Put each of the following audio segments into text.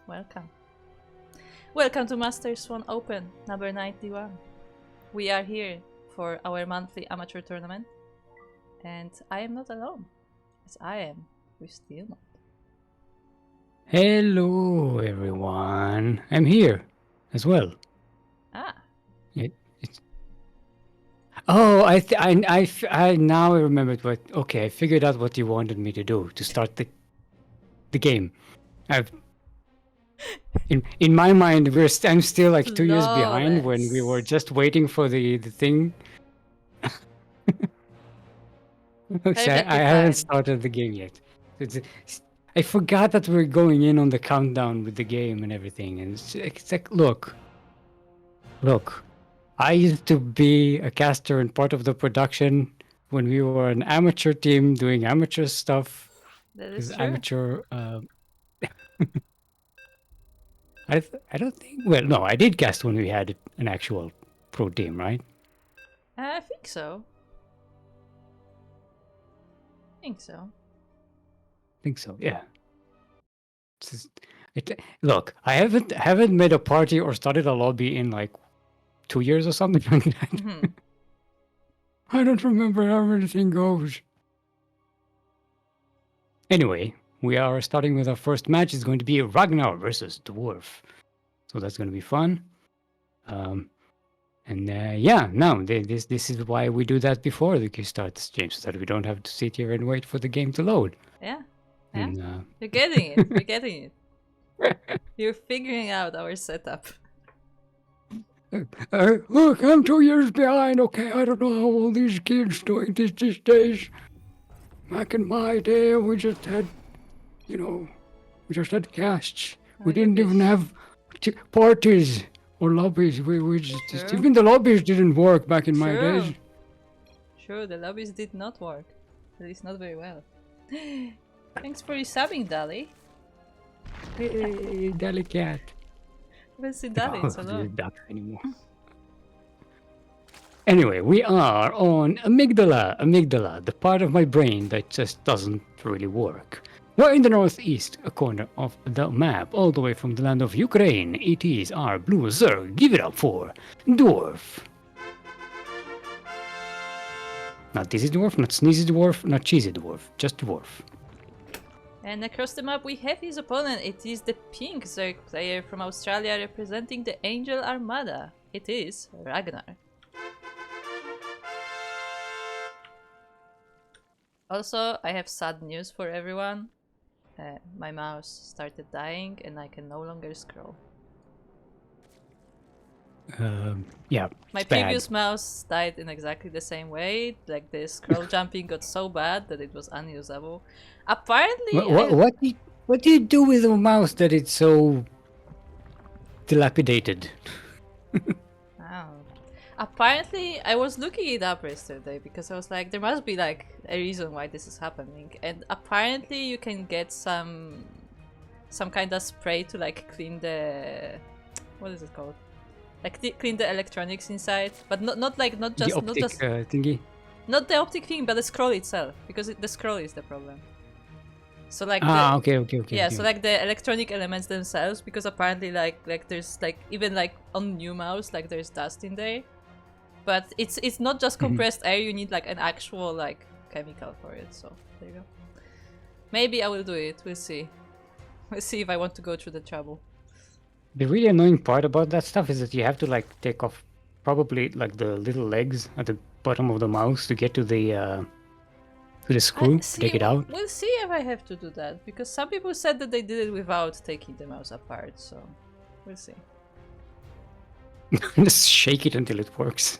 Welcome. Welcome to Master Swan Open, number 91. We are here for our monthly amateur tournament. And I am not alone, as I am with Steelmont. Hello, everyone. I'm here as well. Ah. Oh, I now remembered what. Okay, I figured out what you wanted me to do to start the game. In my mind, I'm still like 2 years behind when we were just waiting for the thing. Okay, I haven't started the game yet. I forgot that we're going in on the countdown with the game and everything, and it's like, look. I used to be a caster and part of the production when we were an amateur team doing amateur stuff. That is true. Amateur. I don't think. Well, no, I did cast when we had an actual pro team, right? I think so. Think so. Yeah. Look, I haven't made a party or started a lobby in like 2 years or something like that. Mm-hmm. I don't remember how everything goes. Anyway, we are starting with our first match. It's going to be Ragnar versus Dwarf. So that's going to be fun. This is why we do that before the start the stream, so that we don't have to sit here and wait for the game to load. Yeah. And, You're getting it. You're getting it. You're figuring out our setup. Look, I'm 2 years behind. Okay, I don't know how all these kids doing this these days. Back in my day, we just had, casts. We didn't even have parties or lobbies. We just even the lobbies didn't work back in my days. Sure, the lobbies did not work. At least not very well. Thanks for resubbing, Dali. Hey, Dali cat. I haven't seen Dali in so long. Duck anymore. Anyway, we are on amygdala, the part of my brain that just doesn't really work. We're in the northeast corner of the map, all the way from the land of Ukraine. It is our blue Zerg. Give it up for Dwarf. Not dizzy dwarf, not sneezy dwarf, not cheesy dwarf, just dwarf. And across the map we have his opponent. It is the pink Zerg player from Australia representing the Angel Armada. It is Ragnar. Also, I have sad news for everyone. My mouse started dying and I can no longer scroll. Yeah. My previous mouse died in exactly the same way. Like the scroll jumping got so bad that it was unusable. Apparently, what do you do with a mouse that it's so dilapidated? Apparently, I was looking it up yesterday because I was like, there must be like a reason why this is happening. And apparently, you can get some kind of spray to like clean the, what is it called? Like clean the electronics inside, but not just the optic, thingy. Not the optic thing, but the scroll itself, because the scroll is the problem. So like okay. Yeah, so like the electronic elements themselves, because apparently like there's like even like on new mouse like there's dust in there. But it's not just compressed air, you need like an actual like chemical for it, so there you go. Maybe I will do it, we'll see. We'll see if I want to go through the trouble. The really annoying part about that stuff is that you have to like take off probably like the little legs at the bottom of the mouse to get to the screw to take it out. We'll see if I have to do that, because some people said that they did it without taking the mouse apart, so we'll see. Just shake it until it works.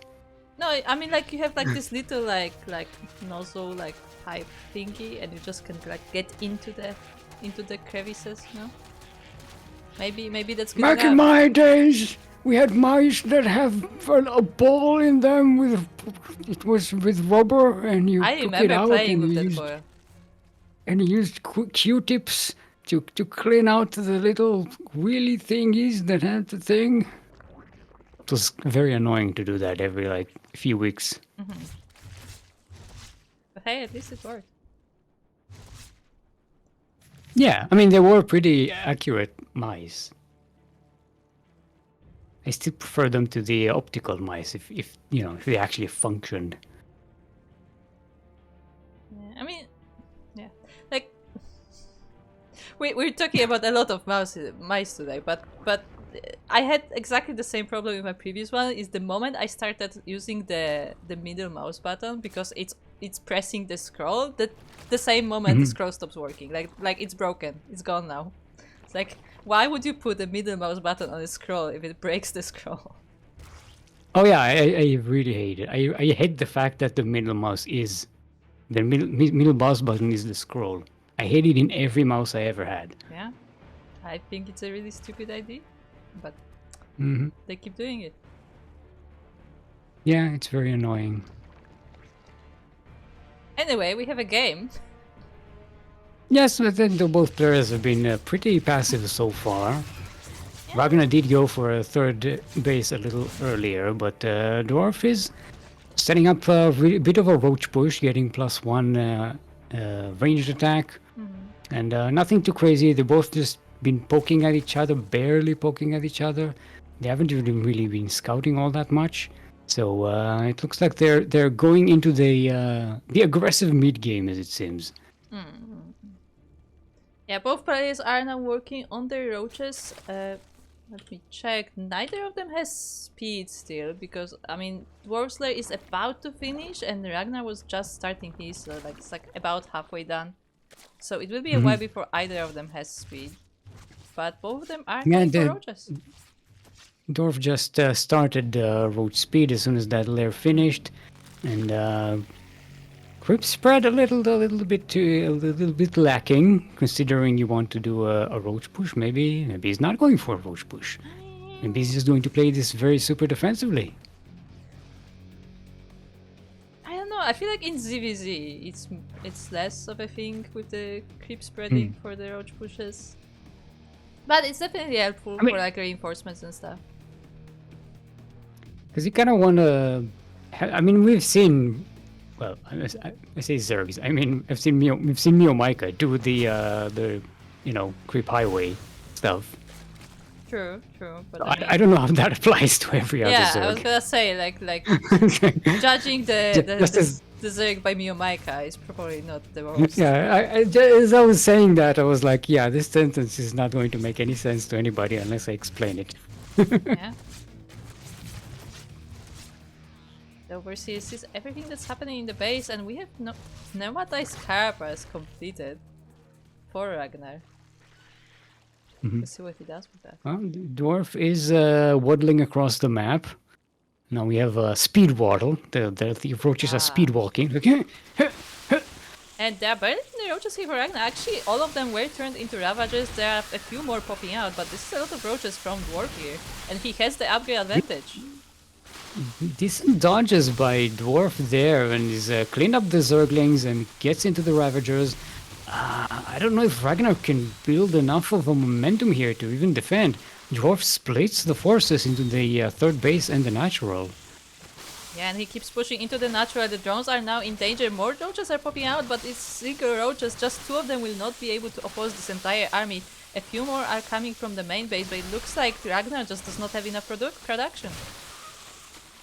No, I mean like you have like this little like nozzle like pipe thingy, and you just can like get into the crevices, you know? Maybe that's good Back in my days, we had mice that have a ball in them with rubber, and you I took remember it out playing with that foil. And you used Q-tips to clean out the little wheelie thingies that had the thing. It was very annoying to do that every like few weeks. But hey, at least it worked. Yeah, I mean, they were pretty accurate mice. I still prefer them to the optical mice if you know, if they actually functioned. Yeah, I mean, yeah, like we're talking about a lot of mice today, but I had exactly the same problem with my previous one. Is the moment I started using the middle mouse button because it's pressing the scroll, that the same moment the scroll stops working. Like it's broken, it's gone now. It's like, why would you put the middle mouse button on a scroll if it breaks the scroll? Oh yeah, I really hate it. I hate the fact that the middle mouse is the middle mouse button is the scroll. I hate it in every mouse I ever had. Yeah, I think it's a really stupid idea, but Hmm. they keep doing it. Yeah, it's very annoying. Anyway, we have a game. Yes, but then both players have been pretty passive so far. Ragnar did go for a third base a little earlier, but Dwarf is setting up a bit of a roach push, getting +1 ranged attack, and nothing too crazy. They both just been poking at each other, barely poking at each other. They haven't even really been scouting all that much, so it looks like they're going into the aggressive mid game, as it seems. Yeah, both players are now working on their roaches. Let me check. Neither of them has speed still, because I mean, Dwarfslayer is about to finish, and Ragnar was just starting his, so like it's like about halfway done. So it will be a while before either of them has speed. But both of them are Yeah, going for the roaches. Dwarf just started roach speed as soon as that layer finished, and Grip spread a little bit lacking, considering you want to do a roach push. Maybe he's not going for a roach push. Maybe he's just going to play this very super defensively. I don't know. I feel like in ZVZ it's less of a thing with the creep spreading for the roach pushes. But it's definitely helpful for like reinforcements and stuff. Because you kind of want to. I mean, we've seen. Well, I say Zergs. I mean, we've seen Mio Micah do the creep highway stuff. True, but I don't know how that applies to every other Zerg. Yeah, I was gonna say like judging the Zerg by Mio Micah is probably not the worst. Yeah, as I was saying that, I was like, yeah, this sentence is not going to make any sense to anybody unless I explain it. Yeah. The overseas is everything that's happening in the base, and we have Pneumatized Carapace completed for Ragnar. Let's see what he does with that. Well, the dwarf is waddling across the map. Now we have a speed waddle. The approaches are speed walking. Okay. And there are barely any roaches here for Ragnar. Actually, all of them were turned into Ravagers. There are a few more popping out, but this is a lot of roaches from Dwarf here. And he has the upgrade advantage. Decent dodges by Dwarf there, and he's cleaned up the Zerglings and gets into the Ravagers. I don't know if Ragnar can build enough of a momentum here to even defend. Dwarf splits the forces into the third base and the natural. Yeah, and he keeps pushing into the natural. The drones are now in danger. More roaches are popping out, but it's single roaches. Just 2 of them will not be able to oppose this entire army. A few more are coming from the main base, but it looks like Ragnar just does not have enough production.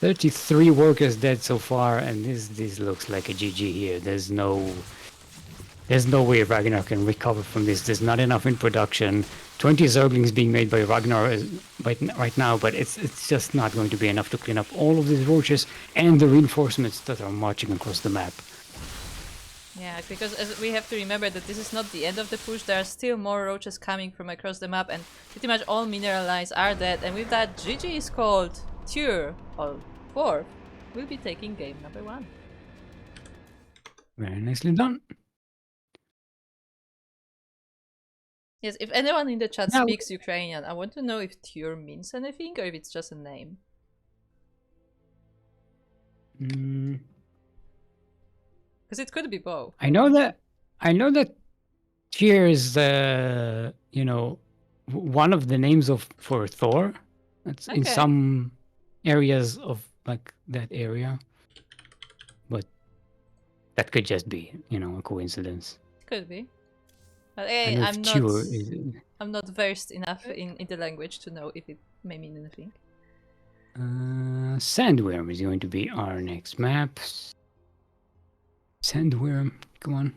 33 workers dead so far, and this looks like a GG here. There's no way Ragnar can recover from this. There's not enough in production. 20 Zerglings being made by Ragnar right now, but it's just not going to be enough to clean up all of these roaches and the reinforcements that are marching across the map. Yeah, because as we have to remember that this is not the end of the push. There are still more roaches coming from across the map, and pretty much all mineral lines are dead. And with that, GG is called. Tur, or Dwarf, will be taking game number 1. Very nicely done. Yes, if anyone in the chat speaks Ukrainian, I want to know if Tur means anything or if it's just a name. Because it could be both. I know that Tyr is one of the names for Thor. That's in some areas of like that area. But that could just be, a coincidence. Could be. But I hey, know I'm if not. Chiu is. I'm not versed enough in the language to know if it may mean anything. Sandworm is going to be our next map. Sandworm, come on.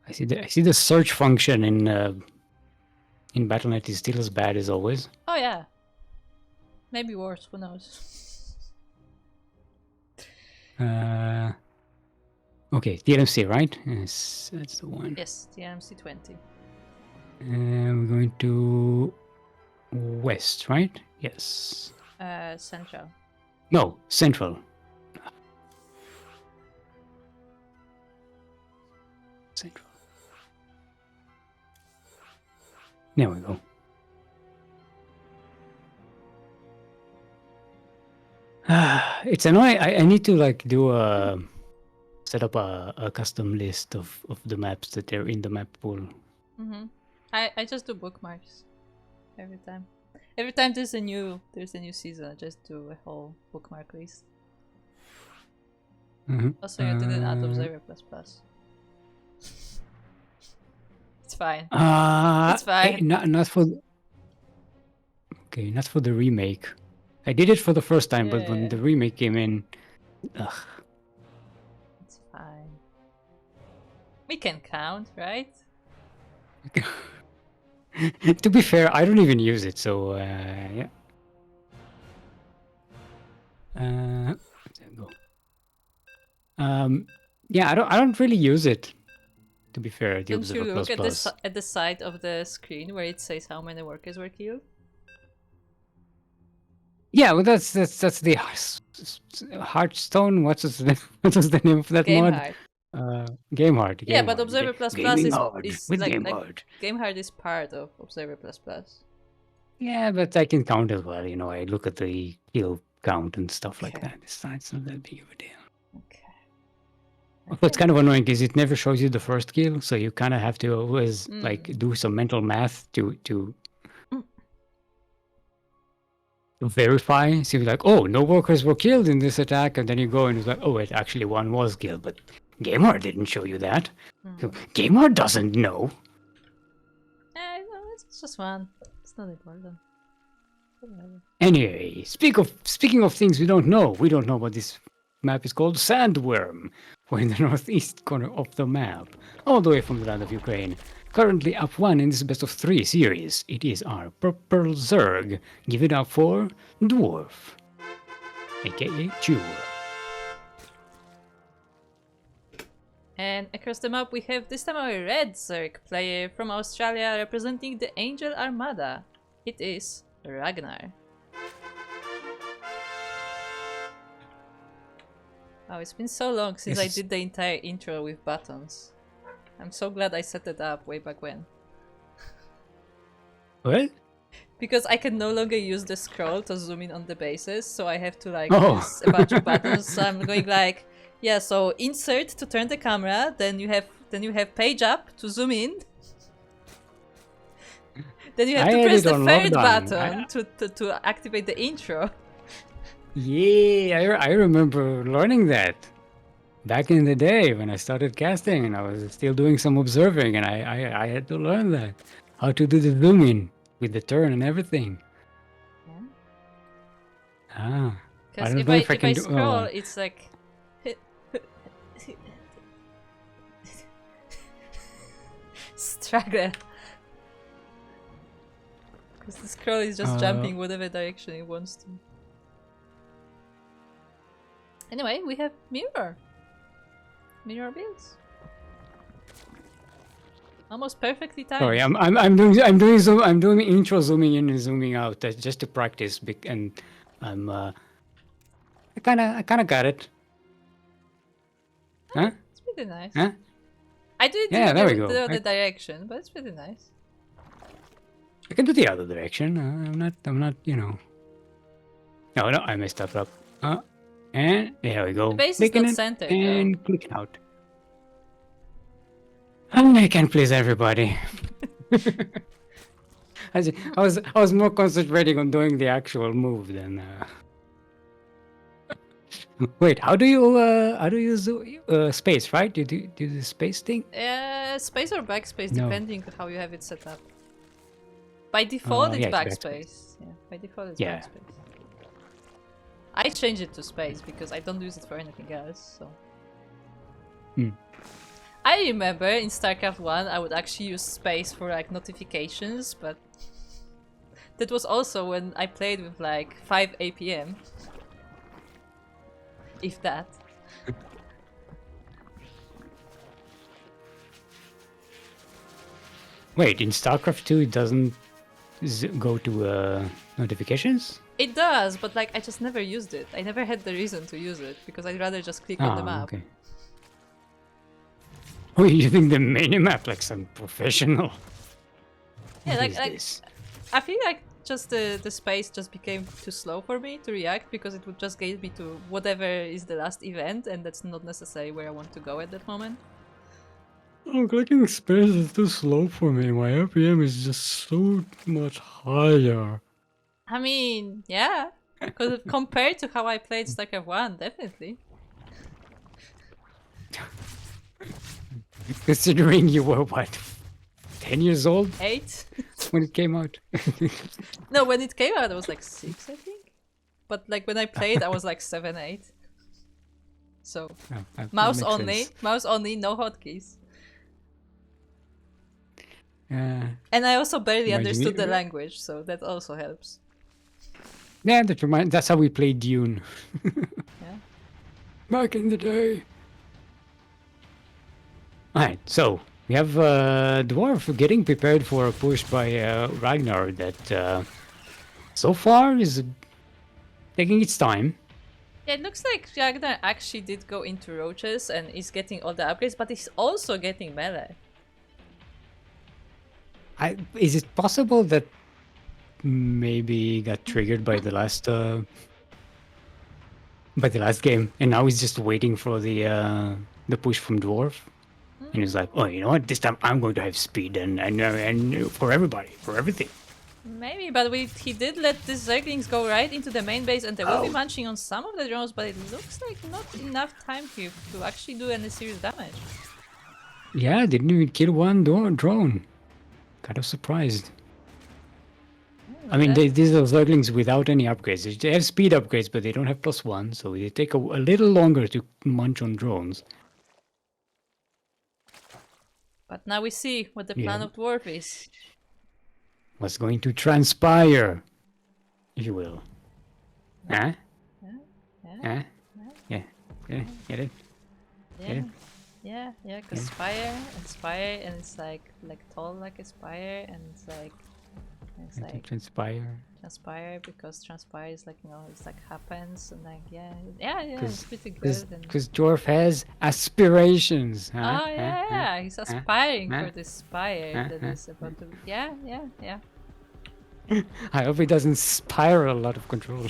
I see the search function in Battle.net is still as bad as always. Oh yeah. Maybe worse. Who knows? Okay, TLMC, right? Yes, that's the one. Yes, the MC20. We're going to west, right? Yes. Central. No, central. Central. There we go. It's annoying. I need to like do a set up a custom list of the maps that are in the map pool. Mm-hmm. I just do bookmarks every time. Every time there's a new season, I just do a whole bookmark list. Also, you didn't add Observer ++. It's fine. It's fine. Not for. Okay, not for the remake. I did it for the first time, but when the remake came in, ugh. It's fine. We can count, right? To be fair, I don't even use it, so yeah. There we go. Yeah, I don't really use it. To be fair, the Don't you Observer look Plus. at the side of the screen where it says how many workers were killed? Yeah, well, that's the Hearthstone. What was the name of that Game mod? Hard. Game Hard. Yeah, but Observer Plus is with like, Game Hard. Game Hard is part of Observer Plus. Yeah, but I can count as well. You know, I look at the kill count and stuff like that. It's not that big of a deal. Okay. What's kind of annoying is it never shows you the first kill, so you kind of have to always like do some mental math to verify. So you're like, oh, no workers were killed in this attack, and then you go and it's like, oh, wait, actually one was killed, but Gamer didn't show you that. Gamer doesn't know. It's just one. It's not important. Anyway, speaking of things we don't know what this map is called. Sandworm. We're in the northeast corner of the map, all the way from the land of Ukraine. Currently up 1 in this best of 3 series. It is our Purple Zerg. Give it up for Dwarf, aka Chew. And across the map we have this time a red Zerg player from Australia representing the Angel Armada. It is Ragnar. Oh, it's been so long since I did the entire intro with buttons. I'm so glad I set it up way back when. What? Because I can no longer use the scroll to zoom in on the bases, so I have to like use a bunch of buttons. So I'm going like, yeah, so insert to turn the camera, then you have page up to zoom in. Then you have to press the third button to activate the intro. Yeah, I remember learning that back in the day when I started casting and I was still doing some observing, and I had to learn that, how to do the zoom in with the turn and everything. Yeah. Because if I scroll, it's like struggle. Because the scroll is just jumping whatever direction it wants to. Anyway, we have mirror builds. Almost perfectly timed. Sorry, I'm doing intro zooming in and zooming out just to practice, and I kind of got it. Huh? It's pretty nice. Huh? I do it the other direction, but it's pretty nice. I can do the other direction. I'm not, you know. No, I messed that up. And there we go. The base is not centered, and clicking out. And I can please everybody. I was more concentrating on doing the actual move than Wait, how do you use space? Right? Do the space thing? Space or backspace, No. depending on how you have it set up. By default, it's Yeah, it's backspace. Yeah, by default, it's Yeah. backspace. I change it to space because I don't use it for anything else. So. I remember in StarCraft 1, I would actually use space for like notifications, but that was also when I played with like 5 APM. If that. Wait, in StarCraft 2 it doesn't go to notifications? It does, but like I just never used it. I never had the reason to use it because I'd rather just click on the map. Okay. Oh, you're using the minimap like some professional. Yeah, What is like this? I feel like just the space just became too slow for me to react because it would just get me to whatever is the last event, and that's not necessarily where I want to go at that moment. Oh, clicking space is too slow for me. My RPM is just so much higher. I mean, yeah, because compared to how I played StarCraft 1, definitely. Considering you were what, 10 years old 8? when it came out? No, when it came out, I was like 6, I think. But like when I played, I was like 7, 8. So mouse only, no hotkeys. And I also barely understood the language, so that also helps. Yeah, that's how we played Dune. Yeah. Back in the day. Alright, so we have Dwarf getting prepared for a push by Ragnar that so far is taking its time. Yeah, it looks like Ragnar actually did go into roaches and is getting all the upgrades, but he's also getting melee. Is it possible that maybe he got triggered by the last game, and now he's just waiting for the push from Dwarf? And he's like, oh, you know what? This time I'm going to have speed and for everybody, for everything. Maybe, but he did let the Zerglings go right into the main base, and they will be munching on some of the drones, but it looks like not enough time here to actually do any serious damage. Yeah, didn't even kill one drone. Kind of surprised. I mean, these are Zerglings without any upgrades. They have speed upgrades, but they don't have +1, so they take a little longer to munch on drones. But now we see what the plan of Dwarf is. What's going to transpire, if you will. Huh? Yeah. Get it? Yeah, because Spire, and it's like tall like a Spire, and it's like Transpire, because Transpire is like, you know, it's like happens, and like it's pretty good. Because Dwarf has aspirations. Huh? Oh yeah, he's aspiring for this Spire that is about to. Yeah. I hope he doesn't spiral out of control.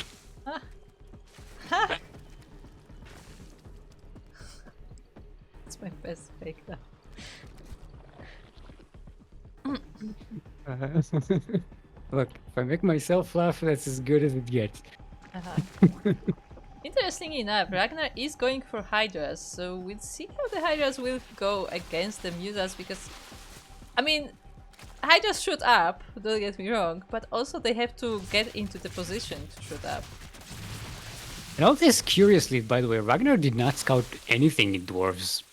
It's my best fake though. Look, if I make myself laugh, that's as good as it gets. Interestingly enough, Ragnar is going for Hydras, so we'll see how the Hydras will go against the Mutas, because, I mean, Hydras shoot up, don't get me wrong, but also they have to get into the position to shoot up. And all this, curiously, by the way, Ragnar did not scout anything in Dwarf's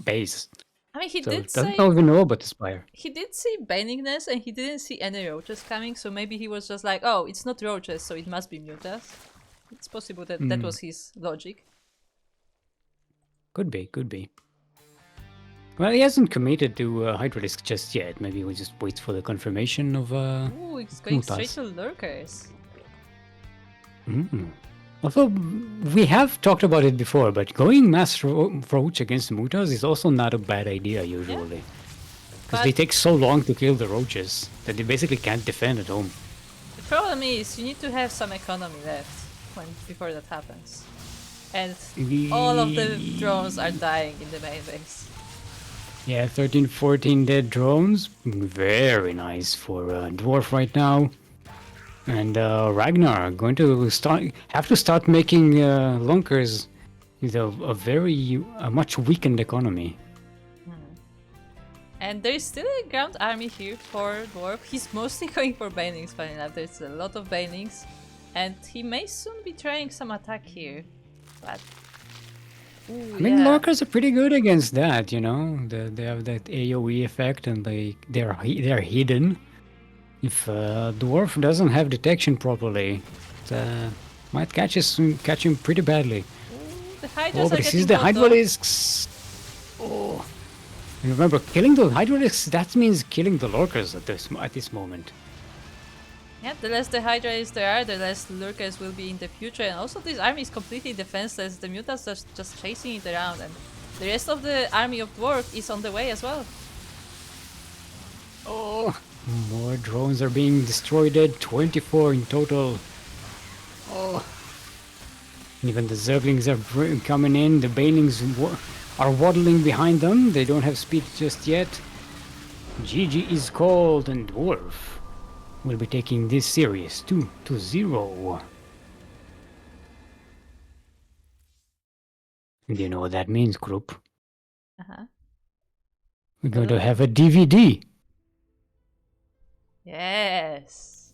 base. I mean, he So did doesn't even know about the Spire. He did see Banningness, and he didn't see any roaches coming, so maybe he was just like, oh, it's not roaches, so it must be Mutas. It's possible that that was his logic. Could be. Well, he hasn't committed to Hydralisk just yet. Maybe we'll just wait for the confirmation of Ooh, he's going Mutas. straight to Lurkers. Although we have talked about it before, but going Master Roach against Mutas is also not a bad idea usually. Because they take so long to kill the roaches that they basically can't defend at home. The problem is you need to have some economy left before that happens. And all of the drones are dying in the main base. Yeah, 13, 14 dead drones. Very nice for Dwarf right now. And Ragnar going to have to start making Lunkers with a much weakened economy. And there's still a ground army here for Dwarf. He's mostly going for Banelings, funny enough. There's a lot of Banelings. And he may soon be trying some attack here. But... Ooh, I mean, yeah. Lurkers are pretty good against that, you know? They have that AoE effect and they're hidden. If Dwarf doesn't have detection properly, it might catch him pretty badly. Ooh, the Hydras Oh, but are he sees getting the caught, though. Hydralisks. Oh. And remember, killing the Hydralisks, that means killing the Lurkers at this moment. Yeah, the less the Hydra is there are, the less Lurkers will be in the future. And also this army is completely defenseless. The mutants are just chasing it around. And the rest of the army of Dwarf is on the way as well. Oh, more drones are being destroyed. 24 in total. Oh. Even the Zerglings are coming in. The Banelings are waddling behind them. They don't have speed just yet. GG is called, and Dwarf will be taking this series 2-0. Do you know what that means, group? We're going to have a DVD. Yes.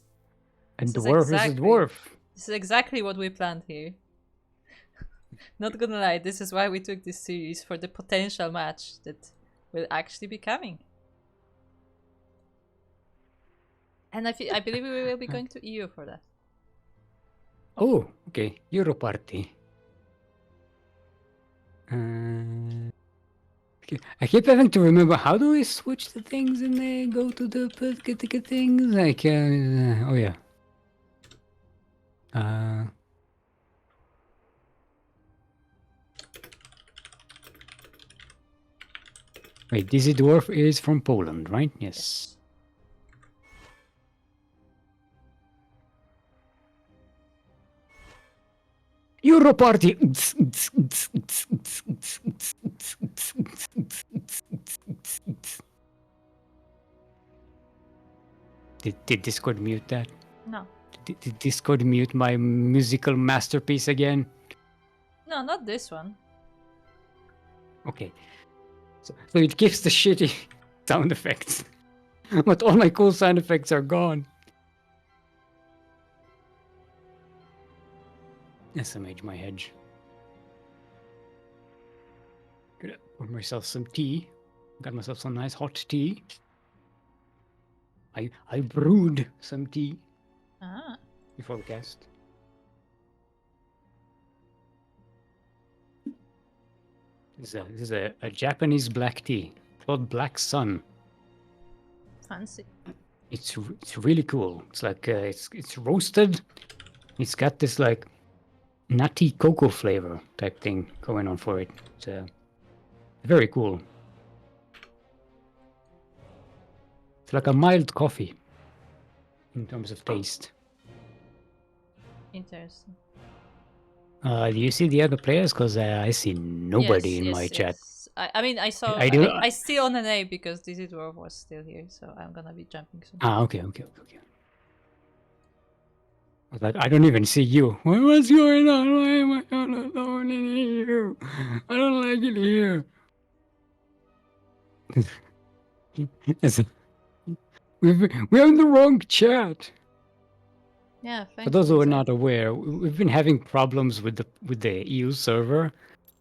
And Dwarf is a Dwarf. This is exactly what we planned here. Not gonna lie, this is why we took this series, for the potential match that will actually be coming. And I believe we will be going to EU for that. Oh, okay. Euro party. Okay. I keep having to remember, how do we switch the things and they go to the things? Like, oh yeah. Wait, Dizzy Dwarf is from Poland, right? Yes. Euro party. Did Discord mute that? No. Did Discord mute my musical masterpiece again? No, not this one. Okay. So it gives the shitty sound effects. But all my cool sound effects are gone. SMH my hedge. Gonna pour myself some tea. Got myself some nice hot tea. I brewed some tea before the cast. This is a Japanese black tea called Black Sun. Fancy. It's really cool. It's like it's roasted. It's got this like nutty cocoa flavor type thing going on for it. It's very cool. It's like a mild coffee in terms of taste. Interesting. Do you see the other players? Because I see nobody in my chat. I mean, I saw. I do. I see on an A because Dizzy Dwarf was still here, so I'm gonna be jumping soon. Okay. I was like, I don't even see you. What's going on? Why am I all alone in here? I don't like it here. We're in the wrong chat. Yeah, For those who are not aware, we've been having problems with the EU server,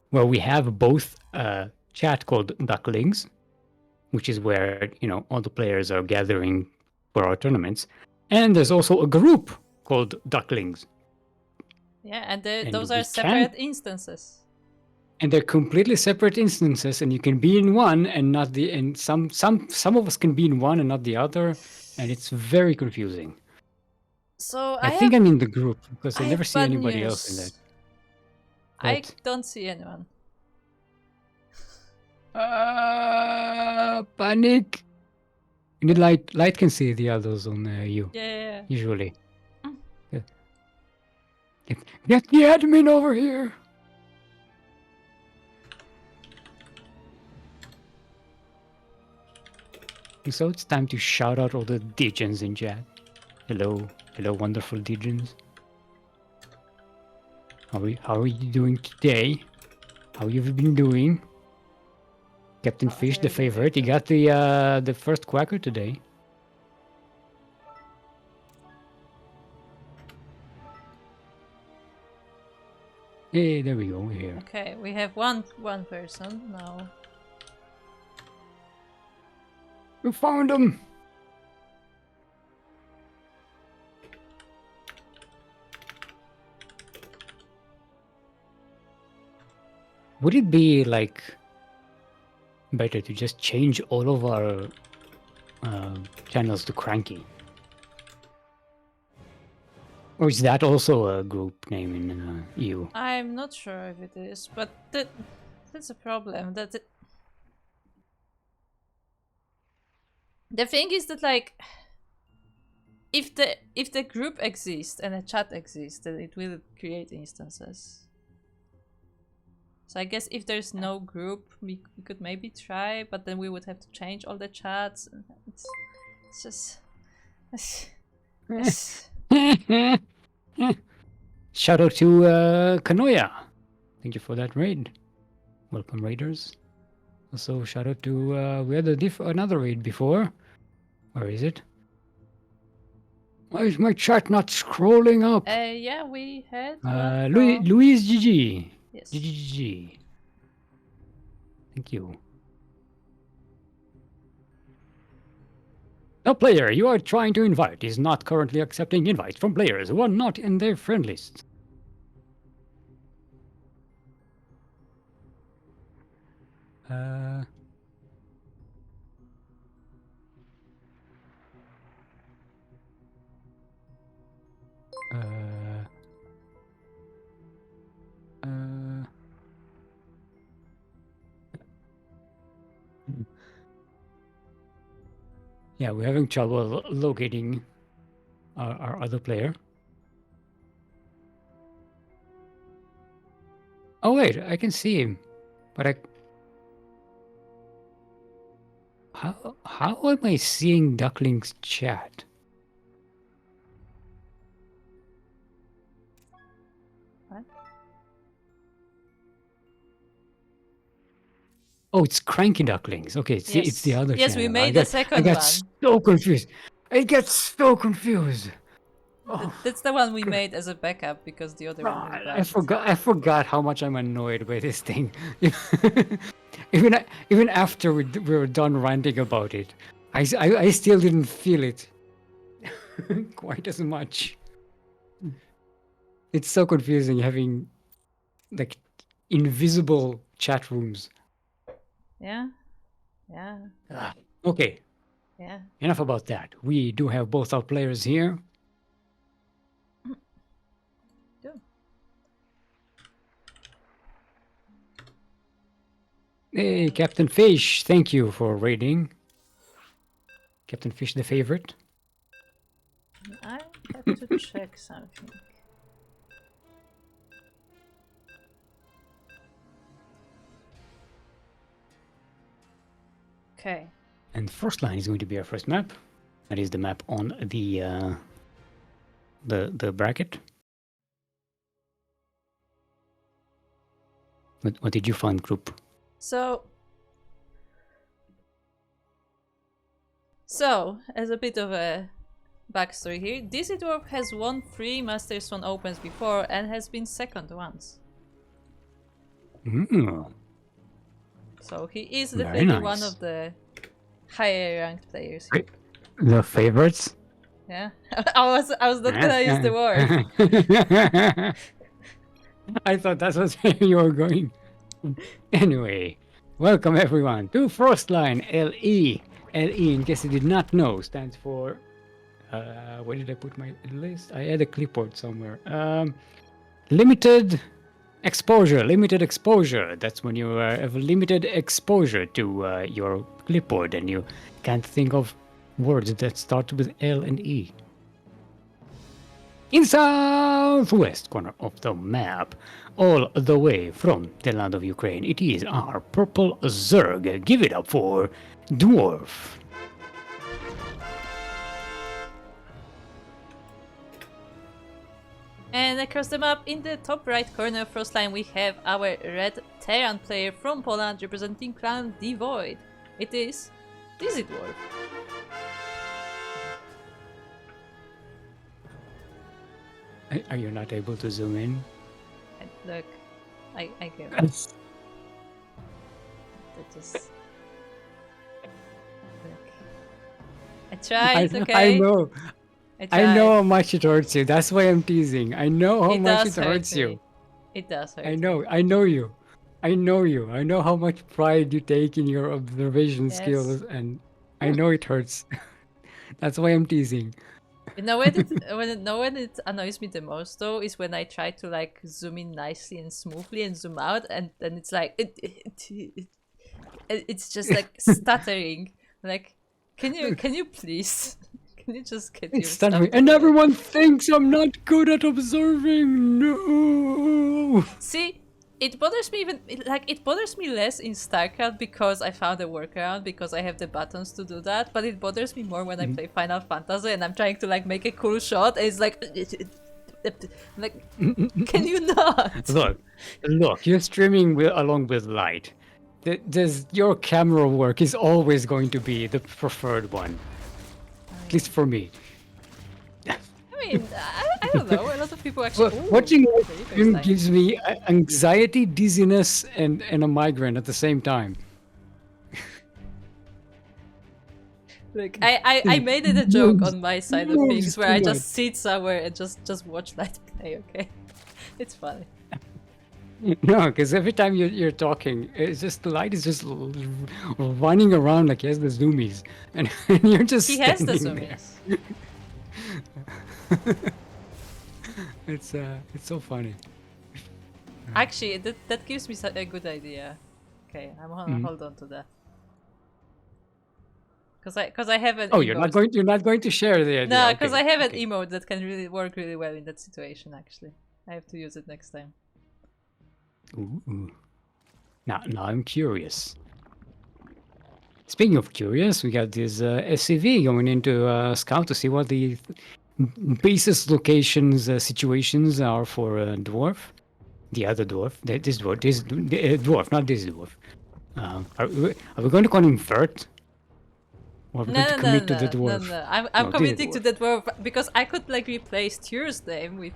where we have both a chat called Ducklings, which is where all the players are gathering for our tournaments, and there's also a group called Ducklings. Yeah, and those are separate instances. And they're completely separate instances, and you can be in one and not the. And some of us can be in one and not the other, and it's very confusing. So I think I'm in the group because I never see anybody news. else in that. I don't see anyone. Panic! You need light. Light can see the others on you. Yeah. Usually. Get the admin over here! So it's time to shout out all the degens in chat. Hello. Hello, wonderful Digens. How are you doing today? How you been doing? Captain Fish, the favorite. He got the first quacker today. Hey, there we go. We're here. Okay, we have one person now. We found him. Would it be like better to just change all of our channels to CranKy? Or is that also a group name in EU? I'm not sure if it is, but that's a problem. The thing is that like if the group exists and a chat exists, then it will create instances. So I guess if there's no group, we could maybe try, but then we would have to change all the chats. It's just... Shout out to Kanoya. Thank you for that raid. Welcome, raiders. Also, shout out to we had another raid before. Where is it? Why is my chat not scrolling up? Yeah, we had Louise GG. Yes. GG. Thank you. A player you are trying to invite is not currently accepting invites from players who are not in their friend list. Yeah, we're having trouble locating our other player. Oh wait, I can see him, but how am I seeing Ducklings chat? What? Oh, it's CranKy Ducklings. Okay, it's the other Yes, channel. we made the second one. I got so confused. I get so confused. Oh, that's the one we made as a backup because the other one was bad. I forgot how much I'm annoyed by this thing. even after we were done ranting about it, I still didn't feel it quite as much. It's so confusing having like invisible chat rooms. Yeah. Okay. Yeah. Enough about that. We do have both our players here. Hey, Captain Fish, thank you for raiding. Captain Fish, the favorite. I have to check something. Okay. And first line is going to be our first map. That is the map on the bracket. What did you find, group? So, as a bit of a backstory here, DC Dwarf has won 3 Master Swan Opens before and has been second once. So he is definitely one of the higher ranked players here. The favorites? Yeah, I was not gonna use the word. I thought that's what you were going. Anyway, welcome everyone to Frostline LE. LE, in case you did not know, stands for... where did I put my list? I had a clipboard somewhere. Limited exposure. That's when you have limited exposure to your clipboard and you can't think of words that start with L and E. In southwest corner of the map, all the way from the land of Ukraine, it is our purple Zerg. Give it up for Dwarf. And across the map, in the top right corner first line, we have our red Terran player from Poland representing clan Devoid. It is Dizzy Dwarf. Are you not able to zoom in? Look, I can. Yes. That just... Look. I tried, okay? I know. I know how much it hurts you. That's why I'm teasing. I know how much it hurts you. It does hurt I know. I know you. I know you. I know how much pride you take in your observation skills, and I know it hurts. That's why I'm teasing. You know when it annoys me the most though is when I try to like zoom in nicely and smoothly and zoom out, and then it's like it's just like stuttering. Like, can you please? Can you just get your stuff together? And everyone thinks I'm not good at observing. No. See, it bothers me it bothers me less in StarCraft because I found a workaround, because I have the buttons to do that. But it bothers me more when I play Final Fantasy and I'm trying to like make a cool shot. And it's like, can you not? Look, you're streaming along with light. Your camera work is always going to be the preferred one. At least for me. I mean, I don't know. A lot of people actually. Watching him gives me anxiety, dizziness, and a migraine at the same time. Look, I made it a joke on my side of things where I just sit somewhere and just watch Light play. Okay, it's funny. No, because every time you're talking, it's just the light is just running around like he has the zoomies, and you're just. He has the zoomies. It's so funny. Actually, that gives me a good idea. Okay, I'm gonna hold on to that. Because I have an. Oh, emote. you're not going to share the idea. No, because I have an emote that can really work really well in that situation. Actually, I have to use it next time. Ooh. Now I'm curious. Speaking of curious, we got this SCV going into Scout to see what the basis locations situations are for Dwarf. The other dwarf. This dwarf, not this dwarf. Are we going to call him Vert? Or are we going to commit to the dwarf? No. I'm committing to the dwarf because I could like replace Ture's name with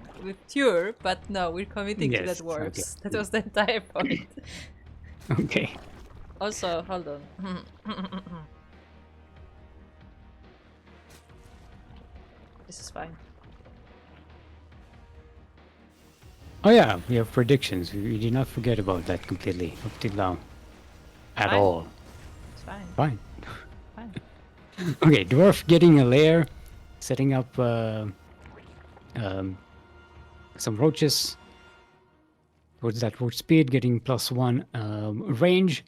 Ture, but no, we're committing to the dwarves. Okay. That was the entire point. Okay. Also, hold on. This is fine. Oh yeah, we have predictions. We did not forget about that completely up till now. At all. It's fine. Fine. Okay, dwarf getting a lair, setting up some roaches. Towards that roach speed, getting +1 range.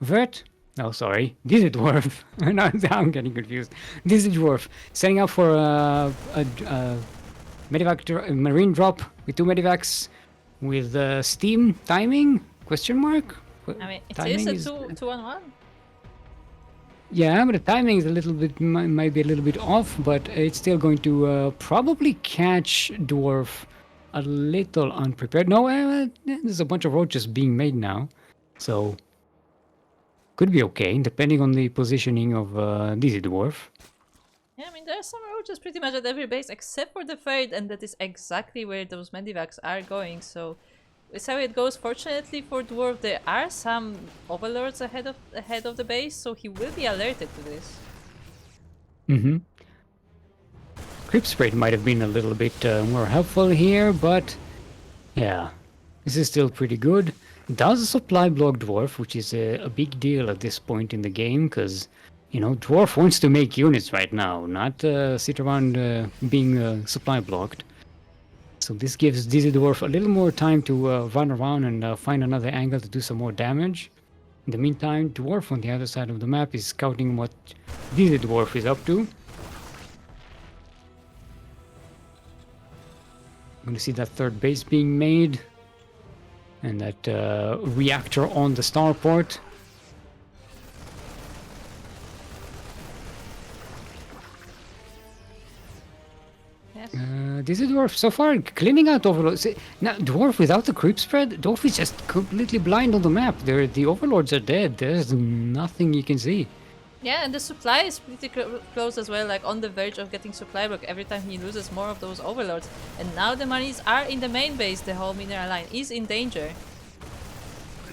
Vert. Oh, sorry. This is dwarf. No, I'm getting confused. This is dwarf. Setting up for a medivac marine drop with 2 medivacs with steam timing? Question mark? I mean, it is a 2-on-1. Yeah, but the timing is a little bit might be a little bit off, but it's still going to probably catch dwarf a little unprepared. No, there's a bunch of roaches being made now, so could be okay depending on the positioning of Dizzy Dwarf. Yeah, I mean there are some roaches pretty much at every base except for the third, and that is exactly where those medivacs are going. So it's how it goes. Fortunately for Dwarf, there are some overlords ahead of the base, so he will be alerted to this. Creep Spray might have been a little bit more helpful here, but yeah, this is still pretty good. Does supply block Dwarf, which is a big deal at this point in the game, because you know Dwarf wants to make units right now, not sit around being supply blocked. So this gives Dizzy Dwarf a little more time to run around and find another angle to do some more damage. In the meantime, Dwarf on the other side of the map is scouting what Dizzy Dwarf is up to. I'm going to see that third base being made. And that reactor on the starport. Yes. this is Dwarf so far cleaning out Overlords. Now, Dwarf without the creep spread, Dwarf is just completely blind on the map. The Overlords are dead. There's nothing you can see. Yeah, and the supply is pretty close as well, like on the verge of getting supply block every time he loses more of those Overlords. And now the Marines are in the main base, the whole mineral line is in danger.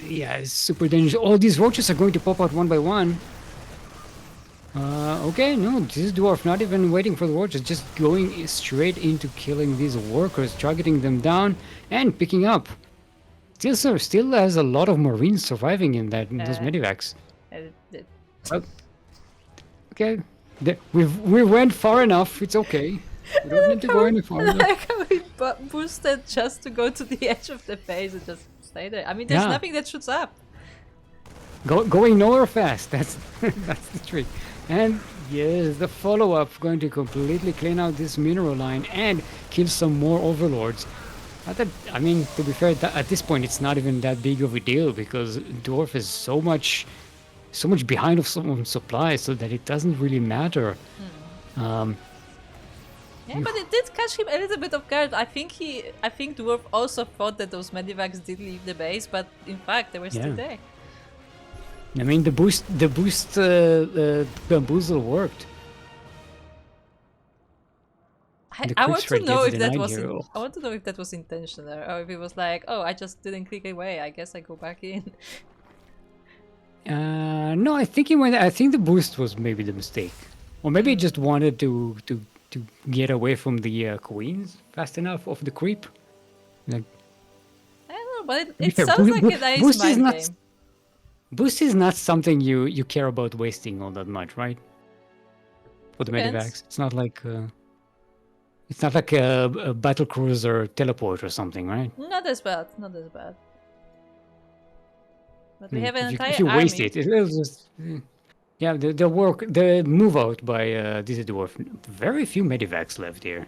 Yeah, it's super dangerous. All these roaches are going to pop out one by one. Okay, no, this is Dwarf not even waiting for the roaches, just going straight into killing these workers, targeting them down and picking up. Still has a lot of Marines surviving in those medivacs. Okay, we went far enough. It's okay. We don't need to go any farther. Like how we boosted just to go to the edge of the base and just stay there. I mean, there's nothing that shoots up. Going nowhere fast. That's that's the trick. And yes, the follow-up going to completely clean out this mineral line and kill some more overlords. I mean, to be fair, at this point it's not even that big of a deal because Dwarf is so much behind of some supply, so that it doesn't really matter. Yeah, but it did catch him a little bit off guard. I think Dwarf also thought that those medivacs did leave the base, but in fact they were still there. I mean, the boost bamboozle worked. I want to know if that was. I want to know if that was intentional, or if it was like, oh, I just didn't click away. I guess I go back in. No, I think he went. I think the boost was maybe the mistake, or maybe he just wanted to get away from the queens fast enough of the creep. Like, I don't know, but it sounds like a nice mind game. Boost is not something you care about wasting all that much, right? For the medivacs, it's not like a battle cruiser teleport or something, right? Not as bad, not as bad. But we have an entire if you army. waste it'll just the move out by this dwarf. Very few medivacs left here.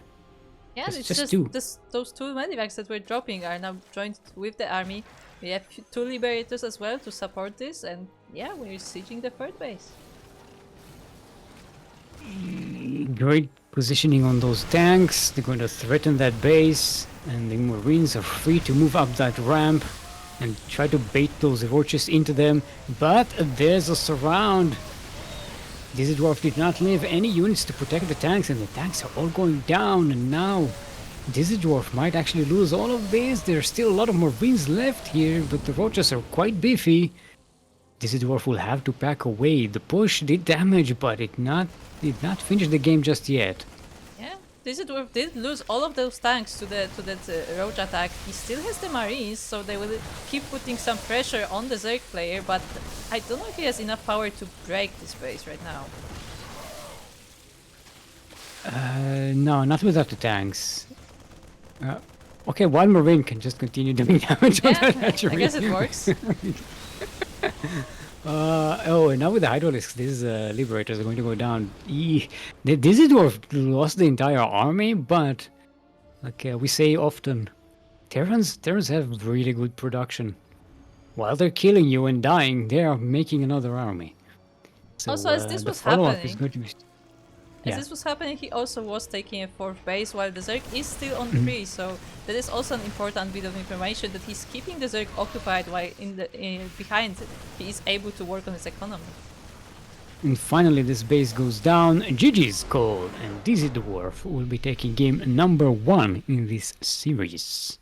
Yeah, it's just two. Those two medivacs that we're dropping are now joined with the army. We have two liberators as well to support this, and yeah, we're sieging the third base. Great positioning on those tanks. They're going to threaten that base, and the Marines are free to move up that ramp and try to bait those roaches into them. But there's a surround. This dwarf did not leave any units to protect the tanks, and the tanks are all going down. And now this dwarf might actually lose all of these. There's still a lot of Marines left here, but the roaches are quite beefy. This dwarf will have to pack away. The push did damage, but it did not finish the game just yet. Yeah, this dwarf did lose all of those tanks to that roach attack. He still has the Marines, so they will keep putting some pressure on the Zerg player, but I don't know if he has enough power to break this base right now. No, not without the tanks. Okay, one Marine can just continue doing damage on that hatchery. I guess it works. And now with the Hydralisks, these Liberators are going to go down. This dwarf lost the entire army, but like we say often, Terrans have really good production. While they're killing you and dying, they are making another army. So, also, as this was happening, this was happening, he also was taking a fourth base, while the Zerg is still on 3, so that is also an important bit of information, that he's keeping the Zerg occupied while behind he is able to work on his economy. And finally this base goes down, GG's called, and Dizzy Dwarf will be taking game number 1 in this series.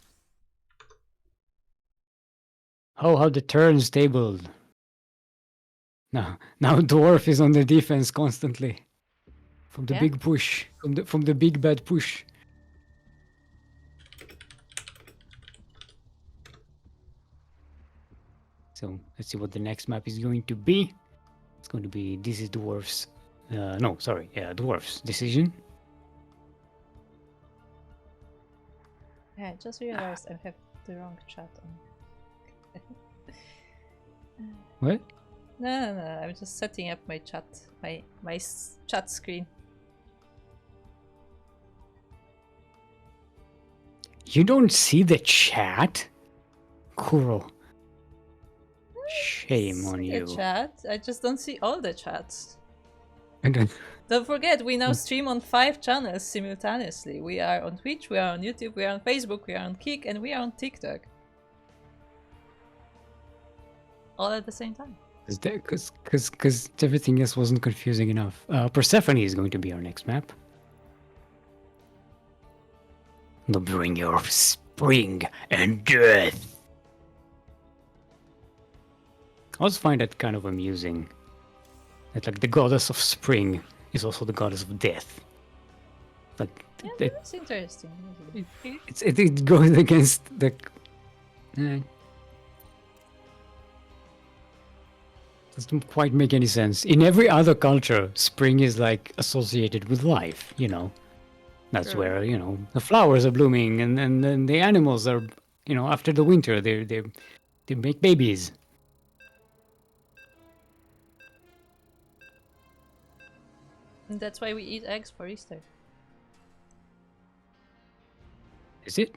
How the turns tabled. Now Dwarf is on the defense constantly. From the big push, from the big bad push. So let's see what the next map is going to be. It's going to be this is Dwarf's. Dwarf's decision. Yeah, I just realized I have the wrong chat on. What? No, I'm just setting up my chat, my chat screen. You don't see the chat? Kuro. Shame on you. The chat? I just don't see all the chats. Don't forget, we now stream on 5 channels simultaneously. We are on Twitch, we are on YouTube, we are on Facebook, we are on Kick, and we are on TikTok. All at the same time. Because everything else wasn't confusing enough. Persephone is going to be our next map. The bringer of spring and death. I always find that kind of amusing. That like the goddess of spring is also the goddess of death. Like yeah, that's interesting. It goes against the. Doesn't quite make any sense. In every other culture, spring is like associated with life. You know, that's Sure. where the flowers are blooming, and then the animals are after the winter they make babies. And that's why we eat eggs for Easter. Is it?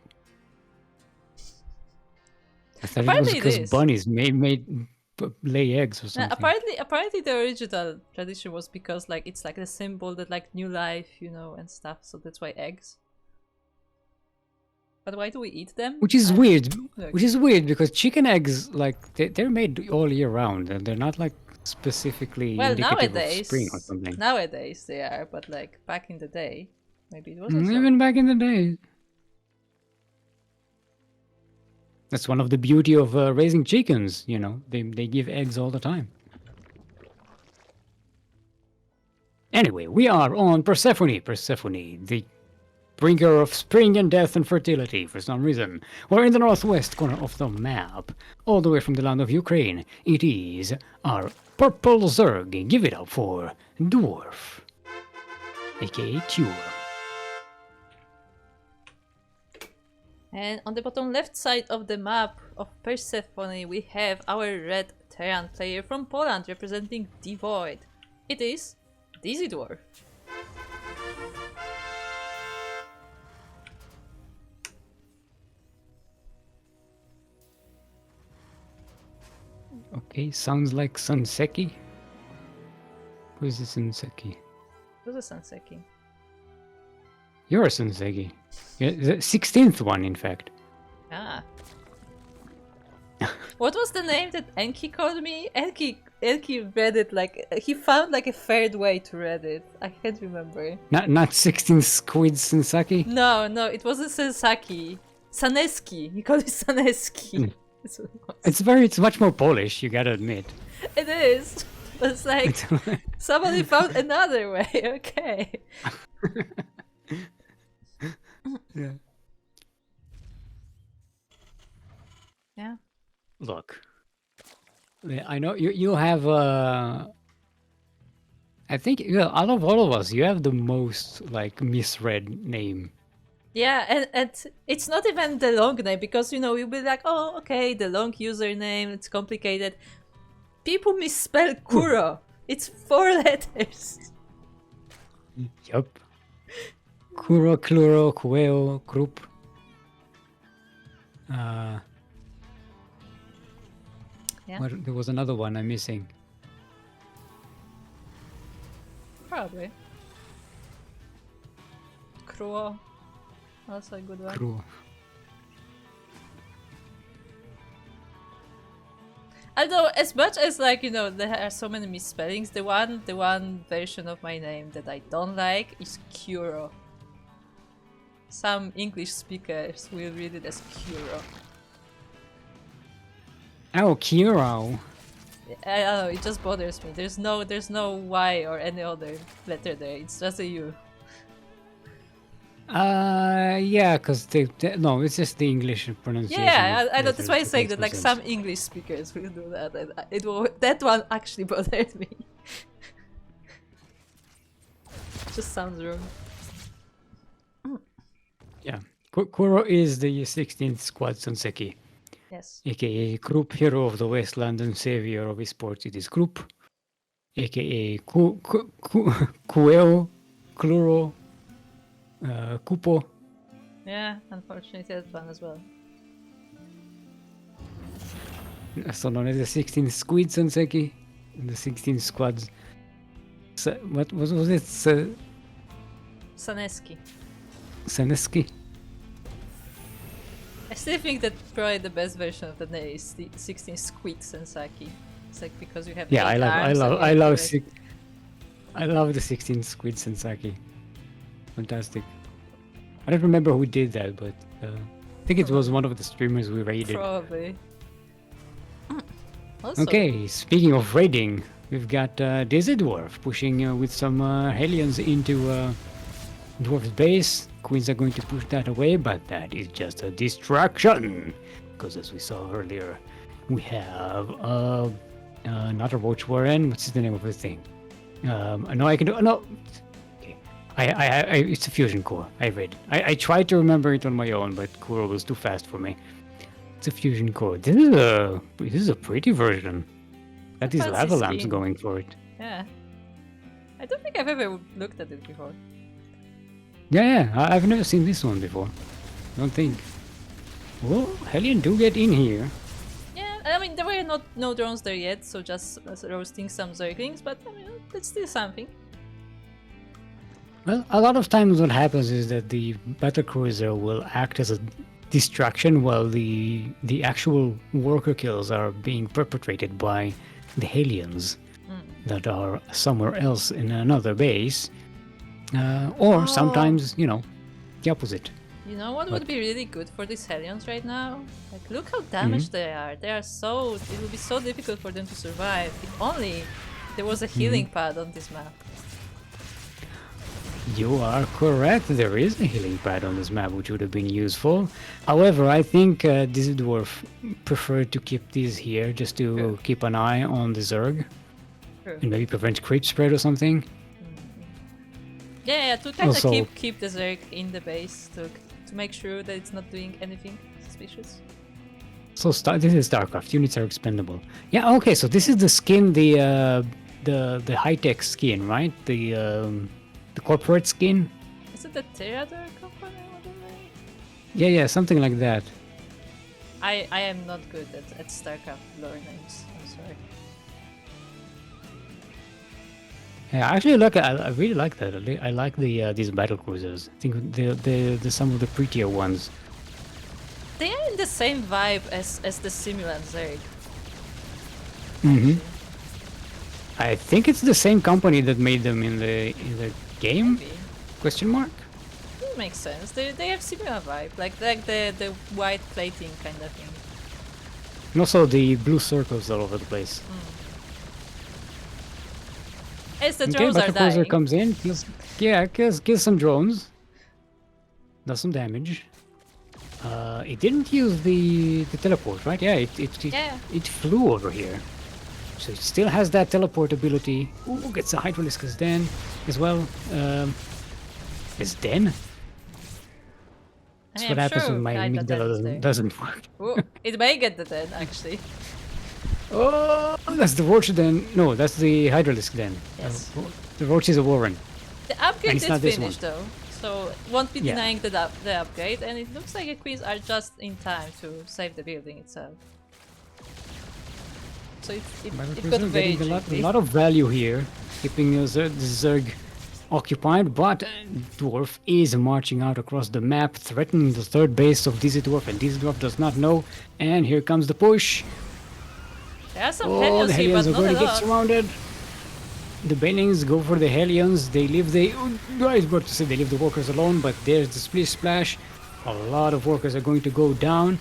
I thought Apparently it was it because is. bunnies made lay eggs or something. Apparently the original tradition was because like it's like the symbol that like new life, and stuff. So that's why eggs. But why do we eat them? Which is weird. Look. Which is weird because chicken eggs, like they're made all year round, and they're not like specifically indicative of spring or something. Nowadays they are, but like back in the day, maybe it wasn't. Even back in the day. That's one of the beauty of raising chickens. They give eggs all the time. Anyway, we are on Persephone. Persephone, the bringer of spring and death and fertility for some reason. We're in the northwest corner of the map, all the way from the land of Ukraine. It is our purple Zerg. Give it up for Dwarf, aka Cure. And on the bottom left side of the map of Persephone, we have our red Terran player from Poland representing Devoid. It is Dizzy Dwarf. Okay, sounds like Sanseki. Who is this Sanseki? Who's a Sanseki? You're a Sanseki. Yeah, the 16th one, in fact. Ah. What was the name that Enki called me? Enki read it like he found like a third way to read it. I can't remember. Not 16 squids Sanseki? No, it wasn't Sensaki. Saneski. He called it Saneski. It's much more Polish, you gotta admit. It is. But it's like somebody found another way. Okay. Yeah. Yeah. Look, I know you have. I think out of all of us, you have the most like misread name. Yeah, and it's not even the long name because you'll be like, oh, okay, the long username, it's complicated. People misspell Kuro. It's 4 letters. Yup. Kuro, Kluro, Kueo, Krup. Yeah. There was another one I'm missing. Probably. Kruo. Also a good one. Kruo. Although, as much as like there are so many misspellings, the one version of my name that I don't like is Kuro. Some English speakers will read it as Kuro. Oh, Kiro. I don't know, it just bothers me. There's no Y or any other letter there. It's just a U. Yeah, because no, it's just the English pronunciation. Yeah, I know. That's why I'm saying that like some English speakers will do that, and that one actually bothered me. Just sounds wrong. Yeah, Kuro is the 16th Squad Sanseki. Yes. AKA Group Hero of the Westland and Savior of Esports. It is Group. AKA Kueo, Kluro, Kupo. Yeah, unfortunately that one as well. So known as the 16th Squid Sanseki. The 16 squads. what was it? Saneski. Seneski? I still think that probably the best version of the name is the 16 Squid Sensaki. It's like because you have Yeah, eight I arms and love you I have to, love like, six, I love the 16 Squid Sensaki. Fantastic. I don't remember who did that, but I think it was one of the streamers we raided. probably. Also, Okay, speaking of raiding, we've got Dizzy Dwarf pushing with some Hellions into Dwarf's base. Queens are going to push that away, but that is just a distraction. Because as we saw earlier, we have another Watch Warren. What's the name of the thing? I know I can do. No, okay. It's a fusion core. I read it. I tried to remember it on my own, but Kuro was too fast for me. It's a fusion core. This is a pretty version. That is fancy lava lamps skin. going for it. yeah. I don't think I've ever looked at it before. Yeah, I've never seen this one before. Don't think. Well, Hellion do get in here. Yeah, I mean, there were no drones there yet, so just roasting some Zerglings, but I mean, that's still something. Well, a lot of times what happens is that the battlecruiser will act as a distraction while the actual worker kills are being perpetrated by the Hellions that are somewhere else in another base. Or sometimes, the opposite. You know what would be really good for these Hellions right now? Like, look how damaged they are. They are so... It would be so difficult for them to survive. If only there was a healing pad on this map. You are correct. There is a healing pad on this map, which would have been useful. However, I think this dwarf preferred to keep these here just to keep an eye on the Zerg. And maybe prevent creep spread or something. Yeah, to kind of Also- keep the Zerg in the base to make sure that it's not doing anything suspicious. So this is StarCraft. Units are expendable. Yeah. Okay. So this is the skin, the high-tech skin, right? The corporate skin. Is it the Terador company? Yeah, something like that. I am not good at StarCraft lore names. I'm sorry. Yeah, actually, I really like that. I like these battle cruisers. I think they're some of the prettier ones. They are in the same vibe as the Simulant Zerg. I think it's the same company that made them in the game. Maybe. Question mark. It makes sense. They have similar vibe, like the white plating kind of thing. And also the blue circles all over the place. As the Okay, drones are battle cruiser dying. comes in, kills some drones, does some damage. It didn't use the teleport, right? Yeah, it flew over here, so it still has that teleport ability. Ooh, gets a Hydraliscus then as well. Is then? That's I what am happens sure when my Hydra Den is amygdala there. doesn't work. Ooh, it may get the 10 actually. Oh, that's the Roach then. No, that's the Hydralisk then. Yes. The Roach is a Warren. The upgrade it's did not this finish one. though, so won't be Yeah. denying the upgrade, and it looks like the queens are just in time to save the building itself. So it got very Getting a jiggly. lot of value here, keeping the Zerg occupied, but Dwarf is marching out across the map, threatening the third base of Dizzy Dwarf, and Dizzy Dwarf does not know. And here comes the push. There are some Oh, Hellions the here, Hellions but are not going a to get lot. surrounded. The Banelings go for the Hellions. They leave I was about to say they leave the workers alone, but there's the Splish Splash. A lot of workers are going to go down.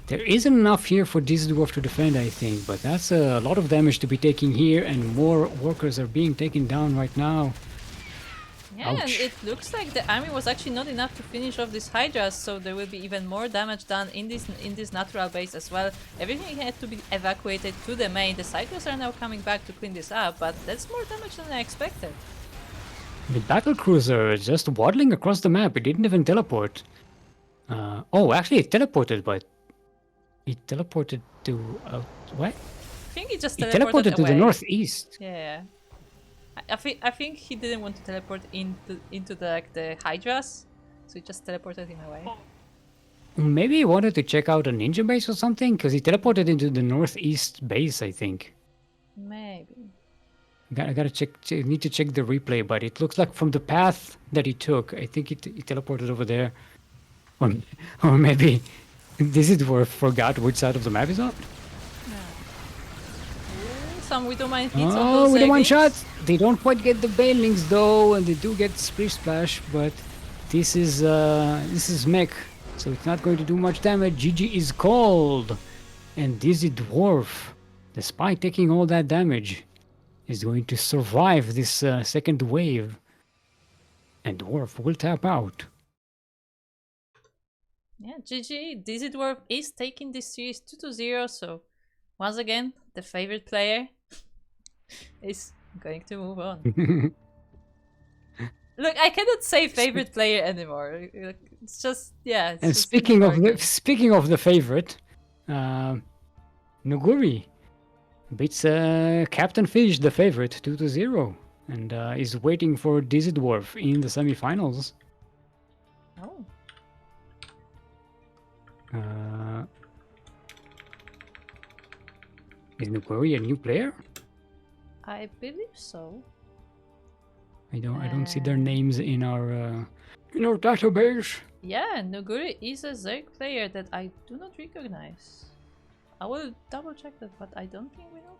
There isn't enough here for Dizzy Dwarf to defend, I think, but that's a lot of damage to be taken here, and more workers are being taken down right now. Yeah, and Ouch. it looks like the army was actually not enough to finish off these Hydras, so there will be even more damage done in this natural base as well. Everything had to be evacuated to the main. The Cycles are now coming back to clean this up, but that's more damage than I expected. The battle cruiser is just waddling across the map. It didn't even teleport. Oh, actually, it teleported, but it teleported to what? I think he just It teleported teleported to the away. northeast. Yeah. I think he didn't want to teleport into the Hydras, so he just teleported him away. Maybe he wanted to check out a ninja base or something, because he teleported into the northeast base, I think. Maybe. I gotta check. Need to check the replay, but it looks like from the path that he took, I think it teleported over there, or, or maybe Disidworth forgot which side of the map is on. Yeah. Ooh, some Widowmine hits on Oh, those with a one Zerglings. shot, they don't quite get the Banelings though, and they do get Splish Splash, but this is mech, so it's not going to do much damage. GG is called, and Dizzy Dwarf, despite taking all that damage, is going to survive this second wave, and Dwarf will tap out. Yeah, GG. Dizzy Dwarf is taking this series 2-0, so once again, the favorite player is going to move on. Look, I cannot say favorite player anymore. It's just, yeah. It's And just speaking of the favorite, Nuguri beats Captain Fish, the favorite, 2-0, and is waiting for Dizzy Dwarf in the semifinals. Oh. Is Nuguri a new player? I believe so. I don't see their names in our database. Yeah, Nuguri is a Zerg player that I do not recognize. I will double check that, but I don't think we know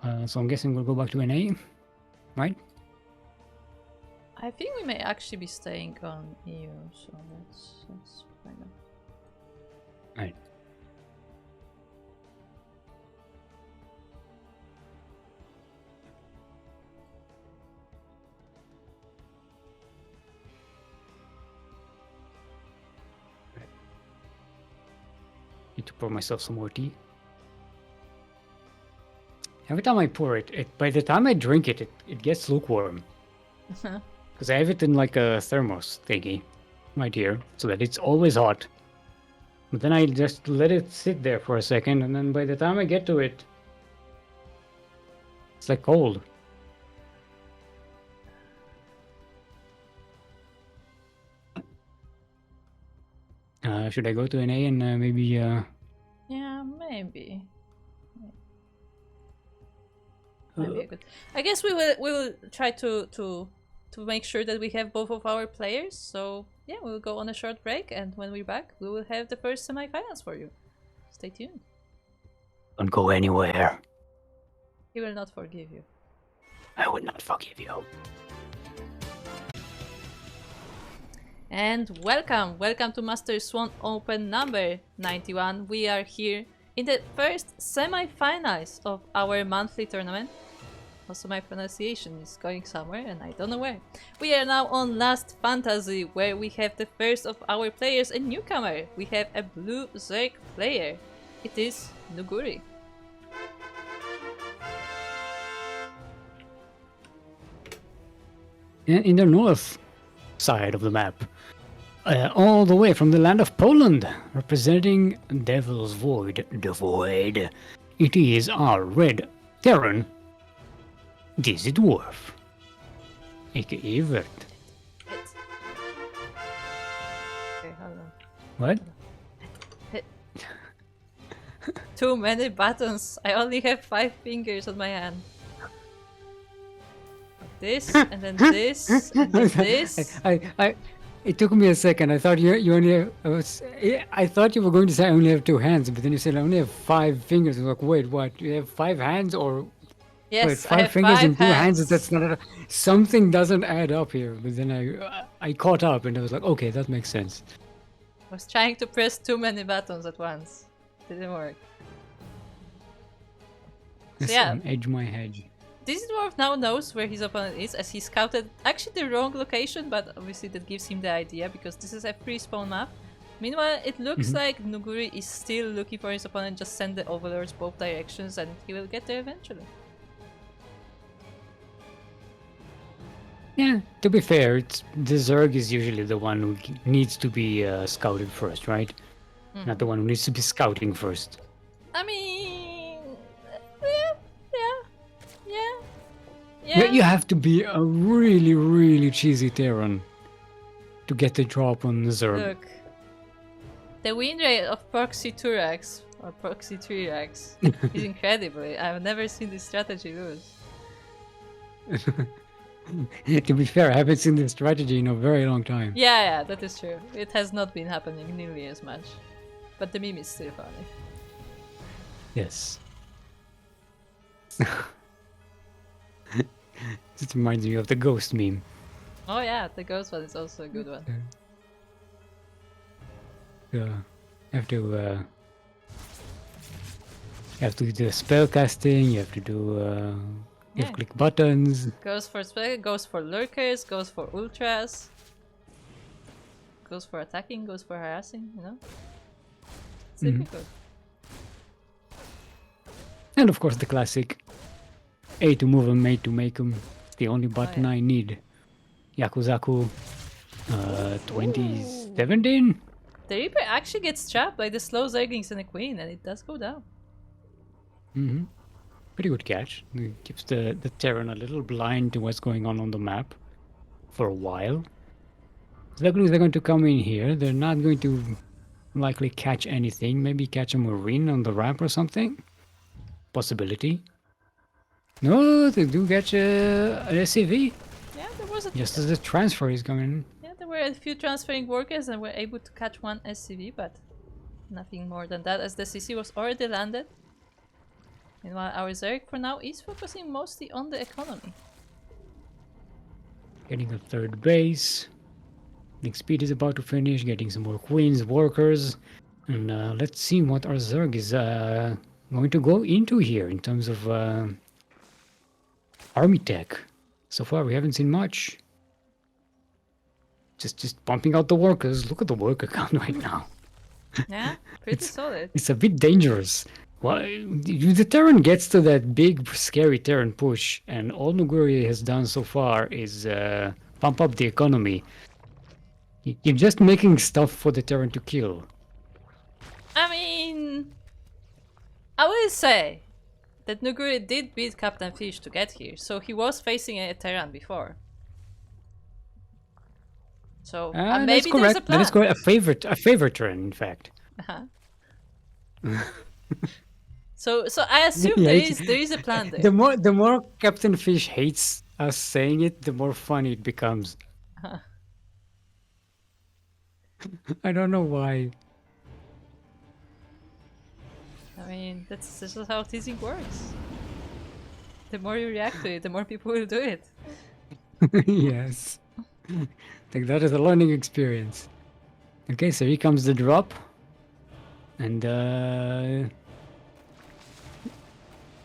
him. So I'm guessing we'll go back to NA, right? I think we may actually be staying on EU, so let's find out. Right. Need to pour myself some more tea. Every time I pour it, by the time I drink it, it gets lukewarm. Because I have it in like a thermos thingy right here, so that it's always hot. But then I just let it sit there for a second, and then by the time I get to it, it's like cold. Should I go to NA and maybe... Yeah, maybe. Maybe good. I guess we will try to make sure that we have both of our players. So yeah, we'll go on a short break, and when we're back, we will have the first semifinals for you. Stay tuned. Don't go anywhere. He will not forgive you. I would not forgive you. And welcome to Master Swan Open number 91. We are here in the first semi-finals of our monthly tournament. Also, my pronunciation is going somewhere and I don't know where. We are now on Last Fantasy, where we have the first of our players, a newcomer. We have a blue Zerg player. It is Nuguri. In the north side of the map, all the way from the land of Poland, representing Devil's Void, the Void, it is our red Terran, Dizzy Dwarf, aka Vert. Okay, hold on. What? Too many buttons. I only have 5 fingers on my hand. This, and then this, and then this. It took me a second. I thought you only I thought you were going to say I only have 2 hands, but then you said I only have 5 fingers. I'm like, wait, what? You have 5 hands or Yes, wait, 5 I have fingers 5 and 2 hands? hands. That's not something doesn't add up here. But then I caught up and I was like, okay, that makes sense. I was trying to press too many buttons at once. Didn't work. So yeah, Edge my hedge. this dwarf now knows where his opponent is, as he scouted actually the wrong location, but obviously that gives him the idea because this is a free spawn map. Meanwhile, it looks like Nuguri is still looking for his opponent, just send the overlords both directions and he will get there eventually. Yeah, to be fair, the Zerg is usually the one who needs to be scouted first, right? Not the one who needs to be scouting first. I mean, yeah. You have to be a really, really cheesy Terran to get the drop on the Zerg. Look, The win rate of Proxy 2x or Proxy 3x is incredible. I've never seen this strategy lose. To be fair, I haven't seen this strategy in a very long time. Yeah, that is true. It has not been happening nearly as much. But the meme is still funny. Yes. This reminds me of the ghost meme. Oh yeah, the ghost one is also a good one. You have to do spell casting, you have to do you have to click buttons. Goes for spell, goes for lurkers, goes for ultras. Goes for attacking, goes for harassing, you know? It's difficult. And of course the classic A to move them, A to make them. It's the only button I need. Yakuzaku 2017? The Reaper actually gets trapped by the slow Zerglings and the Queen, and it does go down. Pretty good catch. It keeps the Terran a little blind to what's going on the map for a while. Zerglings are going to come in here. They're not going to likely catch anything. Maybe catch a Marine on the ramp or something. Possibility. No, they do catch an SCV. Yeah, there was a... Just as the transfer is coming. Yeah, there were a few transferring workers and were able to catch one SCV, but nothing more than that, as the CC was already landed. Meanwhile, our Zerg for now is focusing mostly on the economy. Getting a third base. Next speed is about to finish, getting some more queens, workers. And let's see what our Zerg is going to go into here in terms of army tech. So far we haven't seen much. Just pumping out the workers. Look at the worker count right now. Yeah, pretty solid. It's a bit dangerous. Well, the Terran gets to that big, scary Terran push, and all Nuguri has done so far is pump up the economy. You're just making stuff for the Terran to kill. I mean, I will say that Nuguri did beat Captain Fish to get here, so he was facing a Terran before. So maybe there's a plan. That is correct. A favorite Terran, in fact. So I assume there is a plan there. The more Captain Fish hates us saying it, the more funny it becomes. I don't know why. I mean, that's just how teasing works. The more you react to it, the more people will do it. Yes. Take that as a learning experience. Okay, so here comes the drop. And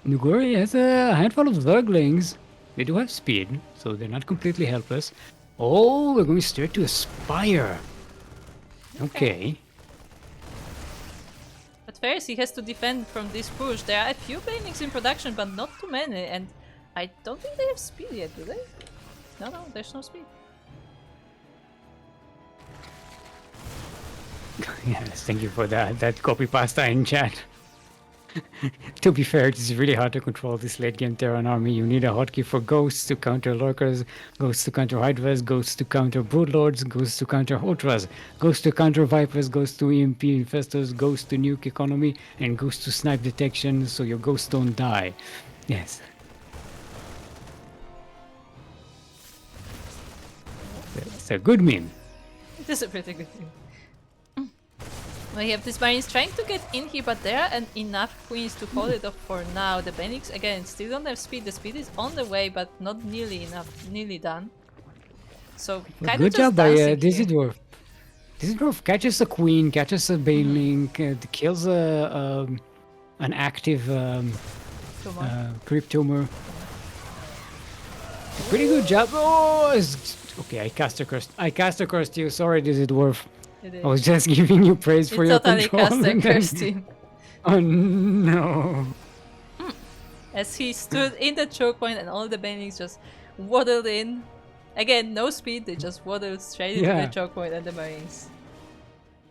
Nuguri has a handful of Zerglings. They do have speed, so they're not completely helpless. Oh, we're going straight to a Spire. Okay. But first, he has to defend from this push. There are a few banings in production, but not too many. And I don't think they have speed yet, do they? No, there's no speed. Yes, thank you for that copy pasta in chat. To be fair, it is really hard to control this late game Terran army. You need a hotkey for ghosts to counter lurkers, ghosts to counter hydras, ghosts to counter broodlords, ghosts to counter ultras, ghosts to counter vipers, ghosts to EMP infestors, ghosts to nuke economy, and ghosts to snipe detection so your ghosts don't die. Yes. It's a good meme. It is a pretty good meme. We have these Marines trying to get in here, but there are enough queens to hold it off for now. The Benix, again, still don't have speed. The speed is on the way, but not nearly enough, nearly done. So, kind good of job by Dizzy Dwarf. Dizzy Dwarf catches a queen, catches a Baneling, kills an active Crypt Tumor. Pretty good job. Oh, okay, I cast a curse to you. Sorry, Dizzy Dwarf. I was just giving you praise for your control. Totally cursed him. Oh no! As he stood in the choke point and all the banelings just waddled in. Again, no speed, they just waddled straight into the choke point and the marines.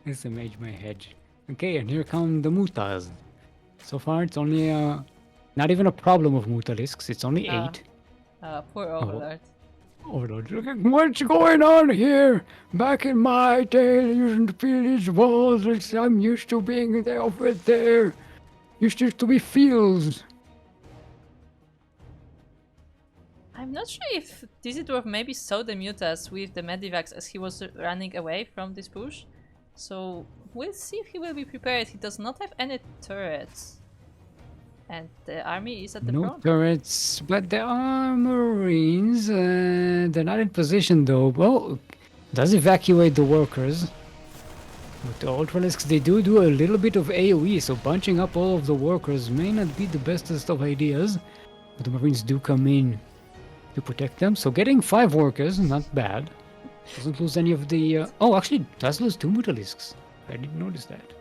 It's a mage my head. Okay, and here come the Mutas. So far it's only not even a problem of Mutalisks, it's only 8. Poor Overlord. Overlord, what's going on here? Back in my day, I used to feel these walls. I'm used to being there over there. Used to be fields. I'm not sure if Dizzy maybe saw the Mutas with the Medivacs as he was running away from this push. So we'll see if he will be prepared. He does not have any turrets. And the army is at the front. No turrets, but there are Marines. They're not in position though. Well, does evacuate the workers. With the Ultralisks, they do a little bit of AoE, so bunching up all of the workers may not be the bestest of ideas. But the Marines do come in to protect them, so getting 5 workers, not bad. Doesn't lose any of the... Oh, actually, does lose 2 Mutalisks. I didn't notice that.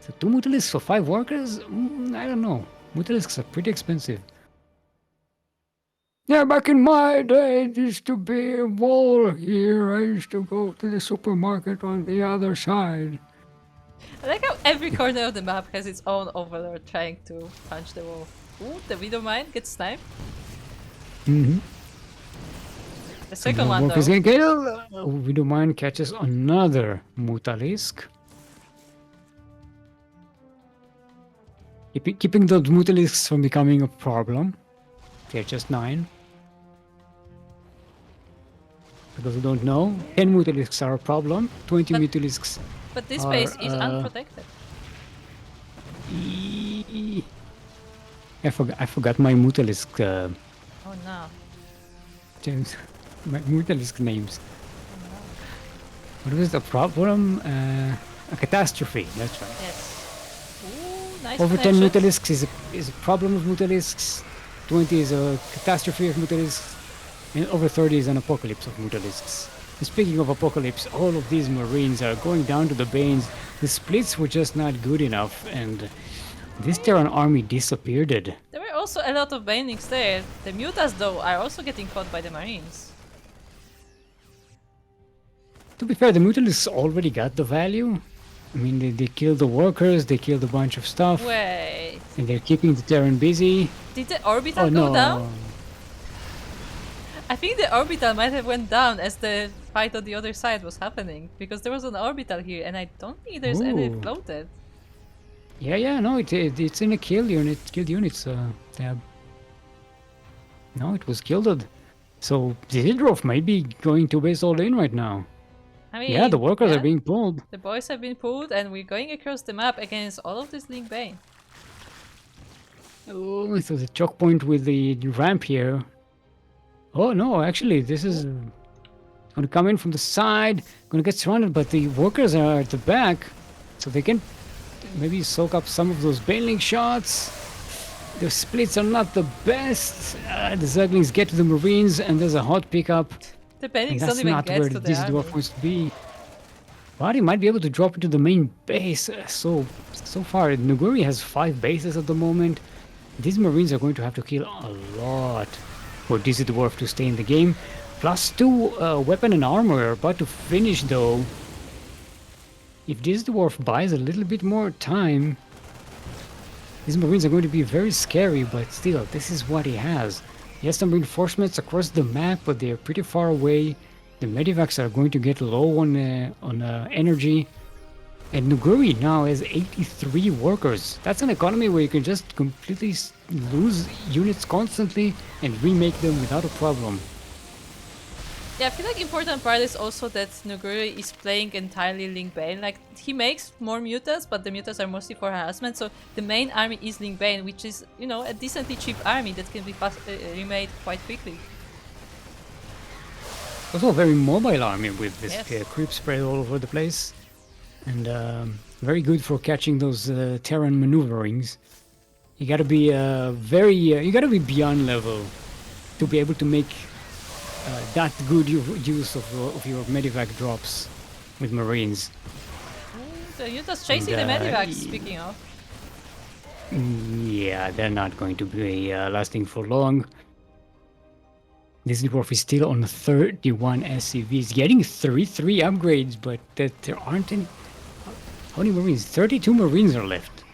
So 2 Mutalisks for 5 workers? I don't know. Mutalisks are pretty expensive. Yeah, back in my day, it used to be a wall here. I used to go to the supermarket on the other side. I like how every corner of the map has its own overlord trying to punch the wall. Ooh, the Widowmine gets sniped. Mm-hmm. The second one though. Widowmine catches another Mutalisk. Keeping those Mutalisks from becoming a problem. They're just 9. For those who don't know, 10 Mutalisks are a problem, 20 Mutalisks. But this base is unprotected. I forgot my Mutalisk. Oh no. James, my Mutalisk names. Oh, no. What was the problem? A catastrophe. That's right. Yes. Ooh, nice Over 10 connection. Mutalisks is a problem of Mutalisks. 20 is a catastrophe of Mutalisks. And over 30 is an apocalypse of Mutalisks. And speaking of apocalypse, all of these Marines are going down to the Banes. The splits were just not good enough, and this Terran army disappeared. There were also a lot of banelings there. The Mutas though are also getting caught by the Marines. To be fair, the Mutalisks already got the value. I mean, they killed the workers, they killed a bunch of stuff. Wait. And they're keeping the Terran busy. Did the orbital Oh go no. down? I think the orbital might have went down as the fight on the other side was happening. Because there was an orbital here and I don't think there's any Ooh. floated. Yeah, no, it's in a killed units tab. No, it was killed. So Zidrov might be going to base all in right now. I mean, Yeah, the workers yeah, are being pulled. the boys have been pulled and we're going across the map against all of this Link Bane. Oh, so the choke point with the ramp here. Oh no, actually, this is gonna come in from the side, gonna get surrounded, but the workers are at the back, so they can maybe soak up some of those baneling shots. The splits are not the best. The Ducklings get to the Marines, and there's a hot pickup. The And Banings don't that's even not get where to the this army. dwarf wants to be. But he might be able to drop into the main base. So far, Nuguri has 5 bases at the moment. These Marines are going to have to kill a lot for Dizzy Dwarf to stay in the game. Plus 2 weapon and armor are about to finish though. If Dizzy Dwarf buys a little bit more time, these Marines are going to be very scary, but still, this is what he has. He has some reinforcements across the map, but they are pretty far away. The Medivacs are going to get low on energy. And Nuguri now has 83 workers. That's an economy where you can just completely lose units constantly and remake them without a problem. Yeah, I feel like important part is also that Nuguri is playing entirely Link Bane. Like, he makes more mutas, but the mutas are mostly for harassment, so the main army is Link Bane, which is, you know, a decently cheap army that can be remade quite quickly. Also a very mobile army with this Yes. creep spread all over the place. And very good for catching those Terran maneuverings. You gotta be you gotta be beyond level to be able to make that good use of your medivac drops with Marines. So you're just chasing And, the medivacs, speaking of. Yeah, they're not going to be lasting for long. This dwarf is still on 31 SCVs, getting 33 upgrades, but there aren't any. How many Marines? 32 Marines are left.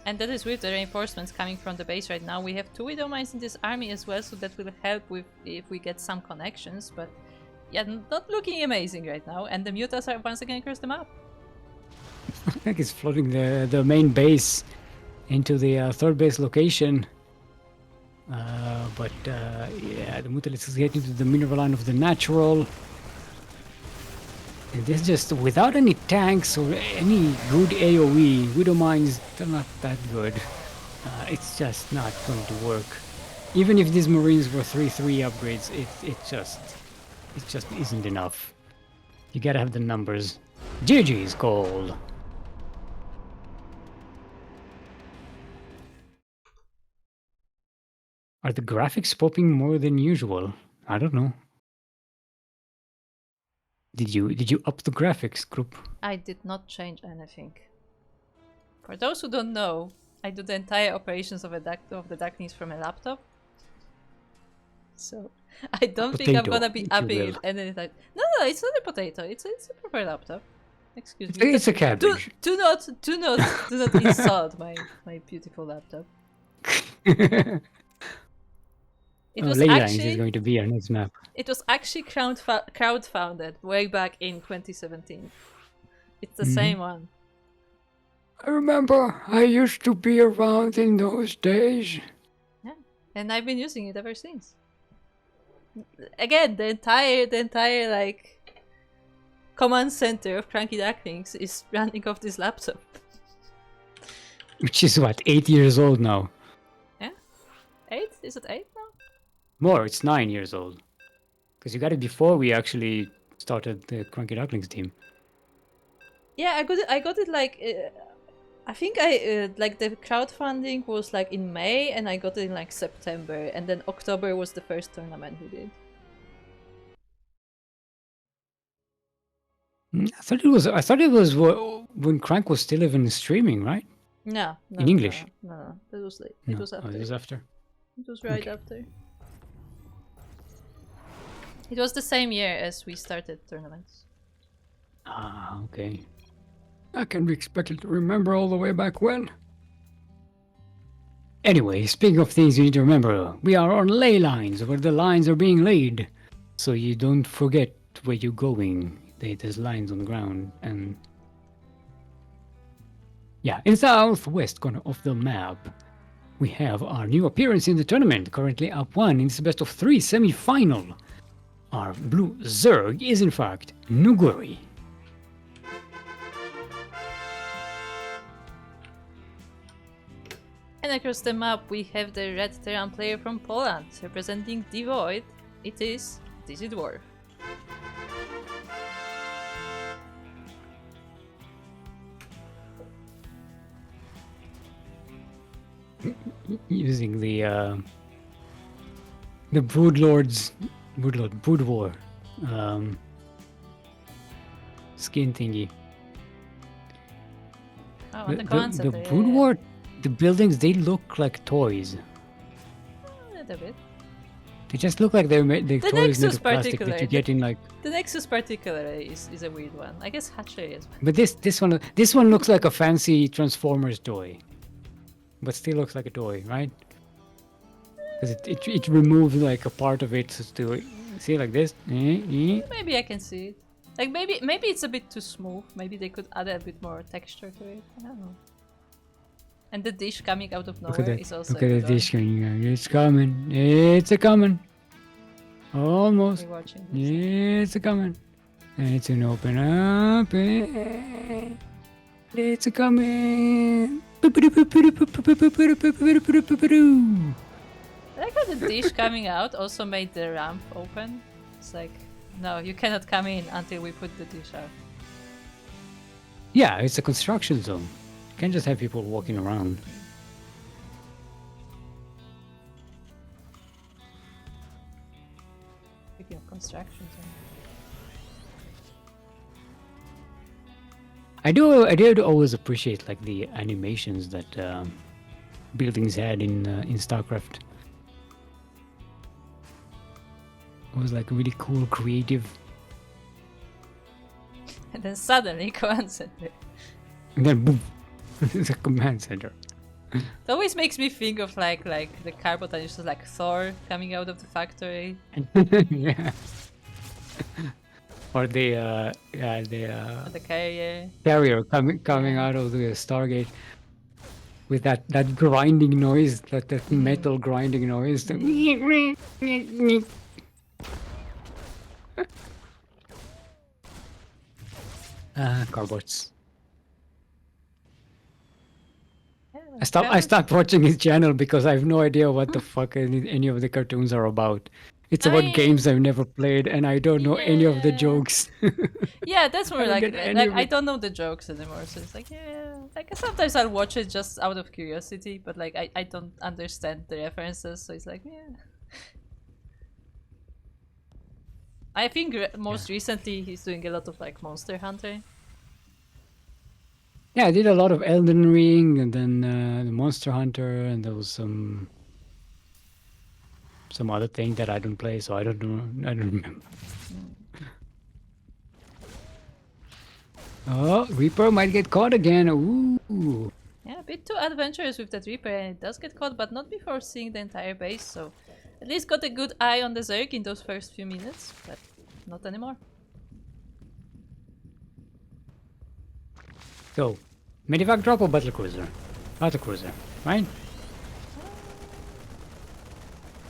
And that is with the reinforcements coming from the base right now. We have 2 Widow Mines in this army as well, so that will help with if we get some connections, but yeah, not looking amazing right now. And the Mutas are once again across the map. I think it's flooding the main base into the third base location. But yeah, the Mutalis is getting to the mineral line of the natural. And this just without any tanks or any good AoE, Widow Mines, they're not that good. It's just not going to work. Even if these Marines were 3-3 upgrades, it just isn't enough. You gotta have the numbers. GG's called. Are the graphics popping more than usual? I don't know. Did you up the graphics, group? I did not change anything. For those who don't know, I do the entire operations of the Ducklings from a laptop. So I don't think I'm gonna be upping it anytime. No, it's not a potato. It's a proper laptop. Excuse me. It's a cabbage. Do not insult my beautiful laptop. It was Leylines is going to be our next map. It was actually crowdfunded way back in 2017. It's the same one. I remember I used to be around in those days. Yeah, and I've been using it ever since. Again, the entire like command center of CranKy Ducklings is running off this laptop. Which is what, 8 years old now? Yeah? 8? Is it 8 now? More, it's 9 years old. Because you got it before we actually started the CranKy Ducklings team. Yeah, I got it like... I think I like the crowdfunding was like in May and I got it in like September, and then October was the first tournament we did. I thought it was when Crank was still even streaming, right? No, in English. No, that was late. No. It was after. Oh, it was after. It was right after. It was the same year as we started tournaments. Ah, okay. I can be expected to remember all the way back when. Anyway, speaking of things you need to remember, we are on ley lines, where the lines are being laid. So you don't forget where you're going. There's lines on the ground, and... yeah, in the southwest corner of the map, we have our new appearance in the tournament, currently up 1 in this best of 3 semi-final. Our blue Zerg is in fact Nuguri. And across the map we have the red Terran player from Poland, representing Devoid. It is Dizzy Dwarf. Using the Brood War skin thingy. Oh, and the concept. The Brood War, the buildings, they look like toys. A little bit. They just look like they're the toys made Nexus of plastic that you get in like. The Nexus particularly is a weird one. I guess Hatchery is. But this one looks like a fancy Transformers toy, but still looks like a toy, right? Because it removes like a part of it to see like this. Maybe I can see it. Like maybe it's a bit too smooth. Maybe they could add a bit more texture to it. I don't know. And the dish coming out of nowhere is also. Look at the dish coming out. It's coming. It's a coming. Almost. It's a coming. It's an open up. It's a coming. I like how the dish coming out also made the ramp open. It's like, no, you cannot come in until we put the dish out. Yeah, it's a construction zone. You can't just have people walking around. Speaking of construction zone. I do always appreciate like the animations that buildings had in StarCraft. It was like really cool, creative. And then suddenly command center. And then boom, it's a command center. It always makes me think of like the car botanist, like Thor coming out of the factory. Yeah. Or the Or the carrier. carrier coming Yeah. out of the Stargate with that grinding noise, that metal grinding noise. Carbots. Yeah, I stopped watching his channel because I have no idea what the fuck any of the cartoons are about. It's I about games mean, I've never played, and I don't know any of the yeah. jokes. Yeah, that's I more don't like get any of I it. don't know the jokes anymore, so it's like yeah, like sometimes I'll watch it just out of curiosity, but like I don't understand the references, so it's like yeah. I think most recently he's doing a lot of like Monster Hunter. Yeah, I did a lot of Elden Ring, and then the Monster Hunter, and there was some other thing that I don't play, so I don't know. I don't remember. Oh, Reaper might get caught again. Ooh. Yeah, a bit too adventurous with that Reaper, and it does get caught, but not before seeing the entire base, so at least got a good eye on the Zerg in those first few minutes, but not anymore. So, Medivac drop or Battlecruiser? Battlecruiser, right?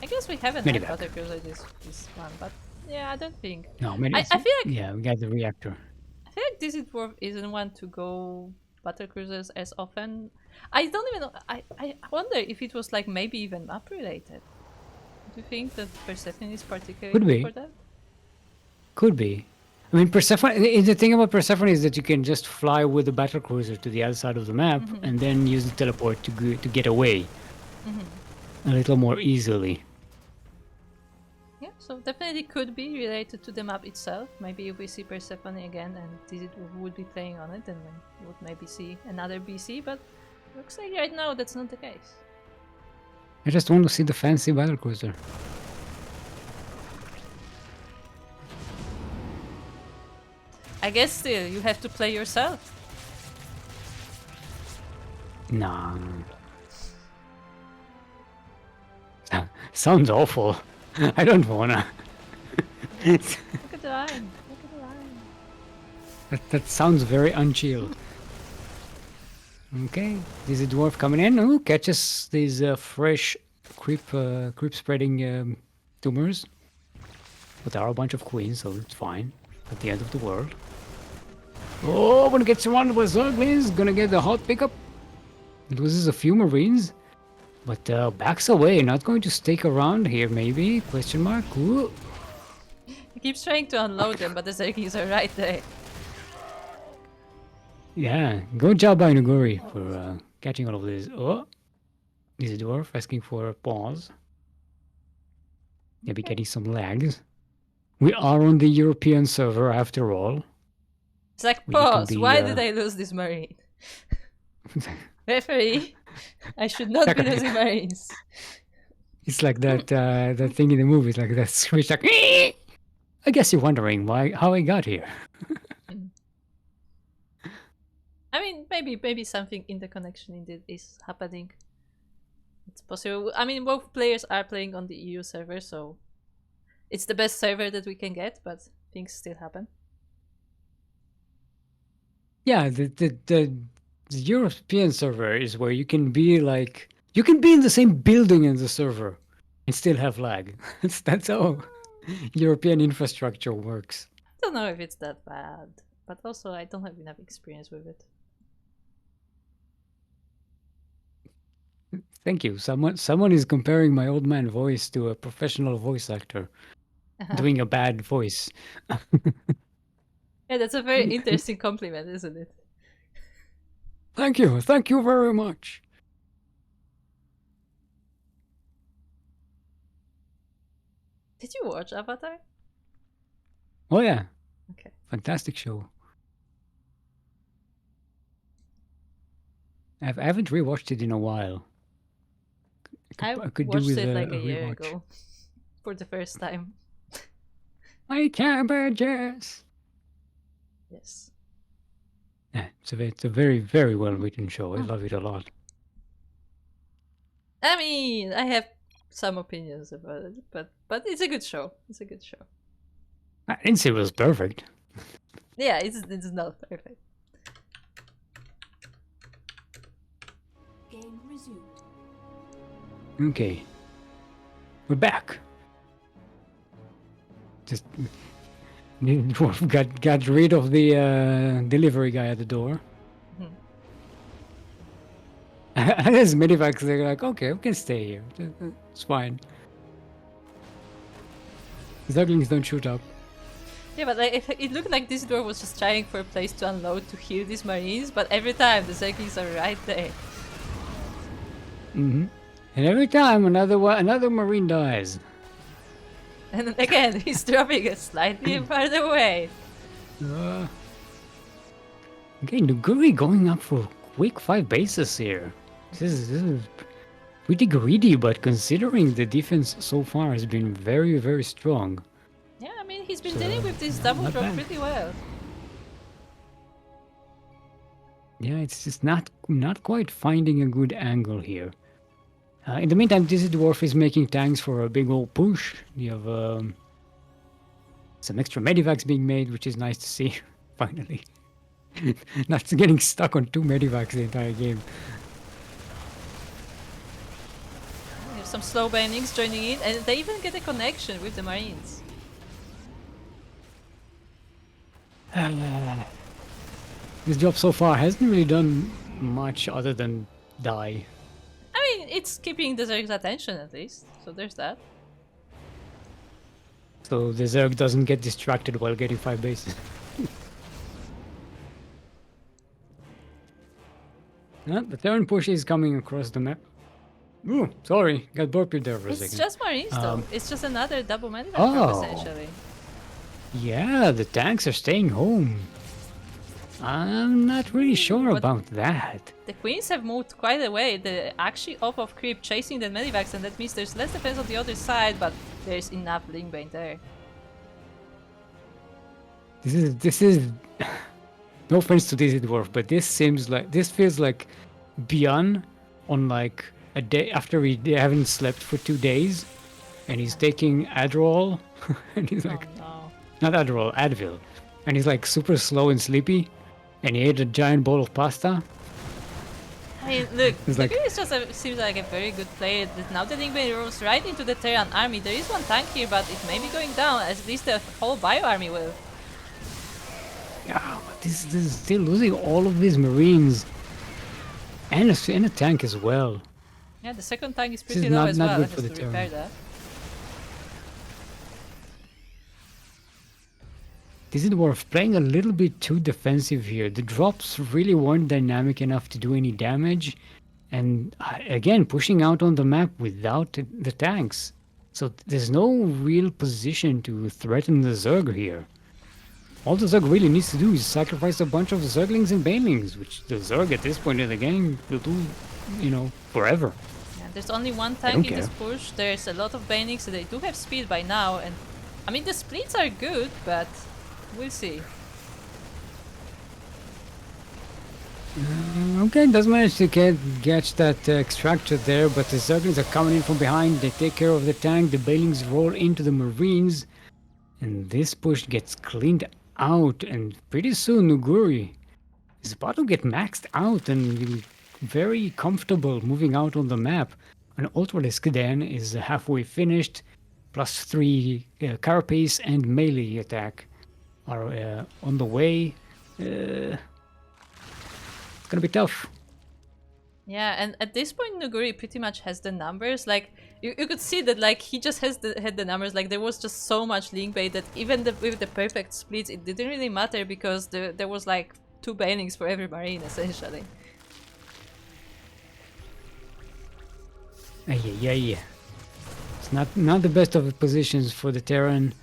I guess we haven't had Medivac. Battlecruiser this one, but yeah, I don't think. No, I feel like yeah, we got the reactor. I feel like Dizzy Dwarf isn't one to go Battlecruisers as often. I don't even know. I wonder if it was like maybe even map related. Do you think that Persephone is particularly Could good be. for that? Could be. I mean, Persephone. The thing about Persephone is that you can just fly with the battlecruiser to the other side of the map, and then use the teleport to get away a little more easily. Yeah, so definitely could be related to the map itself. Maybe if we see Persephone again and Dizzy Dwarf would be playing on it, then we would maybe see another BC, but looks like right now that's not the case. I just want to see the fancy battlecruiser. I guess still you have to play yourself. Nah. Sounds awful. I don't wanna. Look at the line. Look at the line. That sounds very unchill. Okay, this is dwarf coming in. Who catches these fresh creep spreading tumors? But there are a bunch of queens, so it's fine. At the end of the world. Oh, gonna get surrounded by Zerglings. Gonna get the hot pickup. Loses a few marines, but backs away. Not going to stick around here, maybe? Question mark. Ooh. He keeps trying to unload them, but the Zerglings are right there. Yeah, good job by Nuguri for catching all of this. Oh, this is dwarf asking for a pause. Maybe getting some lags. We are on the European server after all. It's like, Well, you can pause, be, why did I lose this marine? Referee, I should not be losing marines. It's like that that thing in the movies, like that screech, like. I guess you're wondering how I got here. I mean, maybe something in the connection indeed is happening. It's possible. I mean, both players are playing on the EU server, so it's the best server that we can get, but things still happen. Yeah, the European server is where you can be like you can be in the same building as the server and still have lag. That's how European infrastructure works. I don't know if it's that bad, but also I don't have enough experience with it. Thank you. Someone is comparing my old man voice to a professional voice actor doing a bad voice. Yeah, that's a very interesting compliment, isn't it? Thank you very much. Did you watch Avatar? Oh yeah. Okay. Fantastic show. I haven't rewatched it in a while. I could do watched with it like a rewatch. year ago for the first time. My cabbages. Yes. Yeah, it's a very, very well written show. I love it a lot. I mean, I have some opinions about it, but it's a good show. It's a good show. I didn't say it was perfect. Yeah, it's not perfect. Game resumed. Okay. We're back. Just got rid of the delivery guy at the door. Mhm. As medivacs, they're like, okay, we can stay here. It's fine. Ducklings don't shoot up. Yeah, but like, it looked like this door was just trying for a place to unload to heal these marines, but every time the Zerglings are right there. Mm-hmm. And every time another marine dies. And then again, he's dropping it slightly farther away. Okay, Nuguri going up for quick 5 bases here. This is pretty greedy, but considering the defense so far has been very, very strong. Yeah, I mean, he's been So, dealing with this double not drop bad. pretty well. Yeah, it's just not quite finding a good angle here. In the meantime, Dizzy Dwarf is making tanks for a big old push. You have some extra medivacs being made, which is nice to see, finally. Not getting stuck on 2 medivacs the entire game. We have some slow banings joining in, and they even get a connection with the marines. This job so far hasn't really done much other than die. I mean, it's keeping the Zerg's attention at least, so there's that. So the Zerg doesn't get distracted while getting 5 bases. The Terran push is coming across the map. Ooh, sorry, got burped there for a It's second. just marines though. It's just another double medivac Oh. essentially. Yeah, the tanks are staying home. I'm not really sure But- about that. The queens have moved quite a way. They're actually off of creep chasing the medivacs, and that means there's less defense on the other side, but there's enough link bane there. This is no offense to Dizzy Dwarf, but this feels like Beyond on like a day after they haven't slept for 2 days, and he's taking Adderall, and he's like, Oh not Adderall, Advil, and he's like super slow and sleepy, and he ate a giant bowl of pasta. no. I mean, look, It's like- Nuguri seems like a very good player. That now the link bane rolls right into the Terran army. There is one tank here, but it may be going down. At least the whole bio army will. Yeah, but this is still losing all of these marines, and a tank as well. Yeah, the second tank is This pretty is low not- as not well. good It for has the to repair Terran. that. Dizzy Dwarf playing a little bit too defensive here. The drops really weren't dynamic enough to do any damage, and again pushing out on the map without the tanks. So there's no real position to threaten the Zerg here. All the Zerg really needs to do is sacrifice a bunch of Zerglings and Banelings, which the Zerg at this point in the game will do, forever. Yeah, there's only one tank don't in this care. push. There's a lot of banings, so they do have speed by now. And I mean, the splits are good, but we'll see. Okay, does manage to catch that extractor there, but the Zerglings are coming in from behind. They take care of the tank. The Banelings roll into the Marines, and this push gets cleaned out. And pretty soon, Nuguri is about to get maxed out and be very comfortable moving out on the map. An Ultralisk then is halfway finished, +3 carapace and melee attack are on the way. It's gonna be tough. Yeah, and at this point, Nuguri pretty much has the numbers. Like, you could see that, like, he just had the numbers. Like, there was just so much link bait that even with the perfect splits, it didn't really matter because there was, like, 2 banings for every marine, essentially. Yeah. It's not the best of positions for the Terran.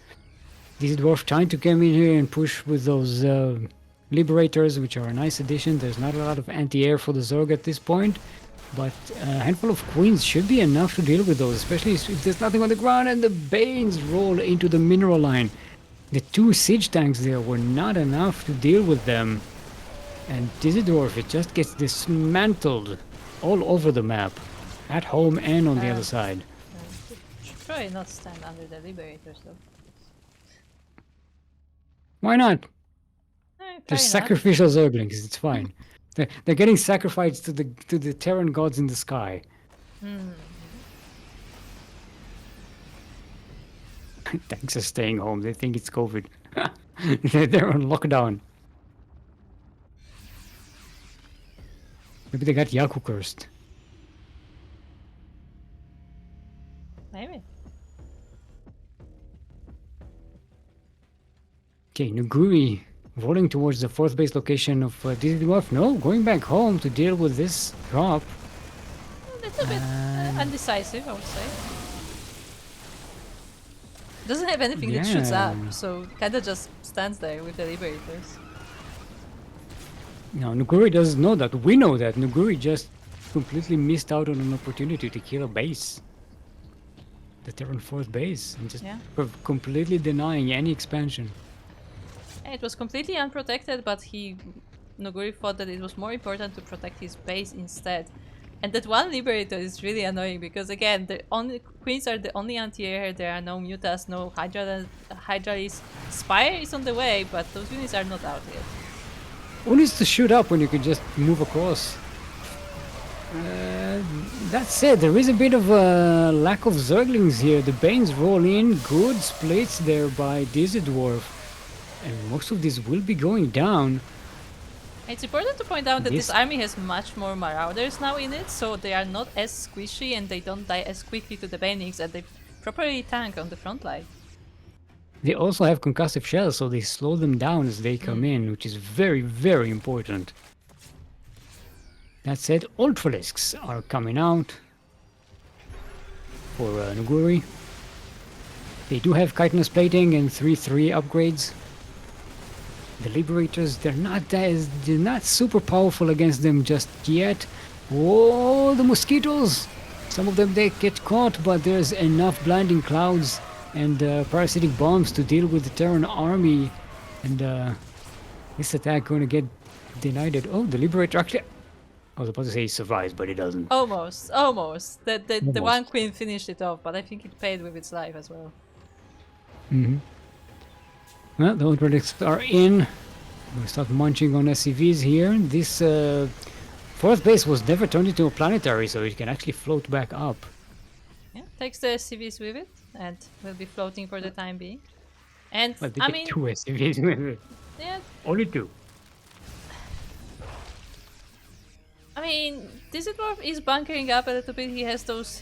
These dwarf trying to come in here and push with those Liberators, which are a nice addition. There's not a lot of anti-air for the Zerg at this point, but a handful of Queens should be enough to deal with those, especially if there's nothing on the ground and the Banes roll into the mineral line. The 2 siege tanks there were not enough to deal with them, and Dizzy Dwarf, it just gets dismantled all over the map. At home and on the other side. Should probably not stand under the Liberators though. Why not? Fair They're enough. sacrificial Zerglings. It's fine. They're getting sacrificed to the Terran gods in the sky. Tanks are staying home. They think it's COVID. They're on lockdown. Maybe they got Yaku cursed. Maybe. Okay, Nuguri rolling towards the 4th base location of Dizzy Dwarf. No, going back home to deal with this drop. A little bit undecisive, I would say. Doesn't have anything that shoots up, so kinda just stands there with the Liberators. No, Nuguri doesn't know that. We know that. Nuguri just completely missed out on an opportunity to kill a base. The Terran 4th base. And just completely denying any expansion. It was completely unprotected, but Noguri thought that it was more important to protect his base instead. And that one Liberator is really annoying because again, the only Queens are the only anti-air, there are no Mutas, no Hydra is... Spire is on the way, but those units are not out yet. Who needs to shoot up when you can just move across? That said, there is a bit of a lack of Zerglings here. The Banes roll in, good splits there by Dizzy Dwarf. And most of these will be going down. It's important to point out that this army has much more Marauders now in it, so they are not as squishy and they don't die as quickly to the Banings, and they properly tank on the front line. They also have concussive shells, so they slow them down as they come in, which is very, very important. That said, Ultralisks are coming out for Nuguri. They do have chitinous plating and 3/3 upgrades. The Liberators, they're not super powerful against them just yet. Oh, the mosquitoes! Some of them they get caught, but there's enough blinding clouds and parasitic bombs to deal with the Terran army. And this attack gonna get denied. Oh, the Liberator actually... I was about to say he survives, but he doesn't. Almost. The one Queen finished it off, but I think it paid with its life as well. Well, the Ultralisks are in. We start munching on SCVs here. This 4th base was never turned into a planetary, so it can actually float back up. Yeah, takes the SCVs with it, and will be floating for the time being. And well, I mean, 2 SCVs with it. Yeah. Only 2. I mean, Dizzy Dwarf is bunkering up a little bit. He has those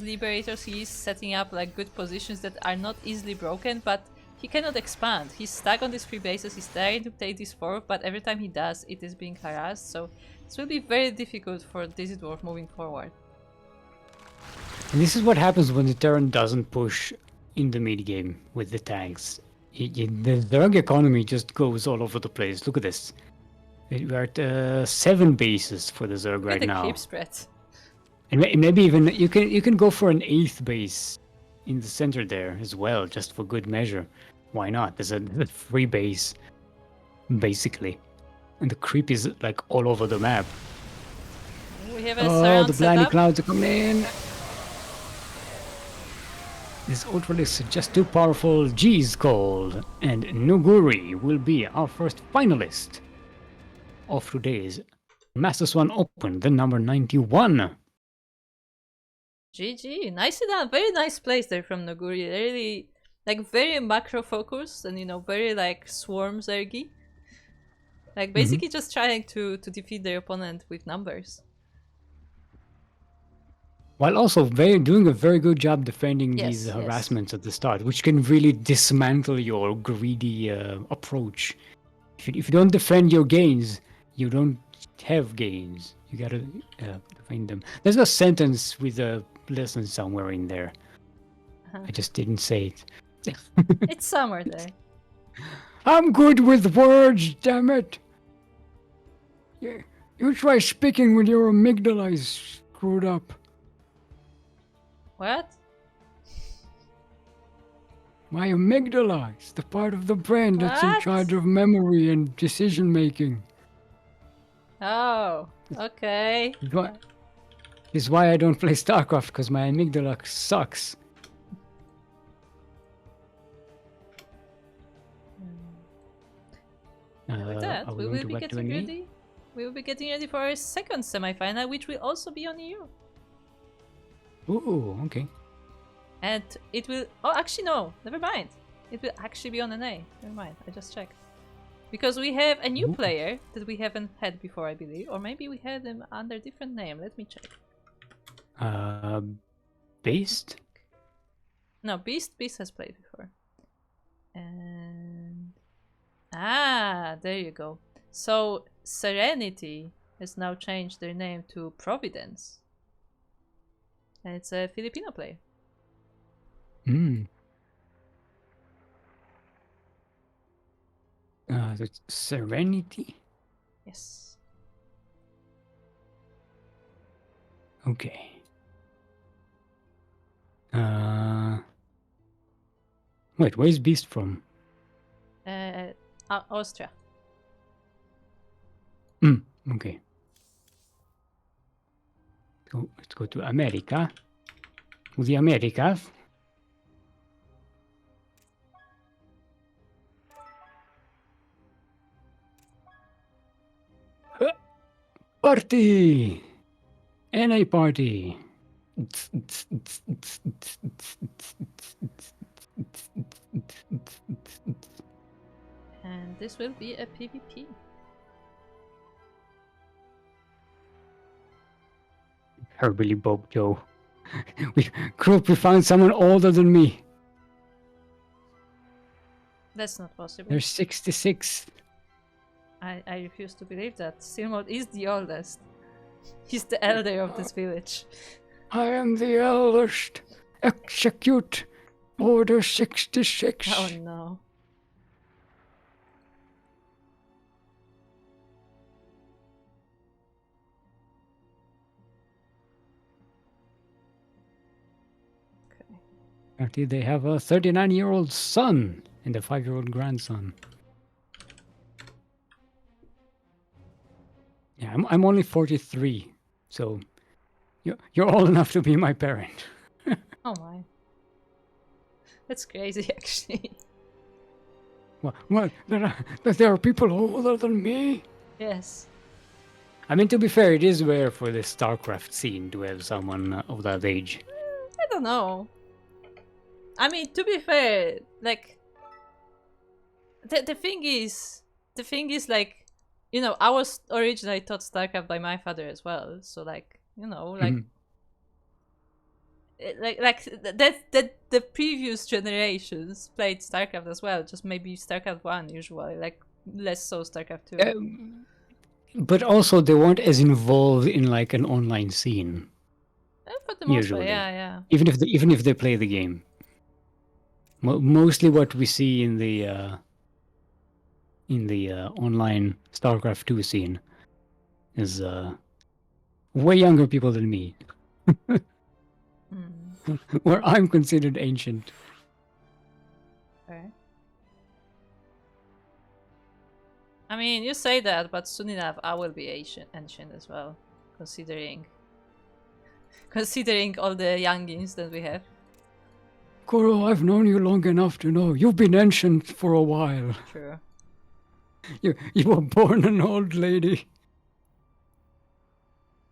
Liberators. He is setting up like good positions that are not easily broken, but he cannot expand. He's stuck on these 3 bases. He's trying to take this 4, but every time he does, it is being harassed. So this will be very difficult for Dizzy Dwarf moving forward. And this is what happens when the Terran doesn't push in the mid game with the tanks. The Zerg economy just goes all over the place. Look at this. We're at 7 bases for the Zerg right now. The creep spread. And maybe even you can go for an 8th base in the center there as well, just for good measure. Why not? There's a free base, basically, and the creep is like all over the map. We have a surround the blinding setup. clouds are coming in. This Ultralisks are just too powerful. G's called, and Nuguri will be our first finalist of today's Master Swan Open, the number 91. GG, nicely done. Very nice plays there from Noguri. Really, like, very macro focused and, you know, very like swarm Zergy. Like, basically just trying to defeat their opponent with numbers. While also doing a very good job defending these harassments at the start, which can really dismantle your greedy approach. If you don't defend your gains, you don't have gains. You gotta defend them. There's a sentence with a lesson somewhere in there. I just didn't say it. It's somewhere there. I'm good with words, damn it. You try speaking when your amygdala is screwed up. What? My amygdala is the part of the brain that's in What? charge of memory and decision making. Oh, okay. You This is why I don't play StarCraft, because my amygdala sucks. With that, are we going will to be back to getting NA? ready. We will be getting ready for our second semifinal, which will also be on EU. Ooh, okay. And it will. Oh, actually, no. Never mind. It will actually be on NA. Never mind. I just checked. Because we have a new player that we haven't had before, I believe. Or maybe we had him under a different name. Let me check. Beast? No, Beast has played before. And... Ah, there you go. So, Serenity has now changed their name to Providence. And it's a Filipino player. Hmm. That's Serenity? Yes. Okay. Wait, where's Beast from? Austria. Okay. So let's go to America. The Americas. Party! NA party! And this will be a PvP. Herbily Bob Joe. Group, we found someone older than me. That's not possible. They're 66. I refuse to believe that. Silmod is the oldest. He's the elder of this village. I am the eldest. Execute Order 66. Oh no. Actually, they have a 39-year-old son and a 5-year-old grandson. Yeah, I'm only 43, so you're old enough to be my parent. Oh my. That's crazy, actually. What? There are people older than me? Yes. I mean, to be fair, it is rare for the StarCraft scene to have someone of that age. I don't know. I mean, to be fair, like... The thing is, like, you know, I was originally taught StarCraft by my father as well, so like, you know, like, that the previous generations played StarCraft as well, just maybe StarCraft 1 usually, like less so StarCraft 2. But also they weren't as involved in like an online scene. For the most Usually, part, yeah. Even if they play the game, mostly what we see in the online StarCraft 2 scene is way younger people than me. Where I'm considered ancient. Okay. I mean, you say that, but soon enough I will be ancient as well, considering all the youngins that we have. Kuro, I've known you long enough to know you've been ancient for a while. True. You were born an old lady.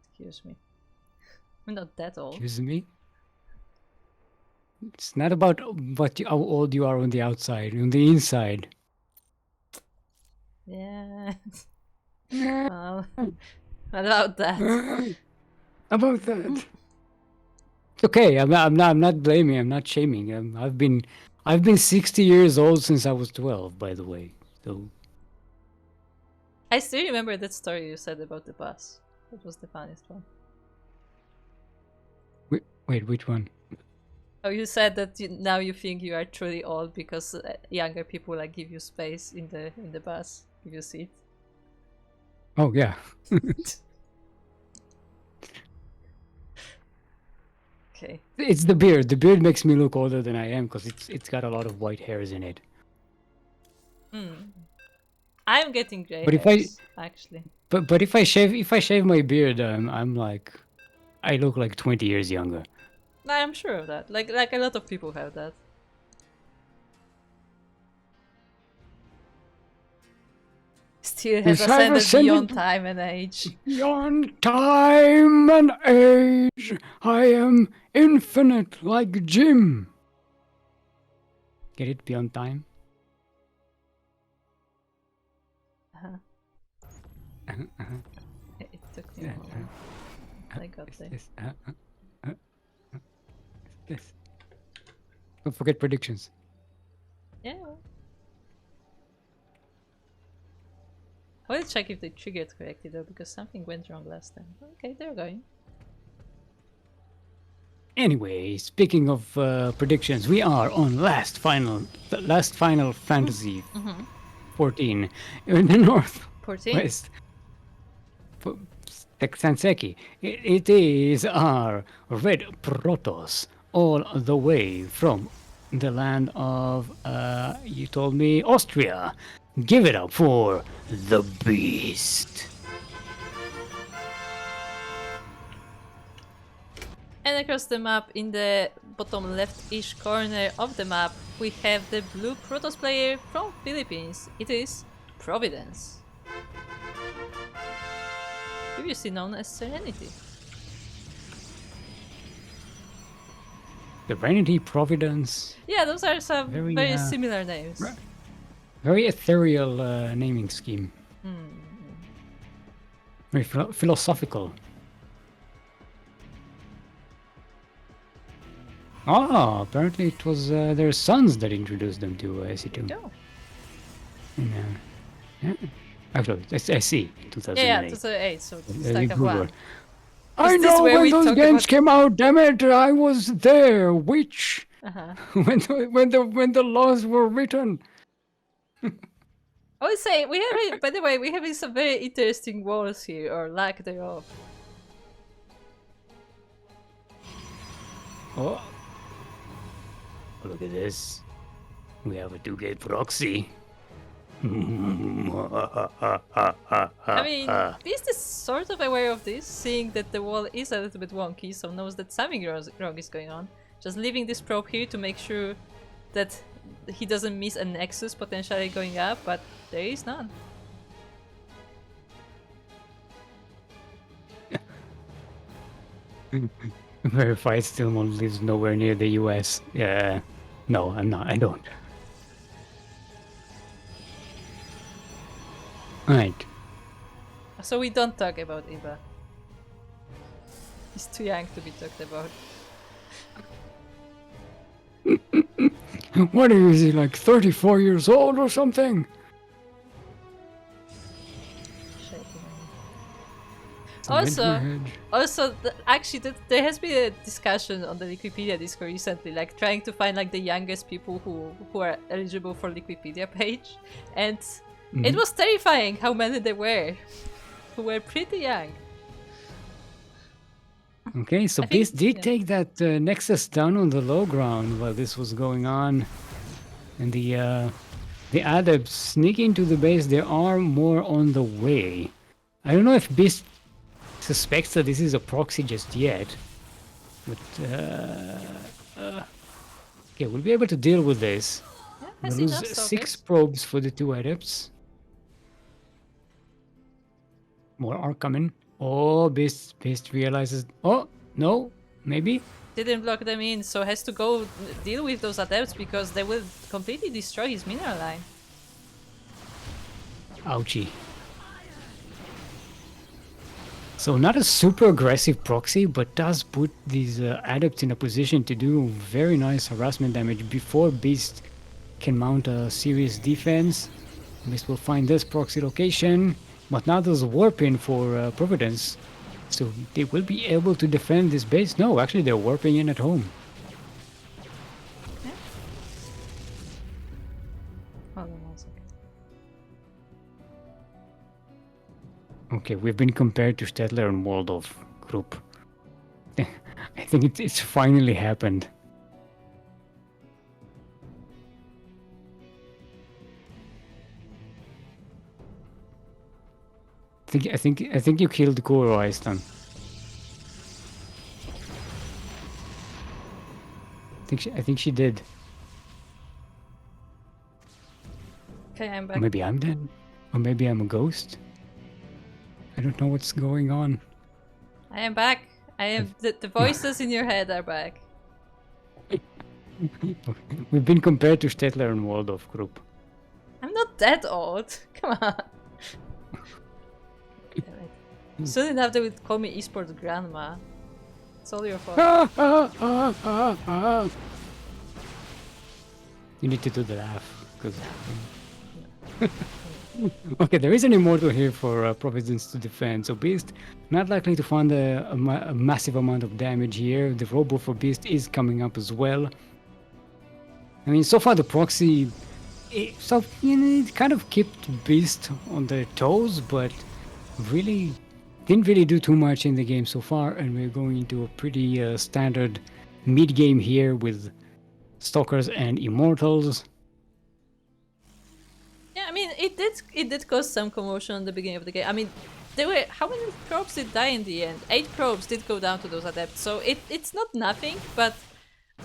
Excuse me. I'm not that old. Excuse me? It's not about how old you are on the outside, on the inside. Yeah. Well, what about that? About that. It's okay. I'm not blaming. I'm not shaming. I've been 60 years old since I was 12. By the way, so. I still remember that story you said about the bus. That was the funniest one. Wait, which one? Oh, you said that now you think you are truly old because younger people like give you space in the bus, give you seat. Oh yeah. Okay. It's the beard. The beard makes me look older than I am because it's got a lot of white hairs in it. I'm getting gray But hairs, actually. But if I shave my beard, I'm like, I look like 20 years younger. I'm sure of that. Like a lot of people have that. Still has ascended beyond time and age. Beyond time and age, I am infinite like Jim. Get it? Beyond time? It took me a moment. I got there. This. Don't forget predictions. Yeah. I will check if they triggered correctly though, because something went wrong last time. Okay, they're going. Anyway, speaking of predictions, we are on last Final Fantasy 14 in the northwest. Sanseki. It is our red Protoss all the way from the land of, you told me, Austria. Give it up for the Beast. And across the map, in the bottom left-ish corner of the map, we have the blue Protoss player from Philippines. It is Providence, previously known as Serenity. Serenity, Providence. Yeah, those are some very similar names. Very ethereal naming scheme. Very philosophical. Ah, apparently it was their sons that introduced them to SE2. Oh. Yeah. Actually, it's SE, 2008. Yeah, 2008, so it's like a one. I know when those games came out, damn it, I was there, witch. when the laws were written. I would say, by the way, we have some very interesting walls here, or lack thereof. Oh. Look at this. We have a 2-gate proxy. I mean, Beast is sort of aware of this, seeing that the wall is a little bit wonky, so knows that something wrong is going on. Just leaving this probe here to make sure that he doesn't miss a nexus potentially going up, but there is none. Verified Stillmon lives nowhere near the US. Yeah. No, I'm not. I don't. Right. So we don't talk about Eva. He's too young to be talked about. What is he, like 34 years old or something? Also, actually, there has been a discussion on the Wikipedia Discord recently, like trying to find like the youngest people who are eligible for Wikipedia page, and it was terrifying how many there were, who were pretty young. Okay, so Beast did take that Nexus down on the low ground while this was going on, and the Adepts sneaking to the base. There are more on the way. I don't know if Beast suspects that this is a proxy just yet, but okay, we'll be able to deal with this. Yeah, we'll lose 6 probes for the 2 Adepts. More are coming. Oh, Beast realizes. Oh, no, maybe? Didn't block them in, so has to go deal with those Adepts because they will completely destroy his mineral line. Ouchie. So not a super aggressive proxy, but does put these Adepts in a position to do very nice harassment damage before Beast can mount a serious defense. Beast will find this proxy location, but now there's a warp in for Providence. So they will be able to defend this base. No, actually they're warping in at home. Yeah. Hold on 1 second. Okay, we've been compared to Stettler and Waldorf group. I think it's finally happened. I think you killed Goro, Aistan. I think she did. Okay, I'm Or back. maybe I'm dead. Or maybe I'm a ghost. I don't know what's going on. I am back. I am the voices in your head are back. We've been compared to Stettler and Waldorf group. I'm not that old. Come on. Damn it. Soon enough they would call me Esports grandma. It's all your fault. You need to do the laugh, because. Okay, there is an immortal here for Providence to defend, so Beast not likely to find a massive amount of damage here. The Robo for Beast is coming up as well. I mean, so far the proxy, it kind of kept Beast on their toes, but really didn't really do too much in the game so far, and we're going into a pretty standard mid game here with Stalkers and Immortals. Yeah, I mean it did cause some commotion in the beginning of the game. I mean, there were how many probes did die in the end? 8 probes did go down to those adepts, so it's not nothing, but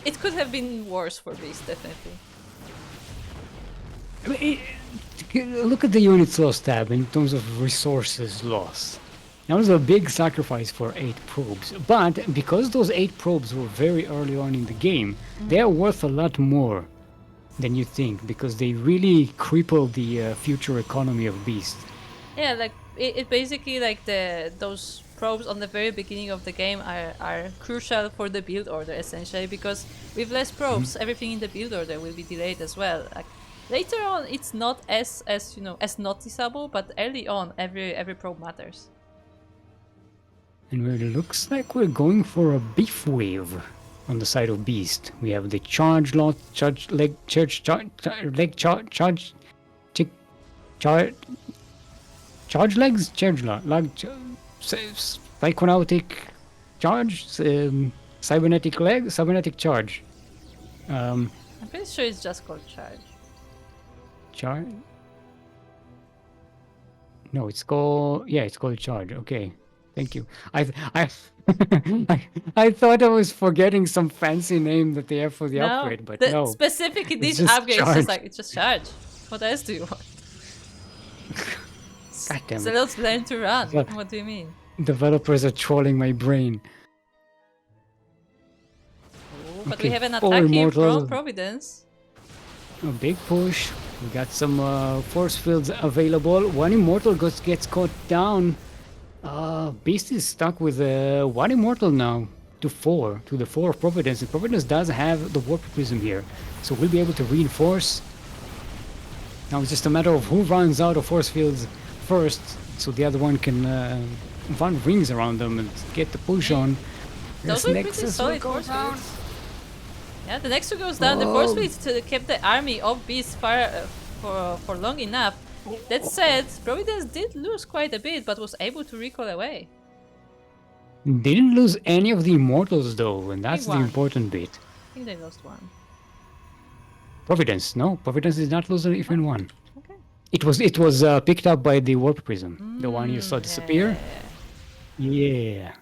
it could have been worse for Beast, definitely. I mean, look at the units lost tab in terms of resources lost. That was a big sacrifice for 8 probes, but because those 8 probes were very early on in the game, they are worth a lot more than you think, because they really cripple the future economy of Beast. Yeah, like it basically like those probes on the very beginning of the game are crucial for the build order essentially, because with less probes everything in the build order will be delayed as well. Like later on it's not as you know as noticeable, but early on every probe matters. And it looks like we're going for a beef wave on the side of Beast. We have the charge lot, charge leg, charge, leg, charge, charge legs, charge lot, psychonautic charge, cybernetic leg, cybernetic charge. I'm pretty sure it's just called charge. Charge? No, it's called. Yeah, it's called charge. Okay, thank you. I thought I was forgetting some fancy name that they have for the upgrade, but no. Specifically it's this just upgrade is charge. just like it's just charge. What else do you want? God damn So it. let's learn to run. Yeah. What do you mean? Developers are trolling my brain. Oh, but Okay, we have an 4 attack here from immortals. Providence. A big push. We got some force fields available. One immortal gets caught down. Beast is stuck with one immortal now to the 4 of Providence. And Providence does have the Warp Prism here, so we'll be able to reinforce. Now it's just a matter of who runs out of force fields first, so the other one can run rings around them and get the push on. Those This were pretty Nexus solid will go force down. fields. Yeah, the next two goes down. The force fields kept the army of Beast far for long enough. That said, Providence did lose quite a bit, but was able to recall away. They didn't lose any of the immortals though, and that's the one. important bit. I think they lost one. Providence, no, Providence did not lose even one. Okay. It was picked up by the Warp Prism, the one you saw disappear. Yeah.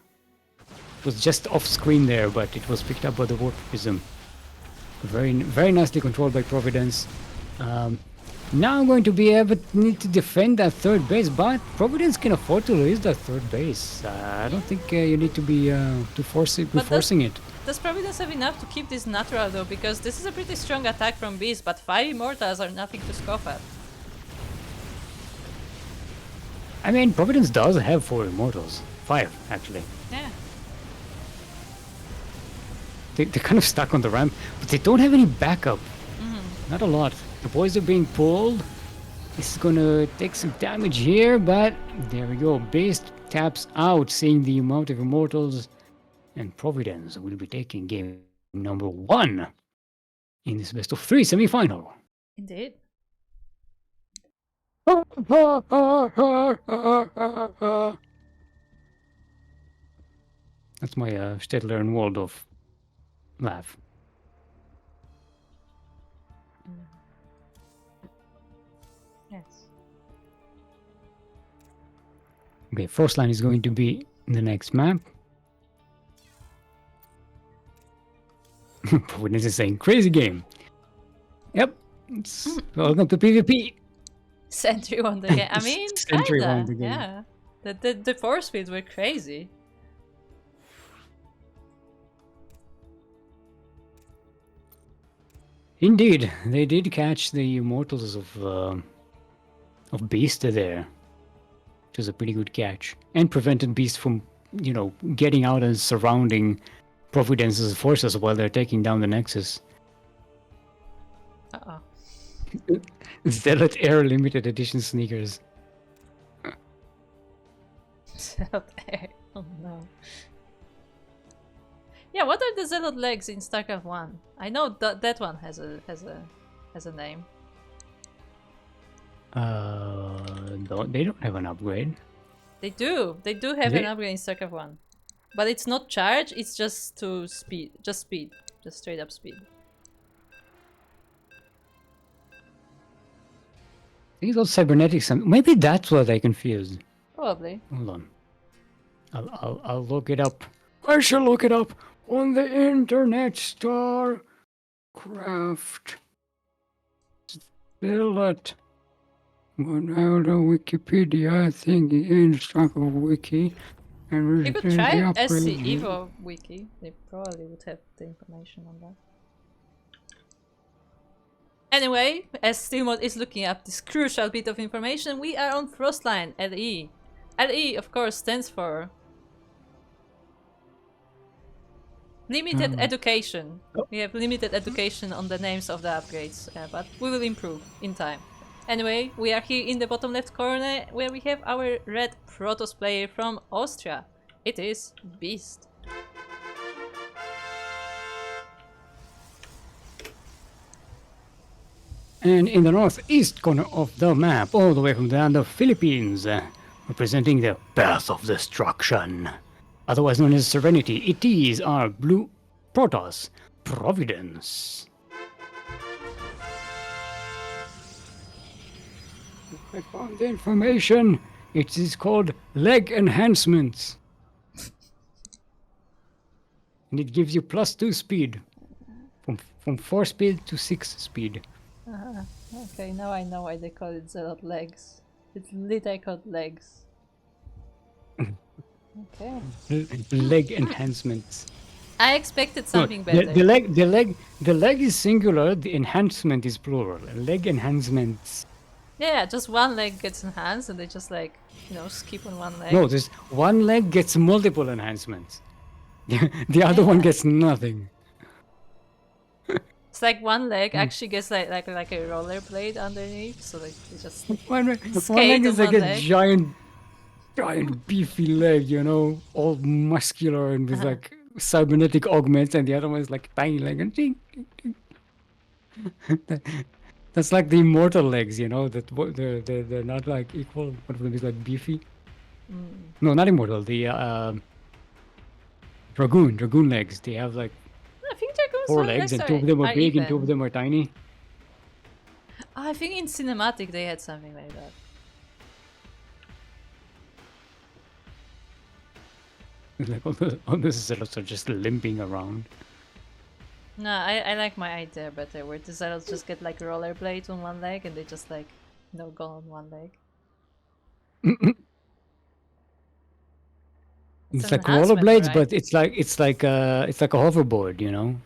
It was just off screen there, but it was picked up by the Warp Prism. Very nicely controlled by Providence. Now I'm going to need to defend that third base, but Providence can afford to lose that third base. I don't think you need to be forcing it. Does Providence have enough to keep this natural though? Because this is a pretty strong attack from Beast, but 5 Immortals are nothing to scoff at. I mean, Providence does have 4 Immortals. 5, actually. Yeah. They're kind of stuck on the ramp, but they don't have any backup. Not a lot. The boys are being pulled. This is gonna take some damage here, but there we go. Beast taps out, seeing the amount of Immortals, and Providence will be taking game number 1 in this best of 3 semi-final. Indeed. That's my Stettler and Waldorf laugh. Yes. Okay, first line is going to be the next map. Providence is saying, crazy game. Yep. Welcome to PvP. Sentry won the game. I mean, Sentry won kinda, the game. yeah. The force fields were crazy. Indeed, they did catch the immortals of Beast there, which was a pretty good catch, and prevented Beast from, getting out and surrounding Providence's forces while they're taking down the Nexus. Uh-oh. Zealot Air limited edition sneakers. Zealot Air. Oh no. Yeah, what are the Zealot legs in StarCraft 1? I know that one has a name. They don't have an upgrade. They do have an upgrade in StarCraft 1. But it's not charge, it's just to speed. Just speed. Just straight up speed. I think those cybernetics. Maybe that's what I confused. Probably. Hold on. I'll look it up. I shall look it up on the internet. StarCraft. Zealot. Now the Wikipedia thing in StarCraft Wiki. And You could try SC Evo Wiki. They probably would have the information on that. Anyway, as Steelmod is looking up this crucial bit of information, we are on Frostline, LE. LE, of course, stands for Limited Education. We have limited education on the names of the upgrades, but we will improve in time. Anyway, we are here in the bottom left corner where we have our red Protoss player from Austria. It is Beast. And in the northeast corner of the map, all the way from the land of Philippines, representing the Path of Destruction, otherwise known as Serenity, it is our blue Protoss, Providence. I found the information. It is called Leg Enhancements. And it gives you +2 speed. From 4 speed to 6 speed. Okay, now I know why they call it Zealot Legs. It's literally called legs. Okay. Leg enhancements. I expected something better. The leg is singular. The enhancement is plural. Leg enhancements. Yeah, just one leg gets enhanced, and they just skip on one leg. No, this one leg gets multiple enhancements. The other one gets nothing. It's like one leg actually gets like a rollerblade underneath, so they just one leg is like a giant beefy leg, all muscular and with like cybernetic augments, and the other one is like tiny leg and ding. That's like the immortal legs, that they're not like equal. One of them is like beefy. No, not immortal. The dragoon legs. They have like I think Dragoon's 4 legs, and 2 of them are big even. and 2 of them are tiny. I think in cinematic they had something like that. Like all the zealots are just limping around. No, I like my idea better, where the Zealots just get like rollerblades on one leg and they just like go on one leg. It's like rollerblades, right? But it's like a hoverboard,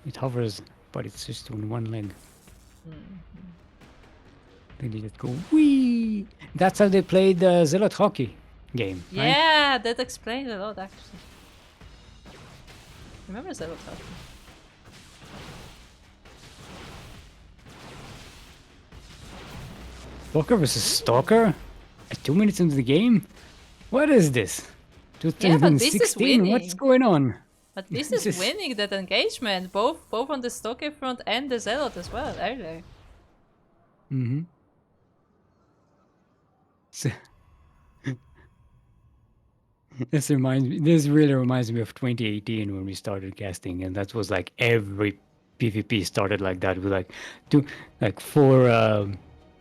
It hovers, but it's just on one leg. Then you just go wee. That's how they played the Zealot hockey game. Yeah, right? That explains a lot actually. Remember Zealot hockey? Stalker versus Stalker? 2 minutes into the game? What is this? 2016? Yeah, but this is winning. What's going on? But this is winning that engagement, both on the Stalker front and the Zealot as well, earlier. This really reminds me of 2018 when we started casting, and that was like every PvP started like that with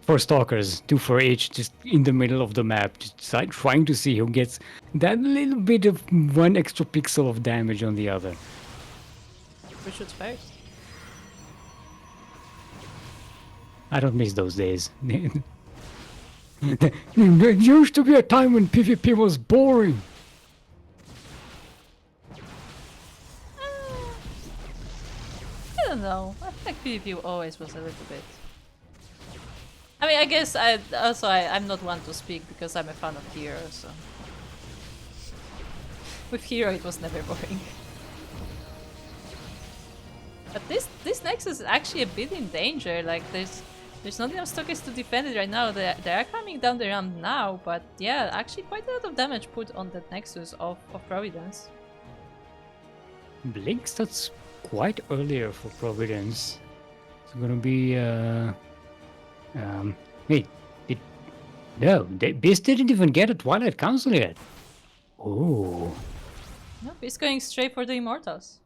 four stalkers, 2 for each, just in the middle of the map, just like trying to see who gets that little bit of 1 extra pixel of damage on the other. Who shoots first? I don't miss those days. There used to be a time when PvP was boring. I don't know. I feel like PvP always was a little bit. I mean, I guess I'm not one to speak because I'm a fan of Hero, so. With Hero it was never boring. But this Nexus is actually a bit in danger. Like there's not enough Stalkers to defend it right now. They are coming down the ramp now, but yeah, actually quite a lot of damage put on that Nexus of Providence. Blink starts quite earlier for Providence. It's gonna be wait, no, Beast didn't even get a Twilight Council yet. Oh. Nope, he's going straight for the Immortals.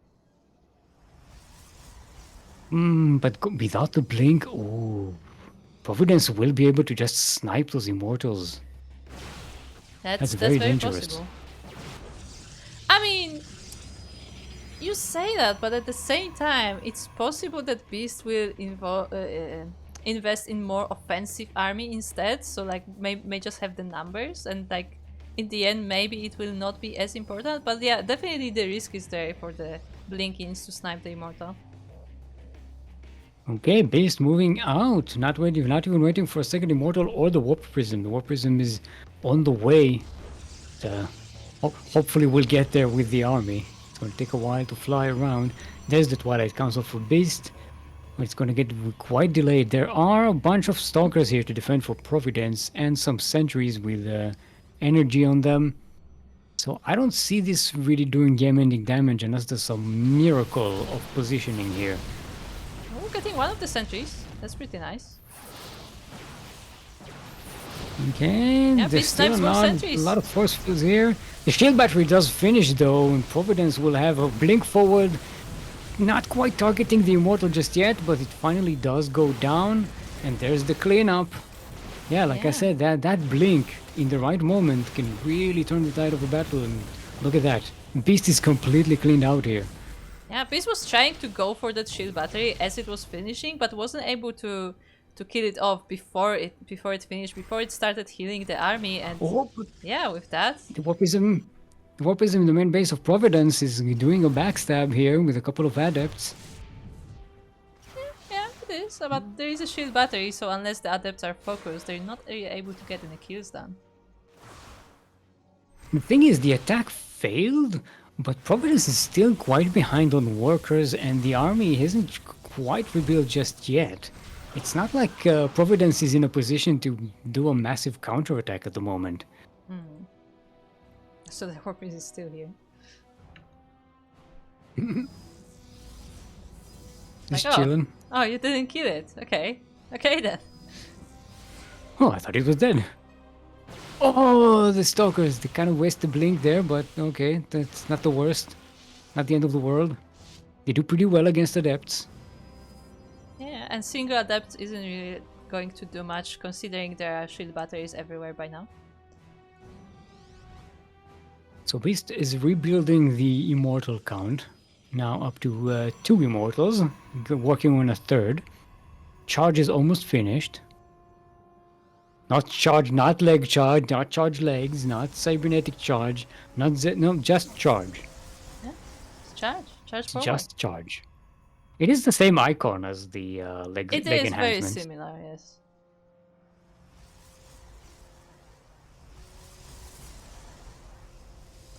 But without the blink, oh, Providence will be able to just snipe those Immortals. That's very very dangerous. possible. I mean, you say that, but at the same time, it's possible that Beast will invest in more offensive army instead. So like may just have the numbers, and like in the end, maybe it will not be as important. But yeah, definitely the risk is there for the Blinkins to snipe the Immortal. Okay, Beast moving out, not even waiting for a second Immortal or the Warp Prism. The Warp Prism is on the way. Hopefully we'll get there with the army. It's going to take a while to fly around. There's the Twilight Council for Beast. It's going to get quite delayed. There are a bunch of Stalkers here to defend for Providence and some sentries with energy on them. So I don't see this really doing game-ending damage unless there's some miracle of positioning here. We're getting one of the sentries. That's pretty nice. Okay, yeah, there's still a lot of force fields here. The shield battery does finish though, and Providence will have a blink forward. Not quite targeting the Immortal just yet, but it finally does go down. And there's the cleanup. Yeah, like I said, that blink in the right moment can really turn the tide of a battle. And look at that. Beast is completely cleaned out here. Yeah, Beast was trying to go for that shield battery as it was finishing, but wasn't able to kill it off before it finished, before it started healing the army. And yeah, with that, the Warpism, the main base of Providence, is doing a backstab here with a couple of adepts. Yeah, it is. But there is a shield battery, so unless the adepts are focused, they're not really able to get any kills done. The thing is, the attack failed, but Providence is still quite behind on workers, and the army isn't quite rebuilt just yet. It's not like Providence is in a position to do a massive counterattack at the moment. So the Warp is still here. Just chilling. Oh, you didn't kill it. Okay. Okay then. Oh, I thought it was dead. Oh, the Stalkers. They kind of waste the blink there, but okay, that's not the worst. Not the end of the world. They do pretty well against adepts. Yeah, and single adept isn't really going to do much considering there are shield batteries everywhere by now. So Beast is rebuilding the Immortal count. Now up to 2 Immortals, working on a third. Charge is almost finished. Not charge, not leg charge, not charge legs, not cybernetic charge, no, just charge. Yeah, it's charge. Charge forward. Just charge. It is the same icon as the leg enhancements. It is very similar, yes.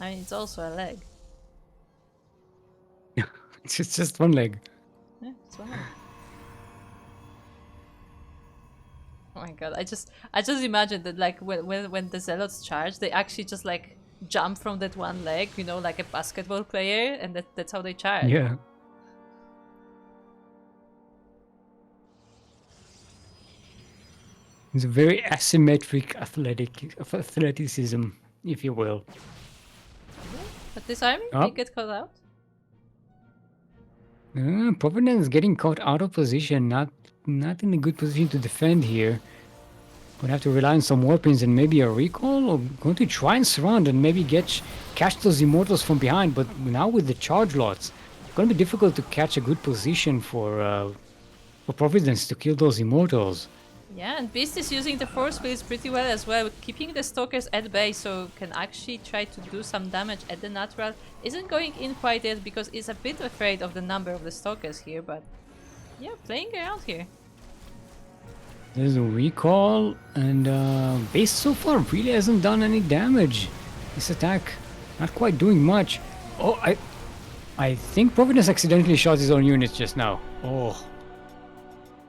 I mean, it's also a leg. It's just one leg. Yeah, it's one leg. Oh my god, I just imagine that like when the Zealots charge, they actually just like jump from that one leg, you know, like a basketball player, and that's how they charge. Yeah. It's a very asymmetric athleticism, if you will. But this army did get caught out? Providence is getting caught out of position, not in a good position to defend here. Gonna have to rely on some warpins and maybe a recall, or going to try and surround and maybe catch those Immortals from behind. But now with the charge lots, it's gonna be difficult to catch a good position for for Providence to kill those immortals. Yeah, and Beast is using the force fields pretty well as well, keeping the stalkers at bay so can actually try to do some damage at the natural. Isn't going in quite yet because he's a bit afraid of the number of the stalkers here, but yeah, playing around here. There's a recall, and Beast so far really hasn't done any damage. This attack not quite doing much. Oh, I think Providence accidentally shot his own units just now. Oh,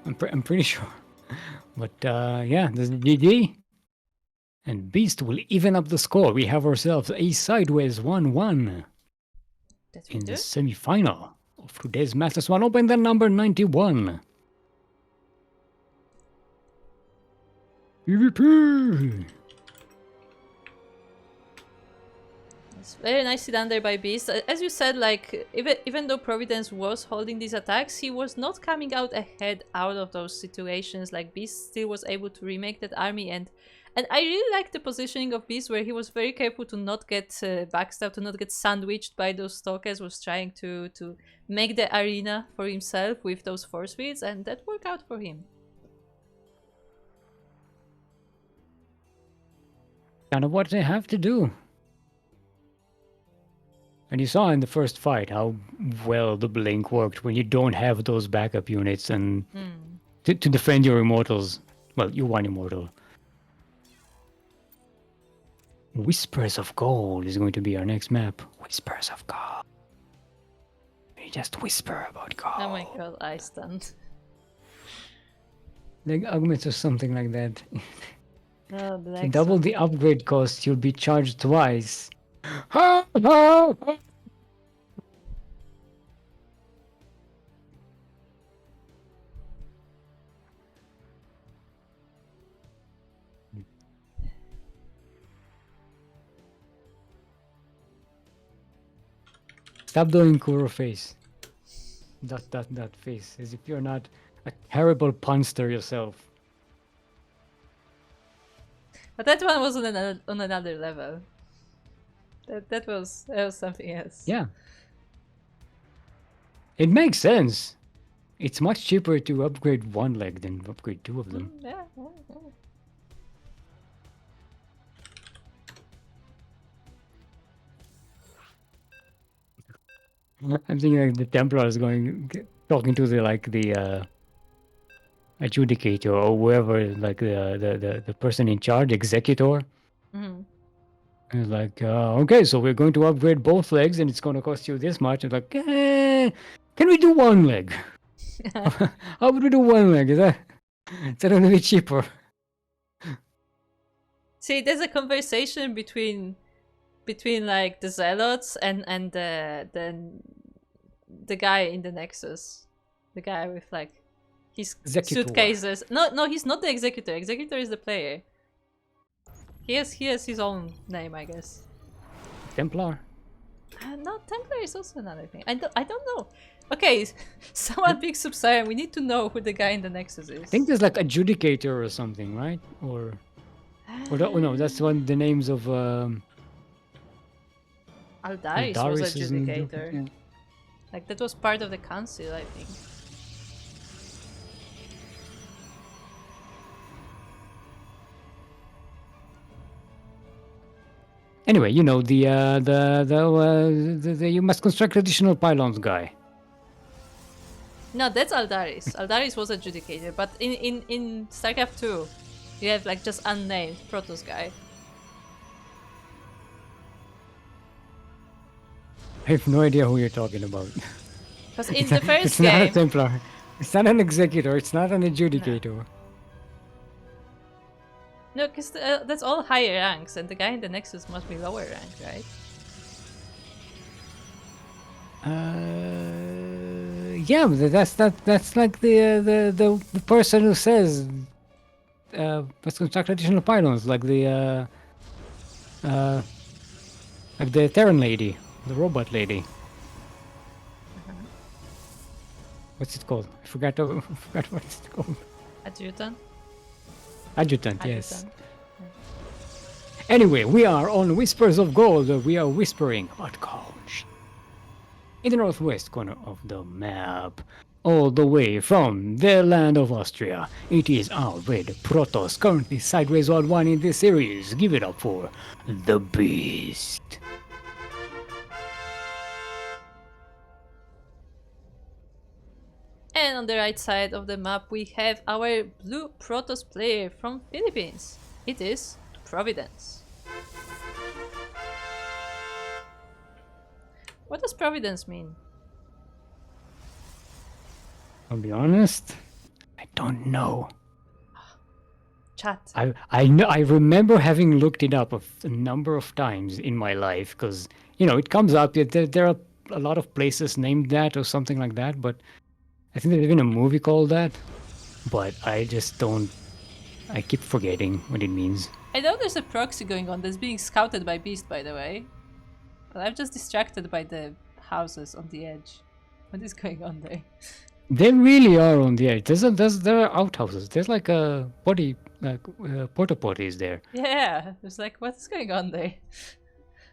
I'm pretty sure. But yeah, there's the GG. And Beast will even up the score. We have ourselves a sideways 1-1 in the semi-final of today's Master Swan Open, the number 91. PvP! It's very nicely done there by Beast. As you said, like, even though Providence was holding these attacks, he was not coming out ahead out of those situations. Like, Beast still was able to remake that army, and I really like the positioning of Beast, where he was very careful to not get backstabbed, to not get sandwiched by those stalkers, was trying to make the arena for himself with those force fields, and that worked out for him. Kind of what they have to do. And you saw in the first fight how well the Blink worked when you don't have those backup units and to defend your immortals. Well, you one immortal. Whispers of Gold is going to be our next map. Whispers of Gold. We just whisper about gold. Oh my god, I stunned. Like augments or something like that. Oh, If you double the upgrade cost, you'll be charged twice. Ha, ha, ha. Stop doing Kuro face. That face, as if you're not a terrible punster yourself. But that one was on another level. That was something else. Yeah. It makes sense. It's much cheaper to upgrade one leg than upgrade two of them. Yeah. I'm thinking like the Templar is talking to the adjudicator or whoever, like the person in charge, executor. Mm-hmm. And it's like, okay, so we're going to upgrade both legs, and it's going to cost you this much. It's like, can we do one leg? How would we do one leg? Is that going to be cheaper? See, there's a conversation between like the zealots and the guy in the Nexus, the guy with like his suitcases. No, he's not the executor. Executor is the player. He has his own name, I guess. Templar. No, Templar is also another thing. I don't know. Okay, someone pick Sub-Siren. We need to know who the guy in the Nexus is. I think there's like adjudicator or something, right? Or no, that's one of the names of. Aldaris was adjudicator. Yeah. Like that was part of the council, I think. Anyway, you know the you must construct additional pylons guy. No, that's Aldaris. Aldaris was adjudicator, but in StarCraft 2, you have like just unnamed Protoss guy. I have no idea who you're talking about. Because in the first it's game... It's not a Templar. It's not an executor. It's not an adjudicator. No, because that's all higher ranks, and the guy in the Nexus must be lower rank, right? Yeah, but that's like the person who says let's construct additional pylons, like the Terran lady, the robot lady. What's it called? I forgot what it's called. Adjutant? Adjutant, yes. Yeah. Anyway, we are on Whispers of Gold. We are whispering about gold. In the northwest corner of the map. all the way from the land of Austria. It is our red Protoss, currently sideways 1-1 in this series. Give it up for the Beast. And on the right side of the map we have our blue Protoss player from Philippines. It is Providence. What does Providence mean? I'll be honest, I don't know. Chat. I know. I remember having looked it up a number of times in my life because it comes up. There are a lot of places named that or something like that. But I think there's even a movie called that. But I just don't. I keep forgetting what it means. I know there's a proxy going on that's being scouted by Beast, by the way. But I'm just distracted by the houses on the edge. What is going on there? They really are on the edge. There are outhouses. There's like a porta potties there. Yeah, there's like, what is going on there?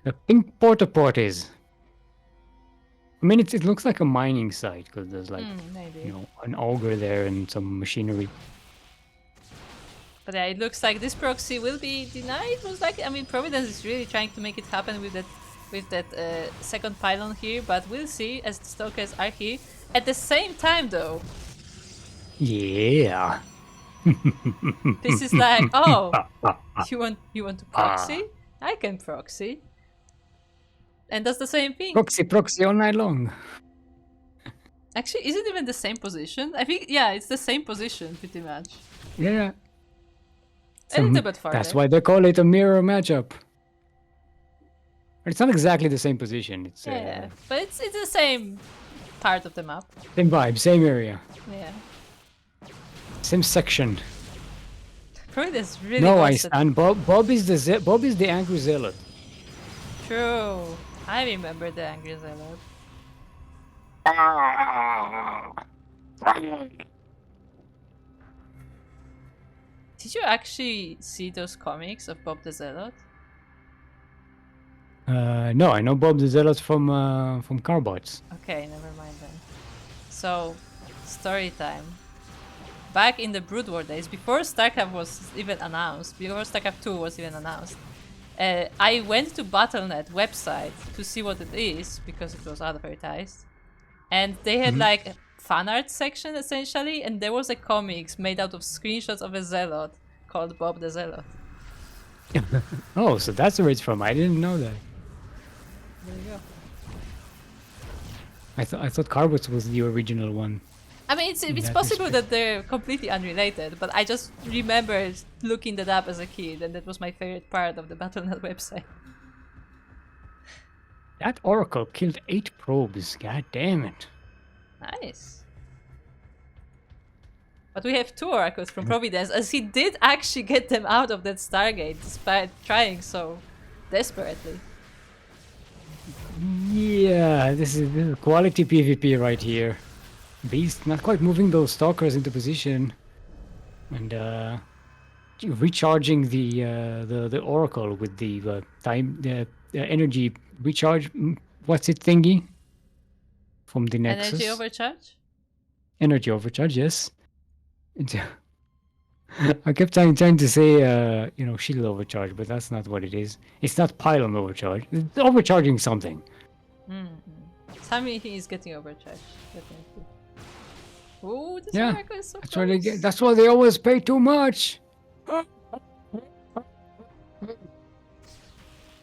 The pink porta potties. I mean, it looks like a mining site because there's like maybe. an auger there and some machinery. But yeah, it looks like this proxy will be denied. Most likely, I mean, Providence is really trying to make it happen with that second pylon here, but we'll see as the stalkers are here at the same time, though. Yeah. This is like, oh, you want to proxy? I can proxy. And does the same thing. Proxy all night long. Actually, is it even the same position? I think, yeah, it's the same position, pretty much. Yeah. A little bit farther. That's why they call it a mirror matchup. It's not exactly the same position. It's yeah, but it's the same part of the map. Same vibe, same area. Yeah. Same section. Providence really. No, I stand. Bob is the angry zealot. True. I remember the angry zealot. Did you actually see those comics of Bob the Zealot? No, I know Bob the Zealot from Carbots. Okay, never mind then. So, story time. Back in the Brood War days, before StarCraft was even announced, before StarCraft 2 was even announced, I went to Battle.net website to see what it is, because it was advertised. And they had like a fan art section essentially, and there was a comics made out of screenshots of a Zealot called Bob the Zealot. Oh, so that's where it's from. I didn't know that. There you go. I thought Carbots was the original one. I mean, it's possible that they're completely unrelated, but I just remember looking that up as a kid, and that was my favorite part of the Battle.net website. That Oracle killed 8 probes. God damn it. Nice. But we have 2 Oracles from Providence, as he did actually get them out of that Stargate, despite trying so desperately. Yeah, this is quality PvP right here. Beast not quite moving those stalkers into position, and recharging the Oracle with the energy recharge. What's it thingy? From the Nexus. Energy overcharge? Energy overcharge, yes. I kept trying to say, shield overcharge, but that's not what it is. It's not pylon overcharge. It's overcharging something. Sammy, he is getting overcharged, definitely. Ooh, this Yeah, Oracle is so that's close. why they get. That's why they always pay too much.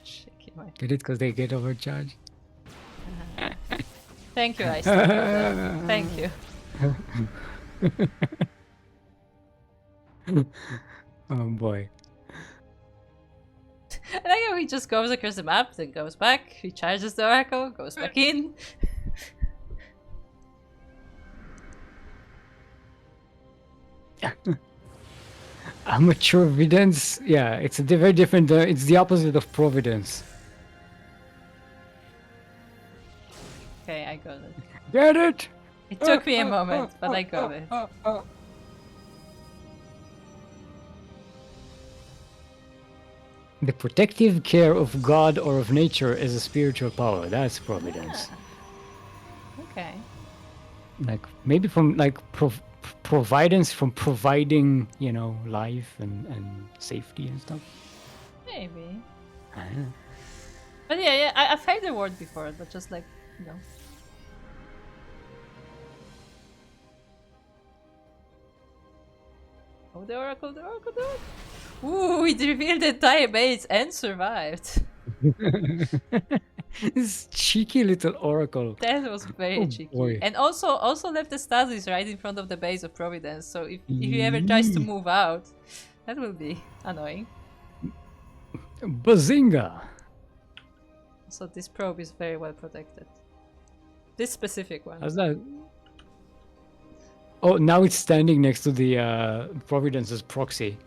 Shaky my- Get it? Because they get overcharged. Thank you, I still Thank you. Oh boy. I like how he just goes across the map, then goes back, recharges the Oracle, goes back in. Amateur evidence. Yeah, it's a very different. It's the opposite of Providence. Okay, I got it. Get it? It took me a moment, but I got it. The protective care of God or of nature as a spiritual power. That's Providence. Okay. like maybe from like providence from providing, you know, life and safety and stuff. Maybe. I don't know. But yeah, I've heard the word before, but just like, you know. Oh, the Oracle, the Oracle, the Oracle. Ooh, it revealed the entire base and survived. This cheeky little oracle. That was very Oh cheeky. boy. And also left the stasis right in front of the base of Providence, so if he ever tries to move out, that will be annoying. Bazinga! So this probe is very well protected. This specific one. How's that? Oh, now it's standing next to the Providence's proxy.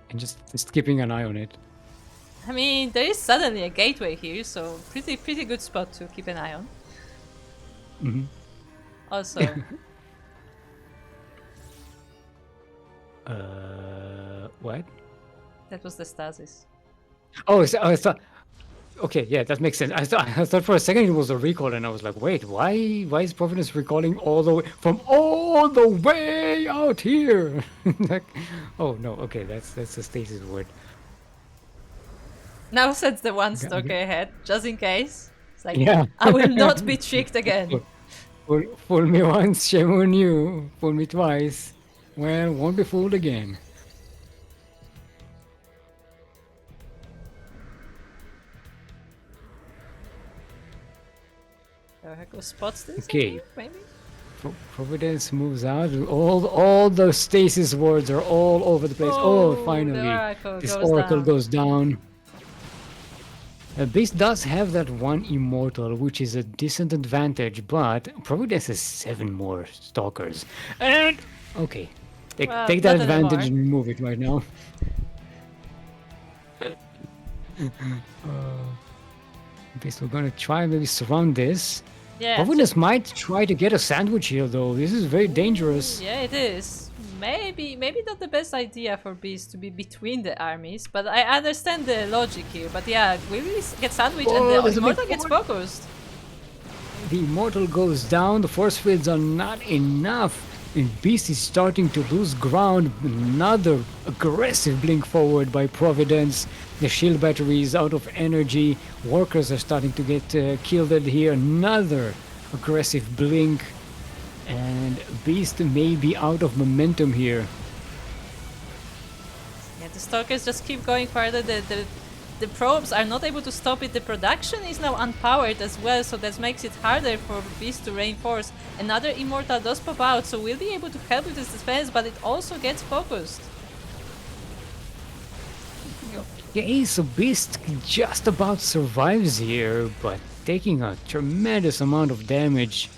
And just keeping an eye on it. I mean, there is suddenly a gateway here, so pretty good spot to keep an eye on. Mm-hmm. Also, what? that was the stasis. Oh, I thought. Okay, yeah, that makes sense. I thought for a second it was a recall, and I was like, wait, why is Providence recalling all the way from all the way out here? Like, oh no, okay, that's the stasis word. Now sends the one stalker ahead, just in case. It's like, Yeah. I will not be tricked again. Fool me once, shame on you. Fool me twice, well, won't be fooled again. Oracle spots this. Okay. Maybe. Providence moves out. All the stasis words are all over the place. Oh, The finally, Oracle this goes oracle down. goes down. This does have that one immortal, which is a decent advantage, but Providence has 7 more stalkers. And okay, Well, take that not advantage anymore. and remove it right now. This we're gonna try maybe surround this. Yeah. Providence might try to get a sandwich here, though. This is very dangerous. Yeah, it is. Maybe not the best idea for Beast to be between the armies, but I understand the logic here. But yeah, will we get sandwiched and there's the a big Immortal gets forward. focused? The immortal goes down, the force fields are not enough, and Beast is starting to lose ground. Another aggressive blink forward by Providence. The shield battery is out of energy. Workers are starting to get killed here. Another aggressive blink. And Beast may be out of momentum here. Yeah, the Stalkers just keep going further. The probes are not able to stop it. The production is now unpowered as well, so that makes it harder for Beast to reinforce. Another Immortal does pop out, so we'll be able to help with this defense, but it also gets focused. Okay, so Beast just about survives here, but taking a tremendous amount of damage.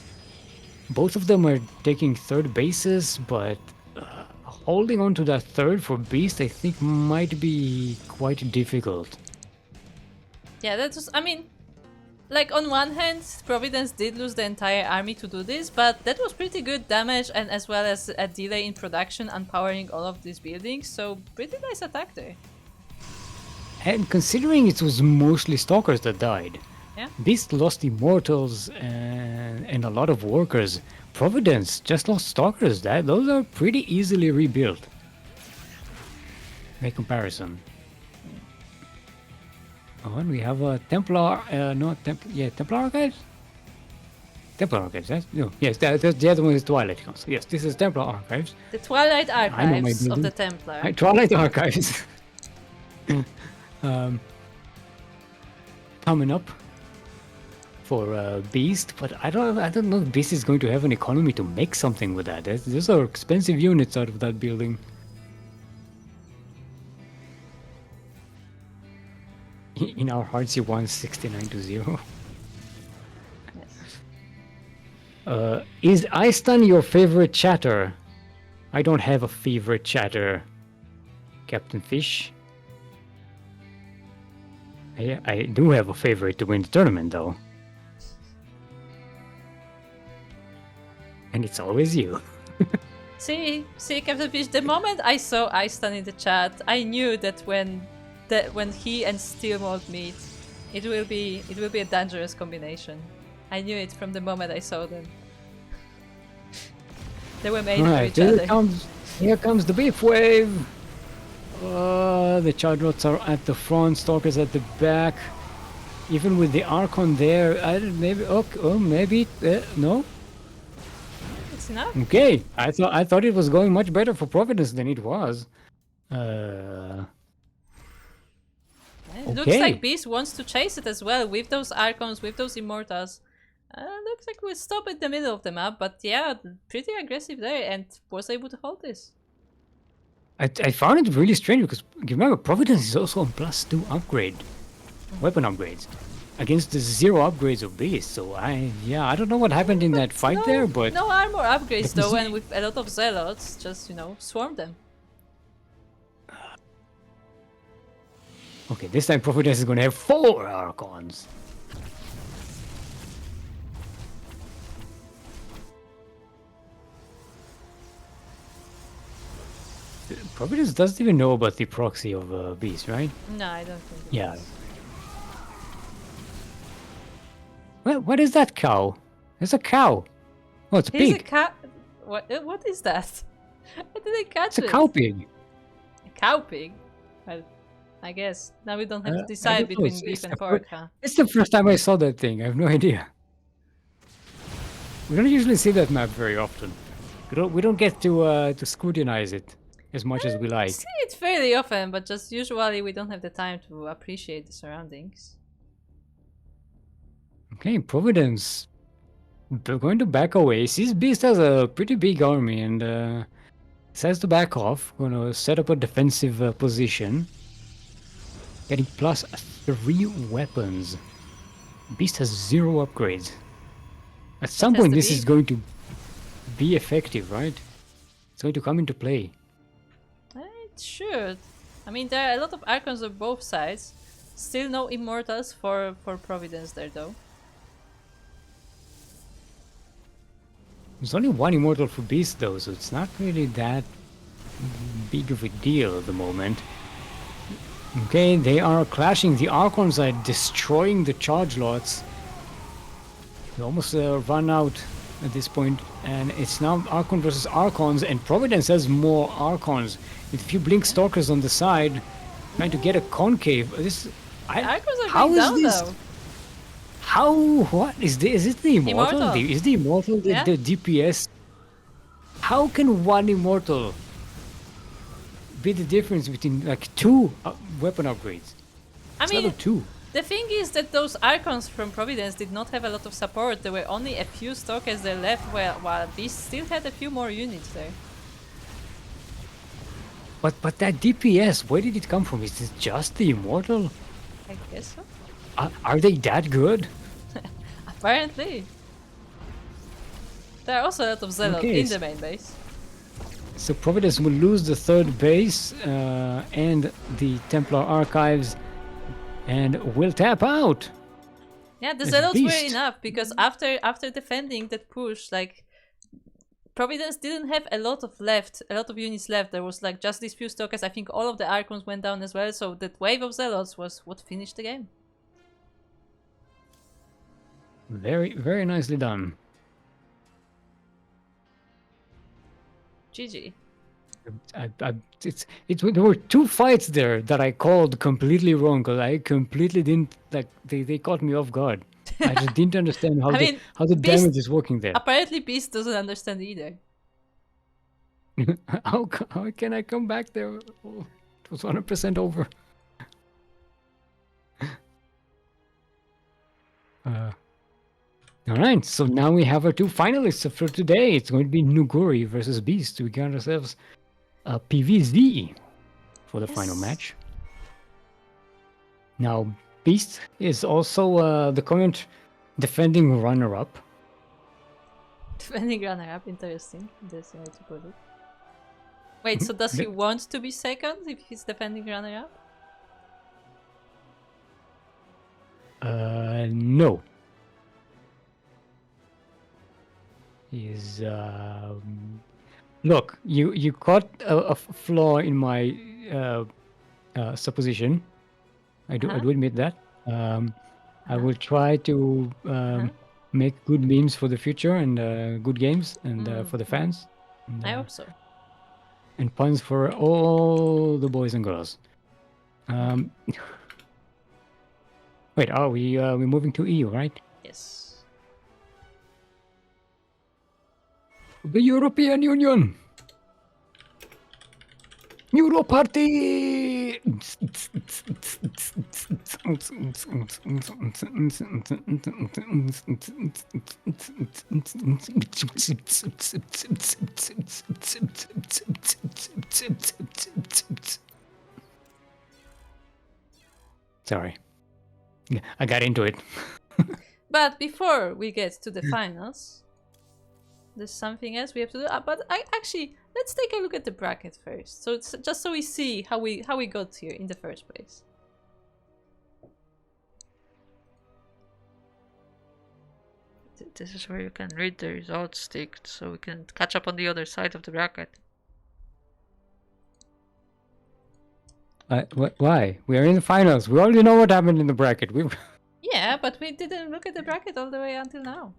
Both of them are taking third bases, but holding on to that third for Beast, I think, might be quite difficult. Yeah, that was, I mean, like on one hand, Providence did lose the entire army to do this, but that was pretty good damage and as well as a delay in production, unpowering all of these buildings, so pretty nice attack there. And considering it was mostly stalkers that died, Yeah. Beast lost immortals and a lot of workers. Providence just lost stalkers. Those are pretty easily rebuilt. By comparison. Oh, and we have a Templar. Templar Archives. Templar Archives. Yes, the other one is Twilight Council. Yes, this is Templar Archives. The Twilight I know my Archives of building. the Templar. Twilight Archives. Coming up for Beast, but I don't know if Beast is going to have an economy to make something with that. Those are expensive units out of that building. In our hearts, he won 69-0. Is Istan your favorite chatter? I don't have a favorite chatter, Captain Fish. I do have a favorite to win the tournament, though. And it's always you. See, Captain Fish, the moment I saw Istan in the chat, I knew that when he and Steelmold meet, it will be a dangerous combination. I knew it from the moment I saw them. They were made for Alright, each other. here comes the beef wave. The charge rods are at the front, stalkers at the back. Even with the Archon there, maybe no. It's enough. Okay, I thought it was going much better for Providence than it was. It Okay. looks like Beast wants to chase it as well with those Archons, with those Immortals. Looks like we'll stop in the middle of the map, but yeah, pretty aggressive there, and was able to hold this. I found it really strange because you remember Providence is also on +2 upgrade, weapon upgrades, against the 0 upgrades of Beast. So I don't know what happened in that fight there, but no armor upgrades though, and with a lot of zealots, just swarm them. Okay, this time Providence is gonna have 4 Archons. Providence doesn't even know about the proxy of Beast, right? No, I don't think. Yeah. Well, what is that cow? It's a cow. Oh, it's a He's pig. a cat. What is that? I didn't catch it. It's a cow pig. A cow pig? Well, I guess. Now we don't have to decide between beef and pork, huh? It's the first time I saw that thing. I have no idea. We don't usually see that map very often. We don't get to scrutinize it as much as we like. I see it fairly often, but just usually we don't have the time to appreciate the surroundings. Okay, Providence. They're going to back away. Sees Beast has a pretty big army and decides to back off. Going to set up a defensive position. Getting +3 weapons. Beast has 0 upgrades. At some point this is going to be effective, right? It's going to come into play. It should. I mean, there are a lot of Archons on both sides. Still no Immortals for Providence there, though. There's only 1 Immortal for Beast, though, so it's not really that big of a deal at the moment. Okay, they are clashing. The Archons are destroying the charge lots. They almost run out at this point, and it's now Archon versus Archons, and Providence has more Archons with a few Blink Stalkers on the side, trying to get a concave. Archons are going down, though. What is this? Is it the Immortal? Is the Immortal the DPS? How can 1 Immortal be the difference between like 2 weapon upgrades? I mean, 2. The thing is that those Archons from Providence did not have a lot of support. There were only a few Stalkers there left, while Beast still had a few more units there. But that DPS, where did it come from? Is it just the Immortal? I guess so. Are they that good? Apparently. There are also a lot of Zealots in the main base. So Providence will lose the 3rd base and the Templar Archives and will tap out. Yeah, the Zealots were enough because after defending that push, like Providence didn't have a lot of units left. There was like just these few Stalkers. I think all of the Archons went down as well, so that wave of Zealots was what finished the game. Very, very nicely done. GG. There were 2 fights there that I called completely wrong because I completely didn't they caught me off guard. I just didn't understand how the damage is working there. Apparently, Beast doesn't understand either. how can I come back there? Oh, it was 100% over. All right, so now we have our 2 finalists for today. It's going to be Nuguri versus Beast. We got ourselves a PVZ for the final match. Now, Beast is also the current defending runner-up. Defending runner-up, interesting. That's way to put it. Wait, so does he want to be second if he's defending runner-up? No. Look, you caught a flaw in my supposition. I do admit that. I will try to make good memes for the future and good games and for the fans. And, I hope so. And puns for all the boys and girls. Wait, are we moving to EU, right? Yes. The European Union. Euro Party. Sorry. I got into it. But before we get to the finals, there's something else we have to do. But let's take a look at the bracket first. So it's just so we see how we got here in the first place. This is where you can read the results ticked, so we can catch up on the other side of the bracket. Why? We are in the finals. We already know what happened in the bracket. Yeah, but we didn't look at the bracket all the way until now.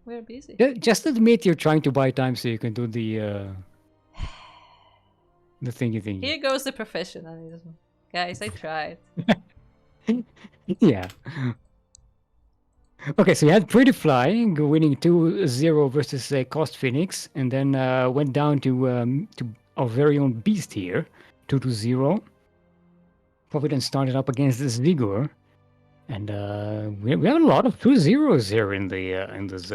We're busy. Just admit you're trying to buy time so you can do the thingy. Here goes the professionalism. Guys, I tried. Yeah. Okay, so you had Pretty Fly winning 2-0 versus Cost Phoenix, and then went down to our very own Beast here, 2-0. Providence started up against this Vigor, and we have a lot of 2-0s here in this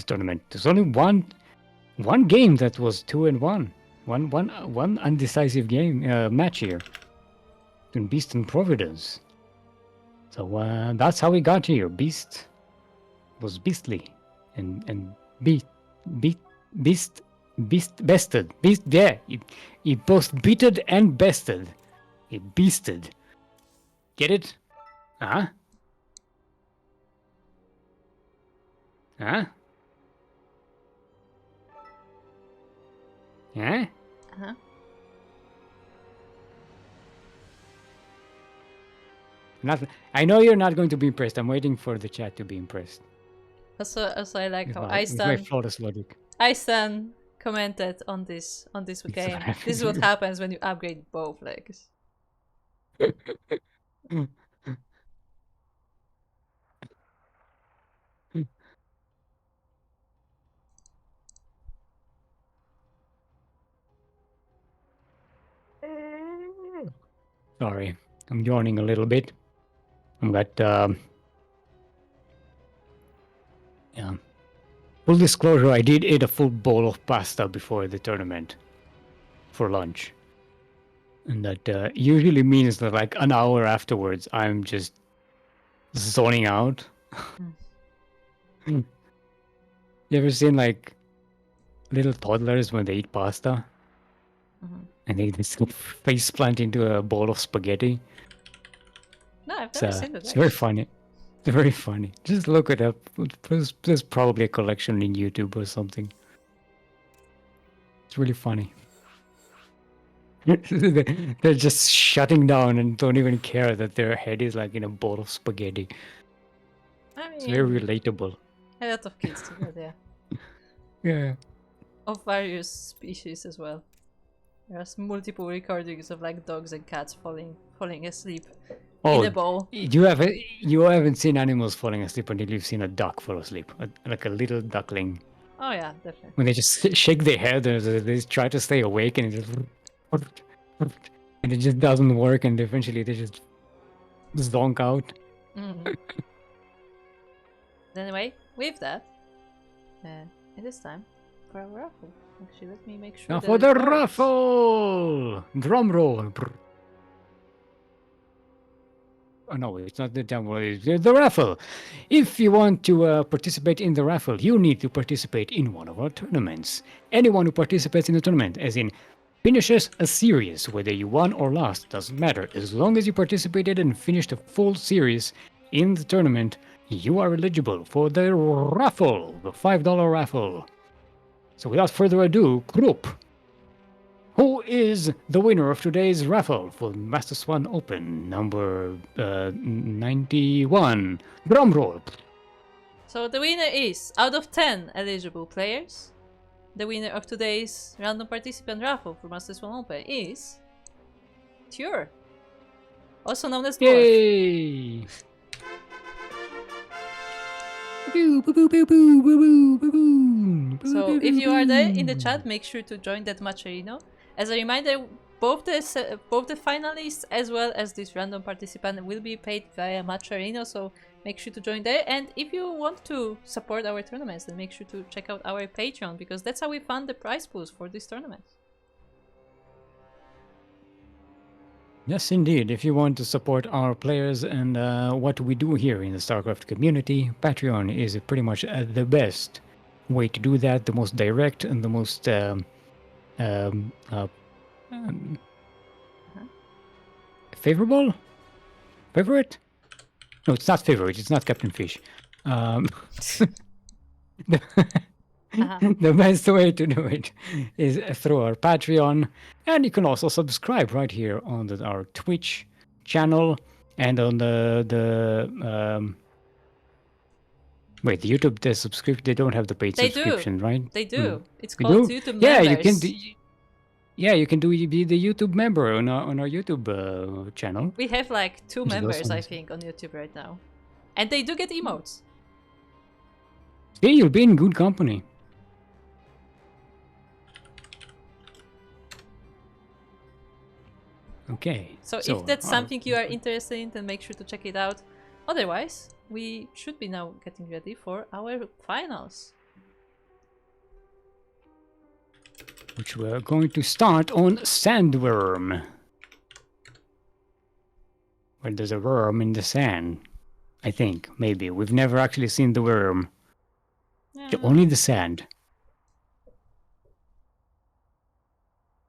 tournament. There's only one game that was 2-1. One undecisive game match here between Beast and Providence. So that's how we got here. Beast was beastly and beast bested. Beast, yeah, he both beated and bested. He beasted. Get it? Huh? Huh? Yeah? Uh-huh. I know you're not going to be impressed. I'm waiting for the chat to be impressed. Also I like With how my flawless logic. Istan commented on this game. This is what happens when you upgrade both legs. Sorry, I'm yawning a little bit. I've got yeah. Full disclosure, I did eat a full bowl of pasta before the tournament for lunch. And that usually means that like an hour afterwards, I'm just zoning out. You ever seen like little toddlers when they eat pasta? And they just face plant into a bowl of spaghetti? No, I've never seen that. It's very funny. It's very funny. Just look it up. There's probably a collection in YouTube or something. It's really funny. They're just shutting down and don't even care that their head is like in a bowl of spaghetti. I mean, it's very relatable. A lot of kids do that, yeah. Yeah. Of various species as well. There's multiple recordings of like dogs and cats falling asleep in a bowl. You haven't seen animals falling asleep until you've seen a duck fall asleep, like a little duckling. Oh yeah, definitely. When they just shake their head, they try to stay awake, and it just doesn't work, and eventually they just zonk out. Anyway, with that, it is time for our raffle. Actually, let me make sure. Now for the raffle! Drum roll. Oh, no, it's not the drum roll, it's the raffle. If you want to participate in the raffle, you need to participate in one of our tournaments. Anyone who participates in the tournament, as in finishes a series, whether you won or lost, doesn't matter. As long as you participated and finished a full series in the tournament, you are eligible for the raffle, the $5 raffle. So without further ado, group, who is the winner of today's raffle for Master Swan Open number 91? Drum roll. So the winner is, out of 10 eligible players, the winner of today's random participant raffle for Master Swan Open is Ture, also known as Dwarf. Yay! So if you are there in the chat, make sure to join that matcherino. As a reminder, both the finalists as well as this random participant will be paid via matcherino, so make sure to join there. And if you want to support our tournaments, then make sure to check out our Patreon, because that's how we fund the prize pools for this tournament. Yes, indeed. If you want to support our players and what we do here in the StarCraft community, Patreon is pretty much the best way to do that, the most direct and the most favorable? Favorite? No, it's not favorite. It's not Captain Fish. The best way to do it is through our Patreon, and you can also subscribe right here on our Twitch channel and on the YouTube. The subscription, they don't have the paid subscription, right? They do. It's called YouTube members. Yeah, you can. You can be the YouTube member on our YouTube channel. We have like 2 members, I think, on YouTube right now, and they do get emotes. See, you'll be in good company. Okay. So if that's something you are interested in, then make sure to check it out. Otherwise, we should be now getting ready for our finals, which we're going to start on Sandworm. Where there's a worm in the sand. I think, maybe. We've never actually seen the worm. Yeah. Only the sand.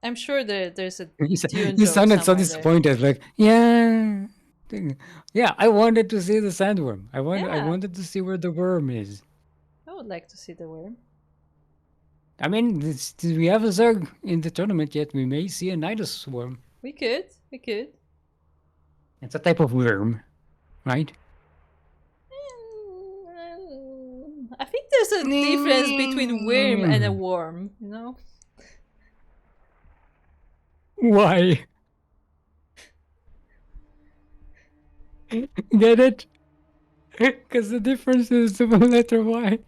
I'm sure there's a You sounded so disappointed, like, yeah, I wanted to see the sandworm. I wanted to see where the worm is. I would like to see the worm. I mean, we have a Zerg in the tournament yet. We may see a Nidus worm. We could. It's a type of worm, right? I think there's a difference between worm and a worm, you know? Why? Get it? Because the difference is the letter Y.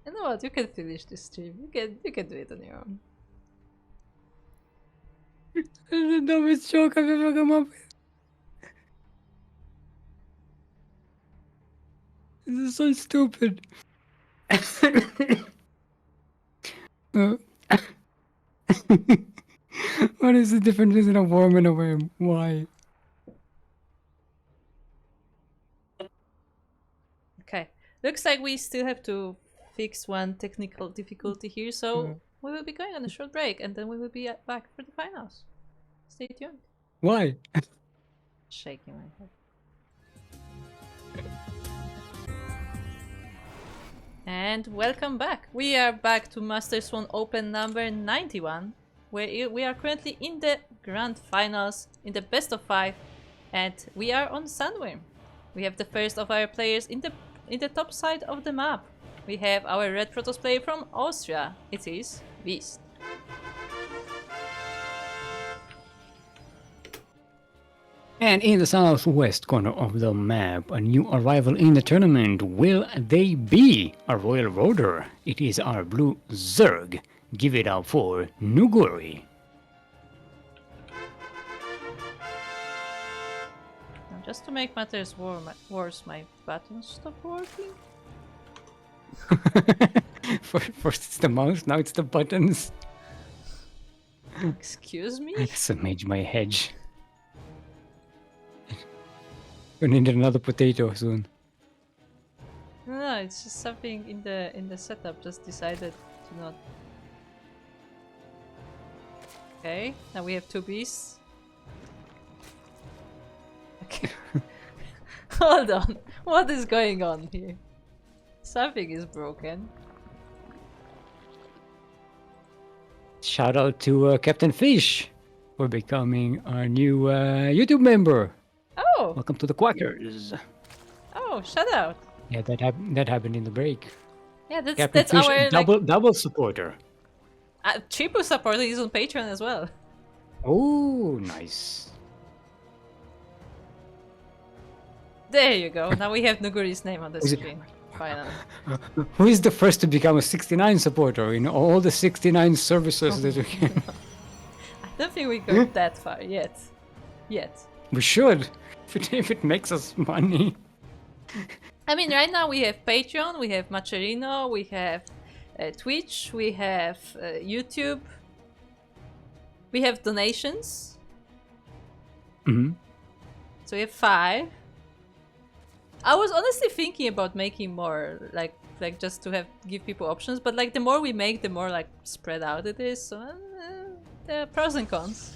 You know what? You can finish this stream. You can do it on your own. It's the dumbest joke I've ever come up with. This is so stupid. What is the difference between a worm and a worm? Why? Okay. Looks like we still have to fix one technical difficulty here, so we will be going on a short break and then we will be back for the finals. Stay tuned. Why? Shaking my head. And welcome back. We are back to Master Swan Open number 91, where we are currently in the grand finals, in the best of 5, and we are on Sandworm. We have the first of our players in the top side of the map. We have our Red Protoss player from Austria. It is Beast. And in the southwest corner of the map, a new arrival in the tournament. Will they be a Royal Roader? It is our blue Zerg. Give it up for Nuguri. Now, just to make matters worse, my buttons stopped working. First it's the mouse, now it's the buttons. Excuse me? I guess I made my hedge. Gonna need another potato soon. No, it's just something in the setup just decided to not. Okay, now we have 2 beasts. Okay. Hold on. What is going on here? Something is broken. Shout out to Captain Fish for becoming our new YouTube member. Oh! Welcome to the Quackers. Oh, shout out. Yeah, that happened in the break. Yeah, Captain that's Fish, our double supporter. triple supporter is on Patreon as well. Oh, nice. There you go. Now we have Nuguri's name on the screen. Finally. Who is the first to become a 69 supporter in all the 69 services that we can? I don't think we got that far yet. We should, if it makes us money. I mean, right now we have Patreon, we have Macherino, we have Twitch, we have YouTube, we have donations. Mm-hmm. So we have 5. I was honestly thinking about making more, like just to give people options, but like the more we make, the more like spread out it is. So there are pros and cons.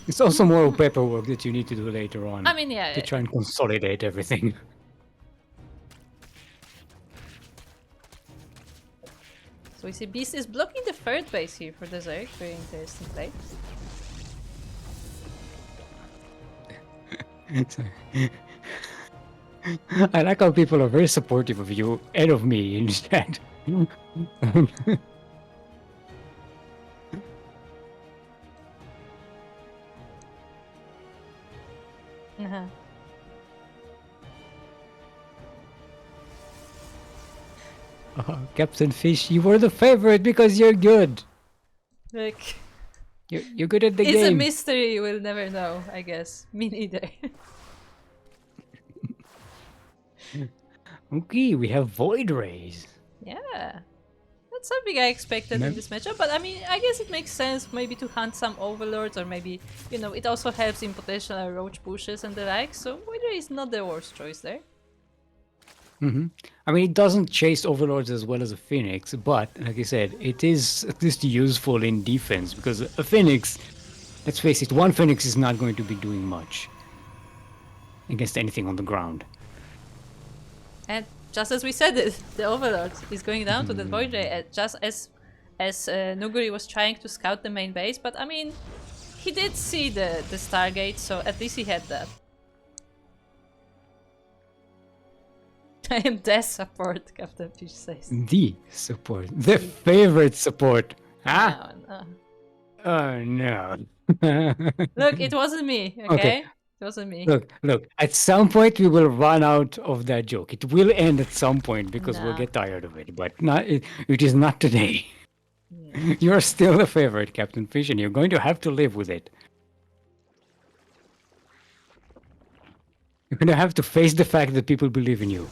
It's also more paperwork that you need to do later on. I mean, yeah. To try and consolidate everything. So we see Beast is blocking the third base here for the Zerg. Very interesting play. I like how people are very supportive of you and of me in chat. Captain Fish, you were the favorite because you're good. Like, you're good at the game. It's a mystery, we'll never know, I guess. Me neither. Okay, we have Void Rays. Yeah. That's something I expected in this matchup, but I mean, I guess it makes sense maybe to hunt some overlords, or maybe, you know, it also helps in potential roach pushes and the like, so Void Ray is not the worst choice there. Mm-hmm. I mean, it doesn't chase overlords as well as a Phoenix, but like I said, it is at least useful in defense, because a Phoenix, let's face it, one Phoenix is not going to be doing much against anything on the ground. And just as we said it, the Overlord is going down to the Void Ray, just as Nuguri was trying to scout the main base, but I mean, he did see the Stargate, so at least he had that. I am the support, Captain Fish says. The support. The favorite support. Ah? No. Oh, no. Look, it wasn't me, okay? It wasn't me. Look. At some point, we will run out of that joke. It will end at some point because we'll get tired of it. But not. It is not today. You're still the favorite, Captain Fish, and you're going to have to live with it. You're going to have to face the fact that people believe in you,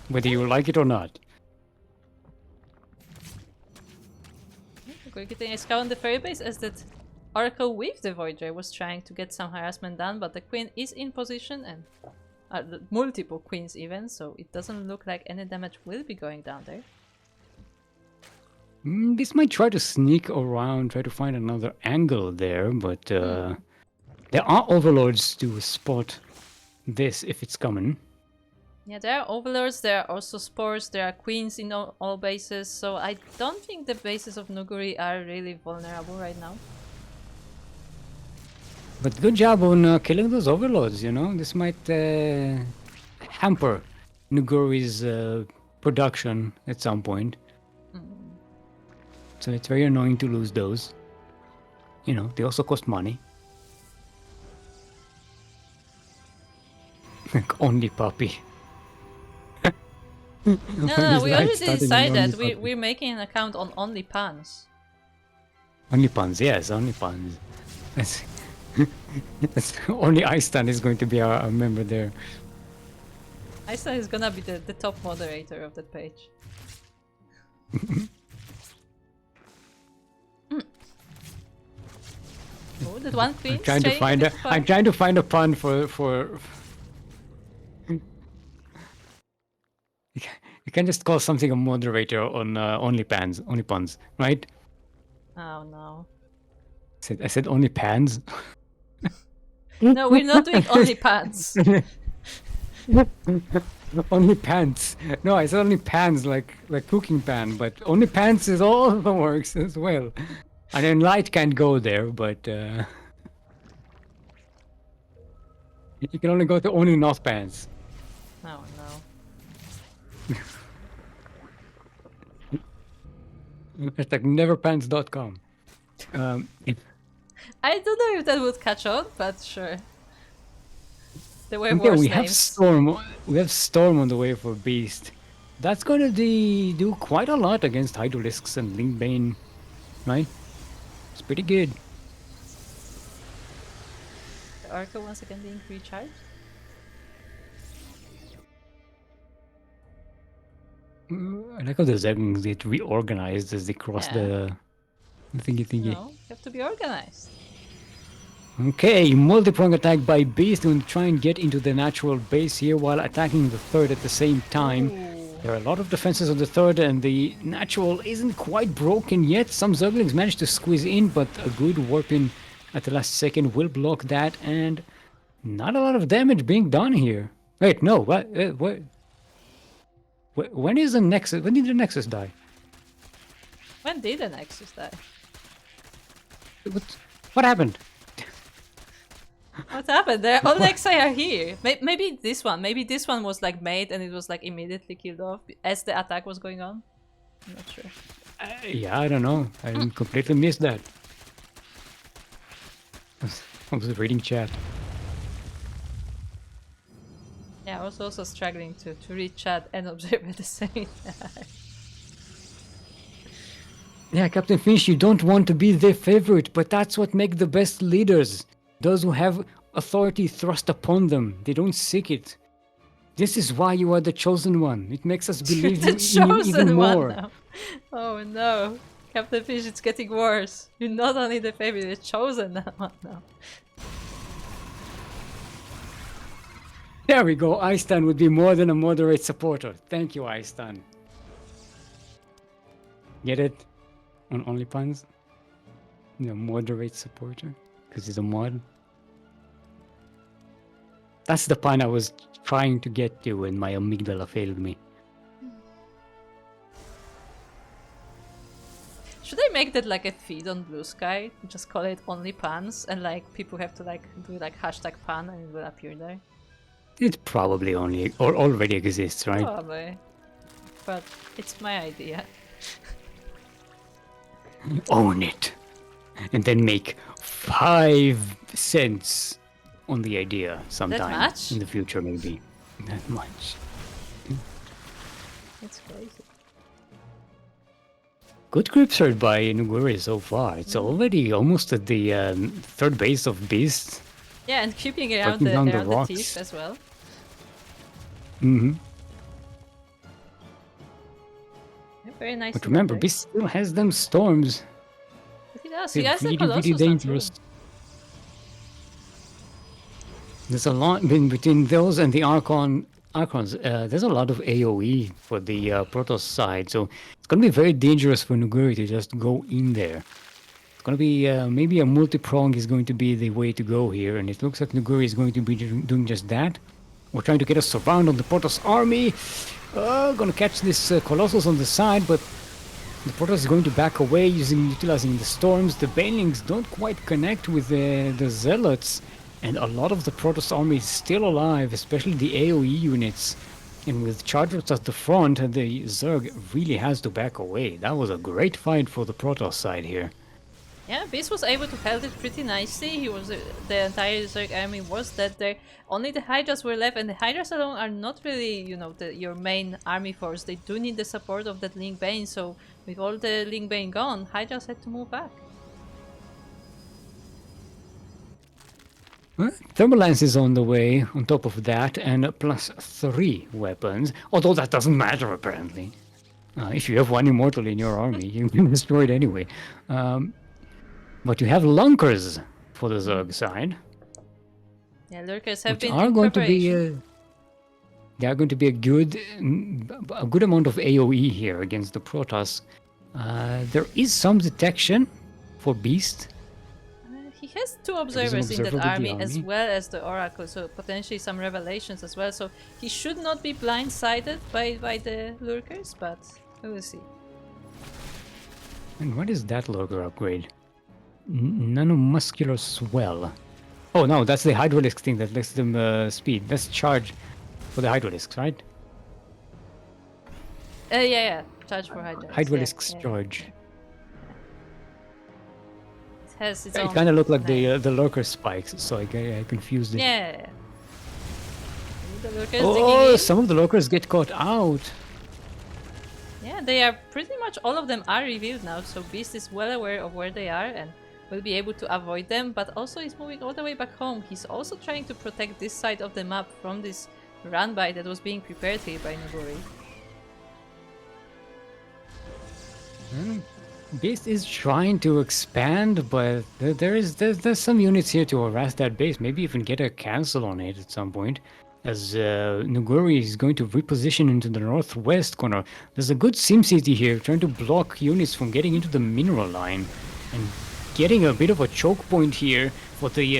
whether you like it or not. We're getting a scout on the fairy base as that Oracle with the Void Ray was trying to get some harassment done, but the Queen is in position, and multiple Queens even, so it doesn't look like any damage will be going down there. This might try to sneak around, try to find another angle there, but there are overlords to spot this if it's coming. Yeah, there are overlords, there are also spores, there are queens in all bases, so I don't think the bases of Nuguri are really vulnerable right now. But good job on killing those overlords, you know? This might hamper Nuguri's production at some point. So it's very annoying to lose those. You know, they also cost money. Like only puppy. No, we already decided we're making an account on Only Pans. Only Pans, yes, Only Pans. That's only Iceland is going to be our member there. Iceland is gonna be the top moderator of that page. Oh, that one queen. I'm trying to find a pun for. You can just call something a moderator on only puns, right? Oh no. I said only pans. No, we're not doing only pants. Only pants. No, I said only pans, like cooking pan, but only pants is all the works as well. And then light can't go there, but You can only go to only North Pants. Oh no. Hashtag neverpants.com. I don't know if that would catch on, but sure. There were Okay, worse we have names. Storm. We have Storm on the way for Beast. That's gonna do quite a lot against Hydralisks and Linkbane, right? It's pretty good. The Orca once again being recharged. I like how the Zerglings get reorganized as they cross the thingy. No, you have to be organized. Okay, multi-prong attack by Beast to try and get into the natural base here while attacking the third at the same time. Ooh. There are a lot of defenses on the third and the natural isn't quite broken yet. Some Zerglings managed to squeeze in, but a good warping at the last second will block that, and not a lot of damage being done here. Wait, no, what? When is the Nexus? When did the Nexus die? When did the Nexus die? What happened? What happened? All the Xi are here. Maybe this one. Maybe this one was like made and it was like immediately killed off as the attack was going on. I'm not sure. Yeah, I don't know. I completely missed that. I was reading chat. Yeah, I was also struggling to read chat and observe at the same time. Yeah, Captain Finch, you don't want to be the favorite, but that's what makes the best leaders. Those who have authority thrust upon them. They don't seek it. This is why you are the chosen one. It makes us believe in you even more. Now. Oh no. Captain Fish, it's getting worse. You're not only the favorite, you're chosen one now. There we go. Aistan would be more than a moderate supporter. Thank you, Aistan. Get it? On OnlyFans? The moderate supporter? Because he's a mod? That's the pun I was trying to get to when my amygdala failed me. Should I make that like a feed on Blue Sky? Just call it OnlyPans and like people have to like do like hashtag pan and it will appear there? It probably only or already exists, right? Probably. But it's my idea. Own it. And then make 5 cents on the idea sometime. That much? In the future, maybe. That much. That's crazy. Good creep start by Nuguri so far. It's already almost at the third base of Beast. Yeah, and creeping around Breaking down the the rocks. teeth as well. Mm-hmm. Yeah, very nice. But remember, Beast still has them storms. But he does. They're He has really, the Colossus really now, dangerous. too. There's a lot between those and the Archons. There's a lot of AoE for the Protoss side, so it's going to be very dangerous for Nuguri to just go in there. It's going to be maybe a multi-prong is going to be the way to go here, and it looks like Nuguri is going to be doing just that. We're trying to get a surround on the Protoss army. Gonna catch this Colossus on the side, but the Protoss is going to back away utilizing the storms. The Banelings don't quite connect with the Zealots. And a lot of the Protoss army is still alive, especially the AoE units. And with Chargers at the front, the Zerg really has to back away. That was a great fight for the Protoss side here. Yeah, Beast was able to hold it pretty nicely. He was the entire Zerg army was dead there. Only the Hydras were left, and the Hydras alone are not really, you know, your main army force. They do need the support of that Link Bane, so with all the Link Bane gone, Hydras had to move back. Thermal Lance is on the way on top of that, and +3 weapons, although that doesn't matter apparently. If you have one Immortal in your army, you can destroy it anyway. But you have Lunkers for the Zerg side. Yeah, Lurkers have been are in going to preparation. be they are going to be a good amount of AoE here against the Protoss. There is some detection for Beast. He has 2 observers in that observer with the army as army. well as the Oracle, so potentially some revelations as well. So he should not be blindsided by the Lurkers, but we will see. And what is that Lurker upgrade? Nanomuscular Swell. Oh no, that's the hydraulics thing that lets them speed. Let's charge for the hydraulics, right? Yeah. Charge for hydraulics. Hydraulics yeah. charge. It has its It own kind of looked like name. the lurker spikes, so I confused it. Yeah. The lurkers Oh, digging in. some of the lurkers get caught out. Yeah, they are pretty much all of them are revealed now, so Beast is well aware of where they are and will be able to avoid them, but also he's moving all the way back home. He's also trying to protect this side of the map from this run by that was being prepared here by Nobori. Beast is trying to expand, but there's some units here to harass that base. Maybe even get a cancel on it at some point. As Nuguri is going to reposition into the northwest corner. There's a good sim city here, trying to block units from getting into the mineral line. And getting a bit of a choke point here for the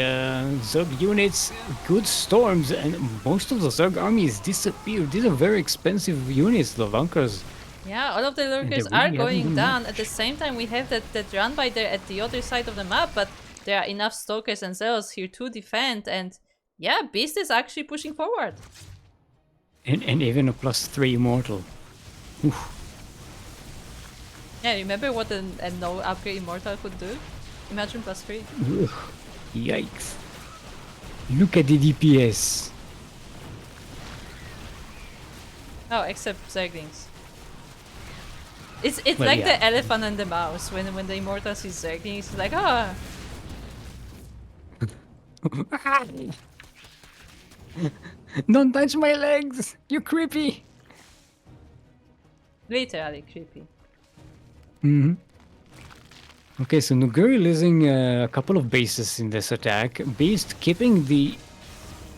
Zerg units. Good storms, and most of the Zerg armies disappeared. These are very expensive units, the Lunkers. Yeah, all of the lurkers really are going haven't down. much. At the same time, we have that run by there at the other side of the map, but there are enough stalkers and zealots here to defend, and yeah, Beast is actually pushing forward. And even a +3 immortal. Oof. Yeah, remember what a no upgrade immortal could do? Imagine +3. Ugh. Yikes. Look at the DPS. Oh, except Zerglings. It's Well, like yeah. the elephant and the mouse. When the immortal sees Zerglings, it's like, oh. Don't touch my legs! You creepy! Literally creepy. Mm-hmm. Okay, so Nuguri losing a couple of bases in this attack. Beast keeping the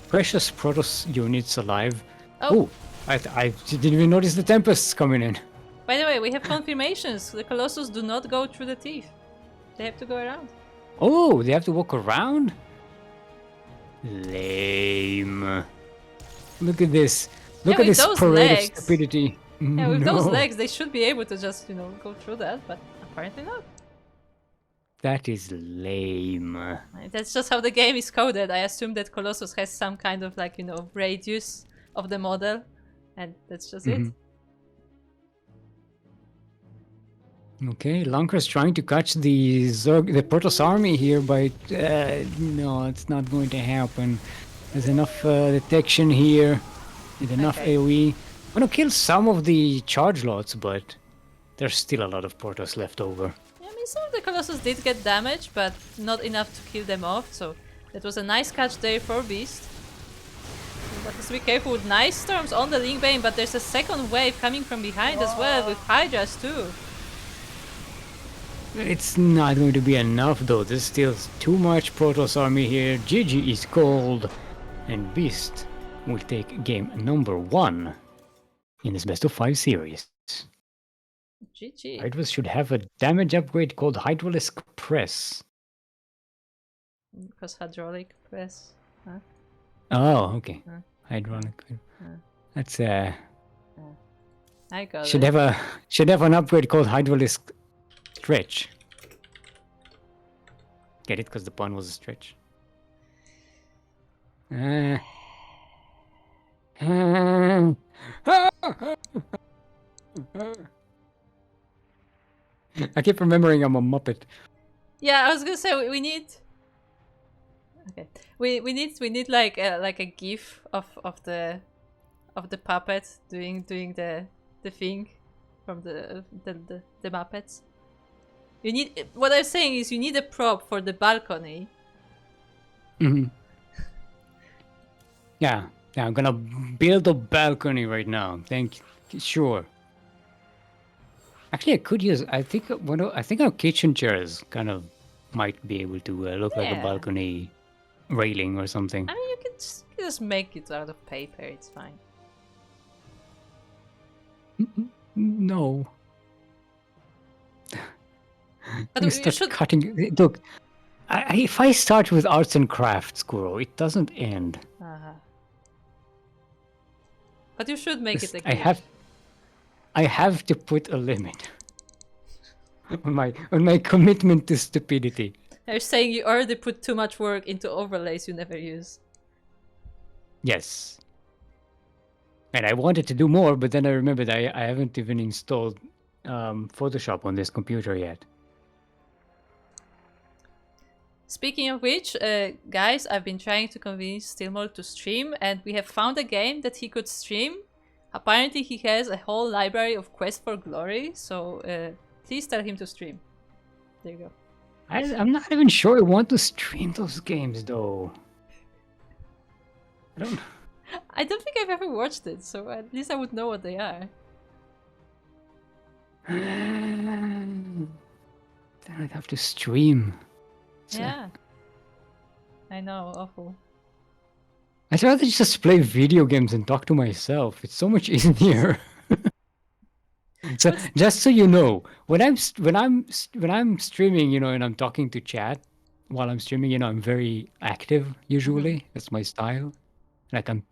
precious Protoss units alive. Oh. I didn't even notice the Tempests coming in. By the way, we have confirmations. The Colossus do not go through the teeth. They have to go around. Oh, they have to walk around? Lame. Look at this. Look Yeah, at with this those parade legs. of stupidity. Yeah, with those No. legs, they should be able to just, go through that, but apparently not. That is lame. That's just how the game is coded. I assume that Colossus has some kind of radius of the model, and that's just it. Okay, Lunker's trying to catch the Protoss army here, but no, it's not going to happen. There's enough detection here, with enough AoE. I'm gonna kill some of the charge lots, but there's still a lot of Protoss left over. Yeah, I mean, some of the Colossus did get damaged, but not enough to kill them off, so that was a nice catch there for Beast. But has to be careful with nice storms on the Link Bane, but there's a second wave coming from behind as well, with Hydras too. It's not going to be enough though, there's still too much Protoss army here. GG is cold, and Beast will take game number 1 in this best of 5 series. GG. Hydras should have a damage upgrade called Hydraulic Press. Because hydraulic press. Huh? Oh, okay. Huh? Hydraulic. Huh? That's I got should it. have an upgrade called Hydraulic Stretch. Get it? Because the pun was a stretch. I keep remembering I'm a Muppet. Yeah, I was gonna say we need. Okay, we need like a GIF of the puppet doing the thing from the Muppets. You need, what I'm saying is you need a prop for the balcony. Yeah, I'm gonna build a balcony right now. Thank you. Sure. Actually, I could use. I think our kitchen chairs kind of might be able to look like a balcony railing or something. I mean, you can just make it out of paper. It's fine. No. But You you start cutting. Look, if I start with arts and crafts, Kuro, it doesn't end. But you should make it a GIF. I have to put a limit on my commitment to stupidity. They're saying you already put too much work into overlays you never use. Yes. And I wanted to do more, but then I remembered I haven't even installed Photoshop on this computer yet. Speaking of which, guys, I've been trying to convince Stillmore to stream, and we have found a game that he could stream. Apparently he has a whole library of Quest for Glory, so please tell him to stream. There you go. I'm not even sure I want to stream those games, though. I don't think I've ever watched it, so at least I would know what they are. Then I'd have to stream. Yeah. I know, awful. I'd rather just play video games and talk to myself. It's so much easier. So just so you know, when I'm streaming, and I'm talking to chat while I'm streaming, I'm very active usually. That's my style. Like I'm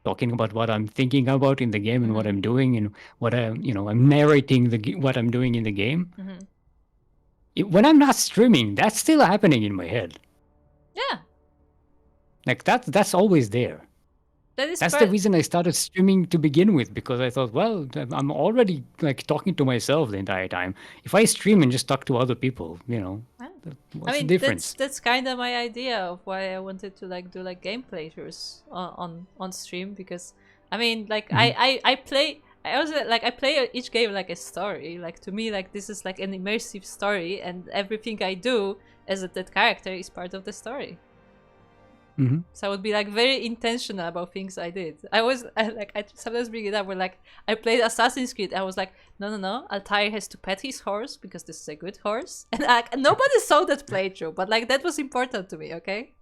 talking about what I'm thinking about in the game and what I'm doing and what I'm narrating what I'm doing in the game. When I'm not streaming, that's still happening in my head. Yeah. Like that's always there. That's the reason I started streaming to begin with, because I thought, well, I'm already like talking to myself the entire time. If I stream and just talk to other people, what's the difference? That's kind of my idea of why I wanted to do game playthroughs on stream, because I play. I play each game like a story. Like to me, this is like an immersive story, and everything I do as that character is part of the story. So I would be very intentional about things I did. I sometimes bring it up where I played Assassin's Creed. I was like, no, Altair has to pet his horse because this is a good horse, and nobody saw that playthrough, but that was important to me. Okay.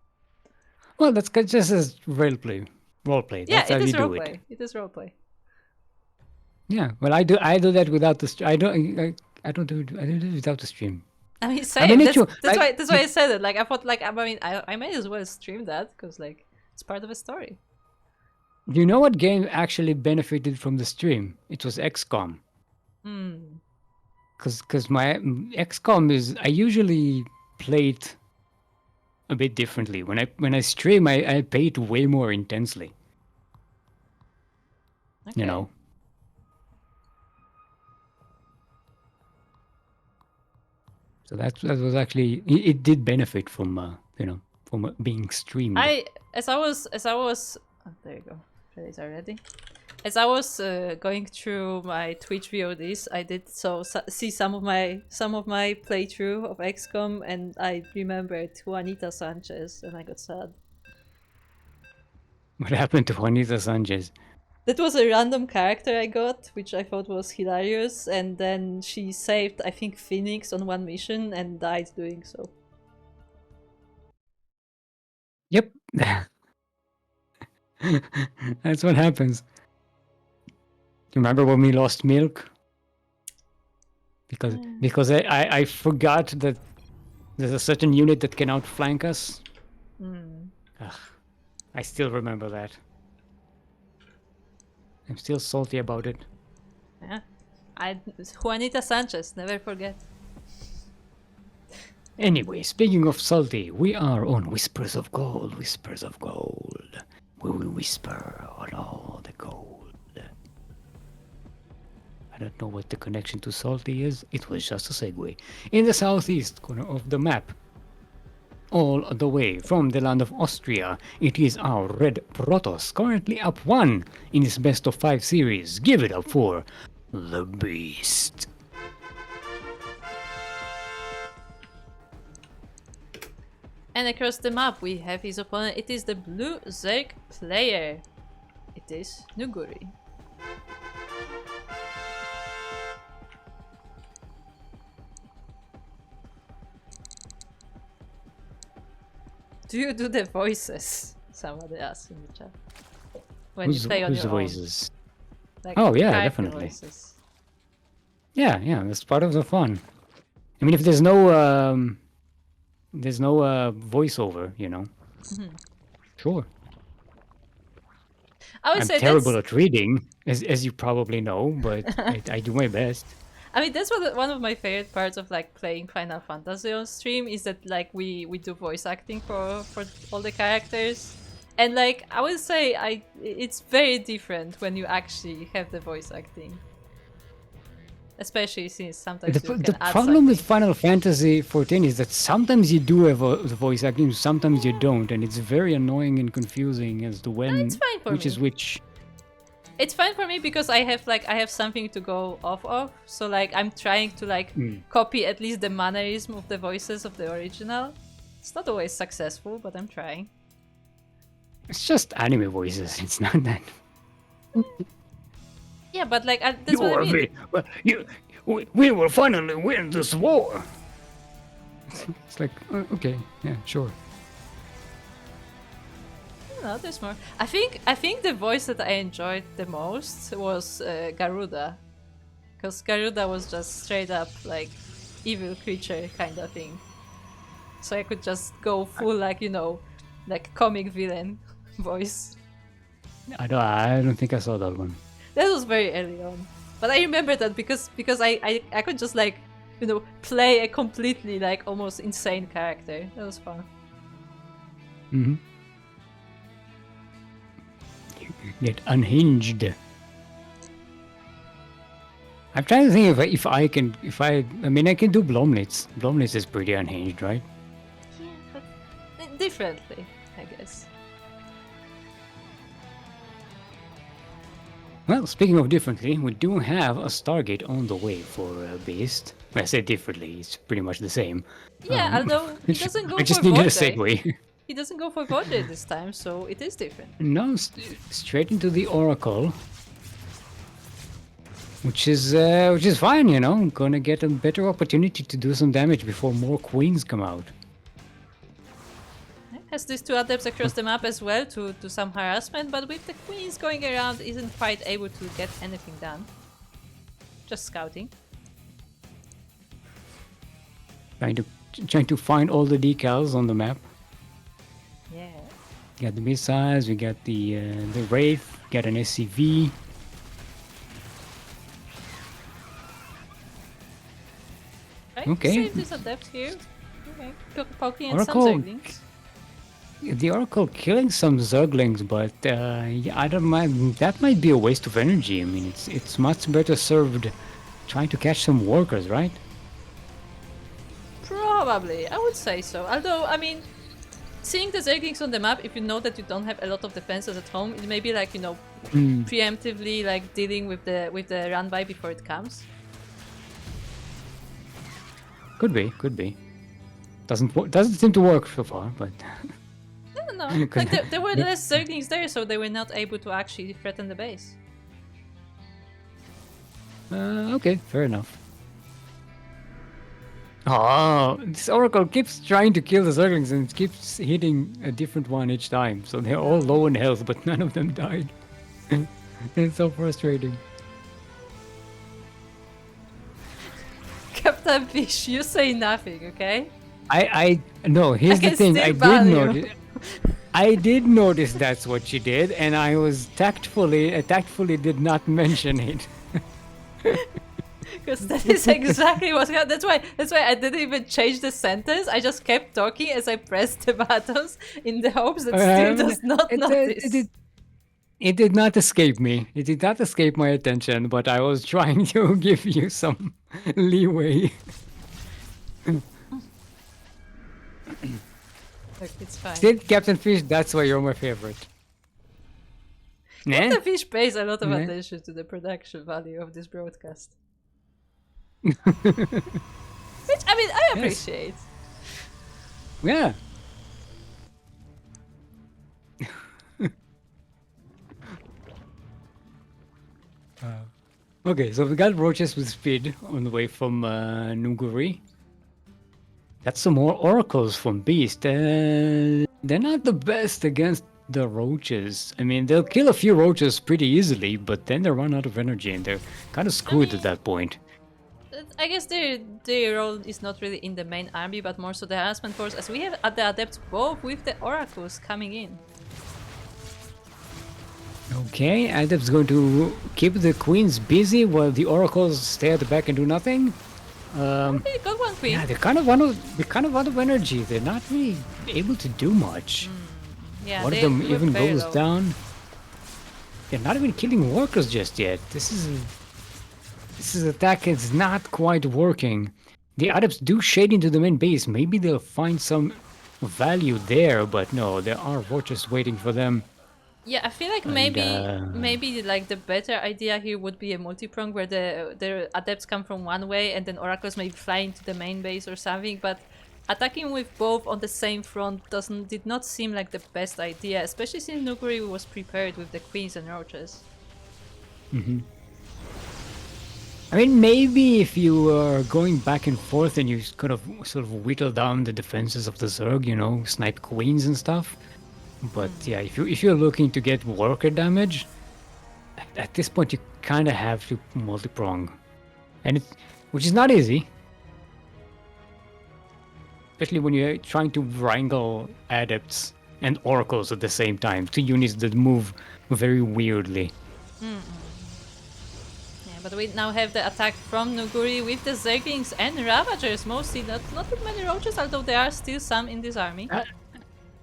Well, that's just as role play. Yeah, that's how you do it. It is roleplay. Yeah, well, I do that without the. I don't do it without the stream. I mean, same. That's why I said it. I thought, I might as well stream that because, it's part of a story. You know what game actually benefited from the stream? It was XCOM. Because my XCOM is, I usually play it a bit differently. When I stream, I play it way more intensely. Okay. So that was actually, it did benefit from from being streamed. As I was oh, there you go. Is already. As I was going through my Twitch VODs, I did see some of my playthrough of XCOM, and I remembered Juanita Sanchez, and I got sad. What happened to Juanita Sanchez? That was a random character I got, which I thought was hilarious, and then she saved, I think, Phoenix on one mission and died doing so. Yep. That's what happens. Do you remember when we lost Milk? Because I forgot that there's a certain unit that can outflank us. I still remember that. I'm still salty about it. Yeah. Juanita Sanchez, never forget. Anyway, speaking of salty, we are on Whispers of Gold. Whispers of Gold. We will whisper on all the gold. I don't know what the connection to salty is. It was just a segue. In the southeast corner of the map, all the way from the land of Austria, it is our Red Protoss, currently up 1 in his best of 5 series. Give it up for the Beast. And across the map we have his opponent. It is the blue Zerg player. It is Nuguri. Do you do the voices? Somebody asked in the chat. When you play on your voices? Own. Oh yeah, definitely. Voices. Yeah, that's part of the fun. I mean, if there's no voiceover, sure. I would I'm say terrible at reading, as you probably know, but I do my best. I mean, that's one of my favorite parts of like playing Final Fantasy on stream is that like we do voice acting for all the characters, and like I would say it's very different when you actually have the voice acting, especially since sometimes you can The add problem with something. Final Fantasy 14 is that sometimes you do have the voice acting, sometimes you don't, and it's very annoying and confusing as to No, it's when fine for which me. is which. It's fine for me because I have something to go off of. So like I'm trying to like copy at least the mannerism of the voices of the original. It's not always successful, but I'm trying. It's just anime voices. It's not that. Yeah, but like that's what I mean. We will finally win this war. It's like okay, yeah, sure. No, there's more. I think the voice that I enjoyed the most was Garuda, because Garuda was just straight up like evil creature kind of thing. So I could just go full like like comic villain voice. I don't think I saw that one. That was very early on, but I remember that because I could just like play a completely like almost insane character. That was fun. Mm-hmm. Get unhinged. I'm trying to think if I can I mean I can do Blomlitz. Blomlitz is pretty unhinged, right? Yeah, but differently, I guess. Well, speaking of differently, we do have a Stargate on the way for Beast. I say differently, it's pretty much the same. Yeah, although he doesn't go I just for needed a Vortex. segue. He doesn't go for Vortex this time, so it is different. No, straight into the Oracle, which is fine, I'm gonna get a better opportunity to do some damage before more queens come out. Has these two adepts across the map as well to do some harassment, but with the queens going around, isn't quite able to get anything done. Just scouting. Trying to find all the decals on the map. Yeah. We got the missiles, we got the Wraith, got an SCV. Right? Okay. Save this adept here. Okay. Poking at some Oracle. Zerglings. The Oracle killing some Zerglings, but yeah, I don't mind. That might be a waste of energy. I mean, it's much better served trying to catch some workers, right? Probably, I would say so. Although, I mean, seeing the Zerglings on the map, if you know that you don't have a lot of defenses at home, it may be like preemptively like dealing with the run by before it comes. Could be. Doesn't seem to work so far, but. No. Like there were less Zerglings there, so they were not able to actually threaten the base. Okay, fair enough. Oh, this Oracle keeps trying to kill the Zerglings and it keeps hitting a different one each time. So they're all low in health, but none of them died. It's so frustrating. Captain Fish, you say nothing, okay? No, here's the thing. I did notice that's what she did, and I was tactfully did not mention it. Because that is exactly what's happening. That's why I didn't even change the sentence. I just kept talking as I pressed the buttons in the hopes that Steve does not notice. It did not escape me. It did not escape my attention, but I was trying to give you some leeway. Look, it's fine. Still, Captain Fish, that's why you're my favorite. Captain Fish pays a lot of attention to the production value of this broadcast. Which, I mean, I appreciate. Yeah. Okay, so we got roaches with speed on the way from Nuguri. Got some more oracles from Beast. They're not the best against the roaches. I mean, they'll kill a few roaches pretty easily, but then they run out of energy and they're kind of screwed at that point. I guess their role is not really in the main army, but more so the harassment force, as we have the adepts both with the oracles coming in. Okay, Adept's going to keep the queens busy while the oracles stay at the back and do nothing. Okay, got one queen. Yeah, they're kind of out of energy. They're not really able to do much. Yeah, One of they them were even very goes low. down. They're not even killing workers just yet. This is attack is not quite working. The adepts do shade into the main base. Maybe they'll find some value there, but no, there are vultures waiting for them. Yeah, I feel like And maybe like the better idea here would be a multi-prong where the adepts come from one way and then oracles maybe fly into the main base or something, but attacking with both on the same front did not seem like the best idea, especially since Nuguri was prepared with the queens and roaches. I mean, maybe if you are going back and forth and you sort of whittle down the defenses of the Zerg, snipe queens and stuff. But yeah, if you're looking to get worker damage, at this point you kind of have to multi-prong, which is not easy, especially when you're trying to wrangle adepts and oracles at the same time, two units that move very weirdly. Yeah, but we now have the attack from Nuguri with the Zerglings and Ravagers mostly, not that many roaches, although there are still some in this army.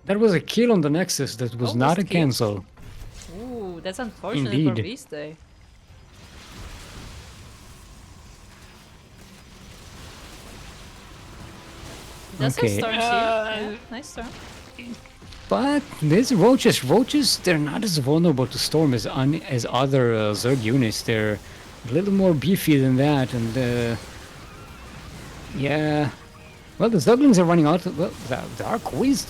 That was a kill on the Nexus. That was not a cancel. Ooh, that's unfortunate Indeed. for Beast Day. That's Okay. a storm here. Yeah, nice storm. But these roaches, they're not as vulnerable to storm as other Zerg units. They're a little more beefy than that, and yeah. Well, the Ducklings are running out. Well, there are queens.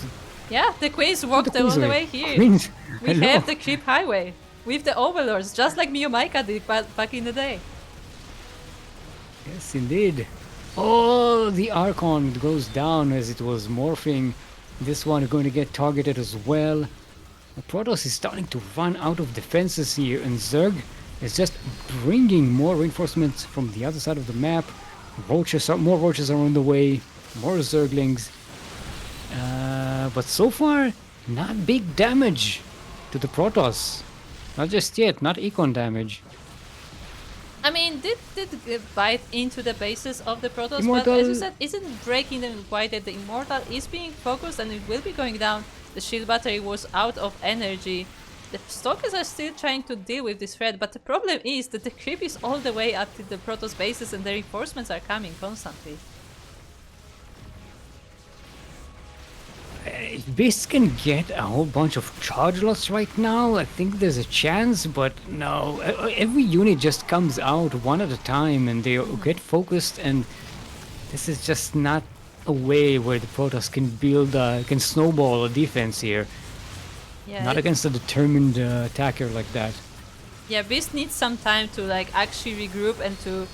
Yeah, the queens walked all the way here. Queens. We have the creep highway with the overlords, just like Miyamaika did back in the day. Yes, indeed. Oh, the Archon goes down as it was morphing. This one is going to get targeted as well. The Protoss is starting to run out of defenses here, and Zerg is just bringing more reinforcements from the other side of the map. More vultures are on the way, more Zerglings. But so far, not big damage to the Protoss. Not just yet, not econ damage. I mean, did bite into the bases of the Protoss, Immortal... but as you said, isn't breaking them quite that the Immortal is being focused and it will be going down. The shield battery was out of energy. The Stalkers are still trying to deal with this threat, but the problem is that the creep is all the way up to the Protoss bases and the reinforcements are coming constantly. If Beast can get a whole bunch of charge lots right now, I think there's a chance, but no. Every unit just comes out one at a time and they get focused, and this is just not a way where the Protoss can can snowball a defense here. Yeah, not against a determined attacker like that. Yeah, Beast needs some time to actually regroup and to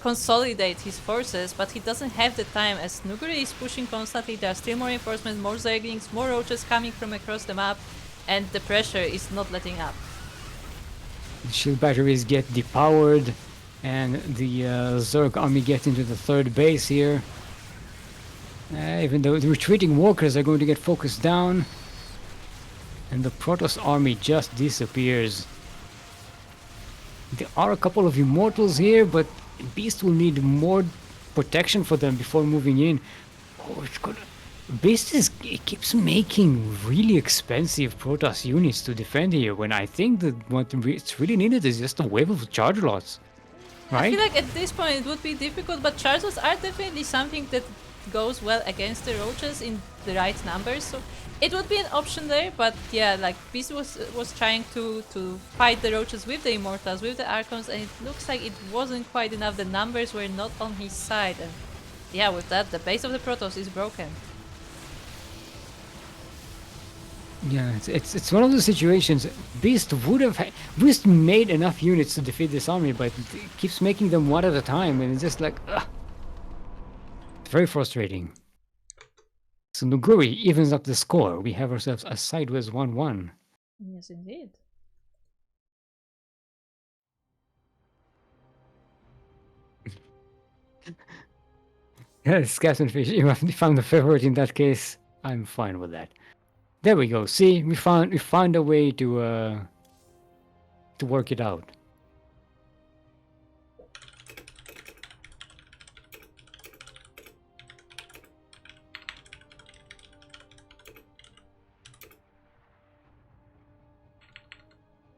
consolidate his forces, but he doesn't have the time as Nuguri is pushing constantly. There are still more reinforcements, more Zerglings, more roaches coming from across the map, and the pressure is not letting up. The shield batteries get depowered, and the Zerg army gets into the third base here. Even though the retreating walkers are going to get focused down, and the Protoss army just disappears. There are a couple of immortals here, but Beast will need more protection for them before moving in. Oh, it's gonna... Beast keeps making really expensive Protoss units to defend here, when I think that what it's really needed is just a wave of charge lots. Right? I feel like at this point it would be difficult, but charge lots are definitely something that goes well against the roaches in the right numbers. So it would be an option there, but yeah, like Beast was trying to fight the roaches with the Immortals, with the Archons, and it looks like it wasn't quite enough. The numbers were not on his side, and yeah, with that, the base of the Protoss is broken. Yeah, it's one of those situations. Beast Beast made enough units to defeat this army, but it keeps making them one at a time, and it's just like, ugh. It's very frustrating. So Nuguri evens up the score. We have ourselves a sideways 1-1. Yes, indeed. Yes, Captain Fish, you have found a favorite in that case. I'm fine with that. There we go. See, we found a way to to work it out.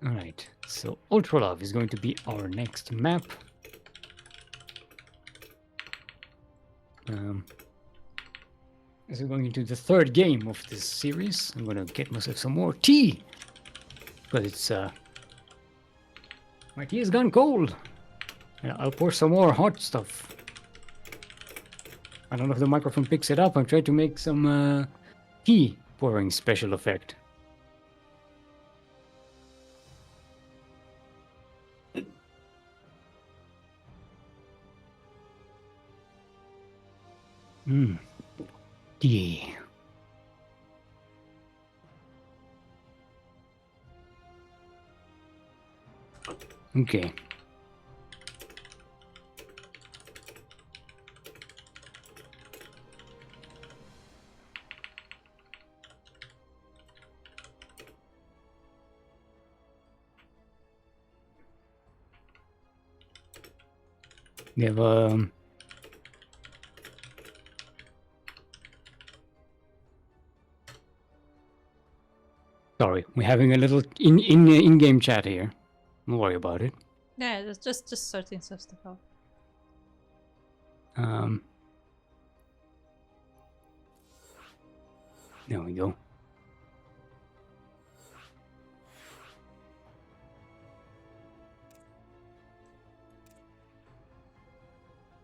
Alright, so Ultra Love is going to be our next map. As we're going into the third game of this series, I'm gonna get myself some more tea. But it's my tea has gone cold. And I'll pour some more hot stuff. I don't know if the microphone picks it up. I'm trying to make some tea pouring special effect. Tea. Okay. We have sorry, we're having a little in-game chat here. Don't worry about it. Yeah, it's just sorting stuff out. There we go.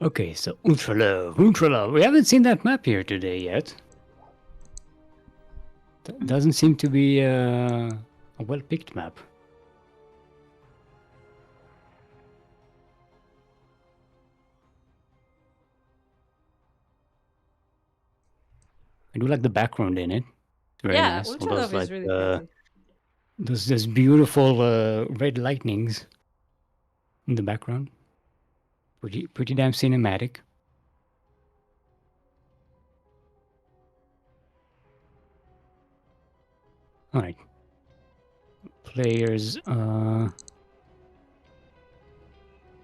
Okay, so Ultra Love, Ultra Love. We haven't seen that map here today yet. That doesn't seem to be a well-picked map. I do like the background in it. It's very nice. Ultra Love is really pretty. Those beautiful red lightnings in the background. Pretty damn cinematic. All right. Players,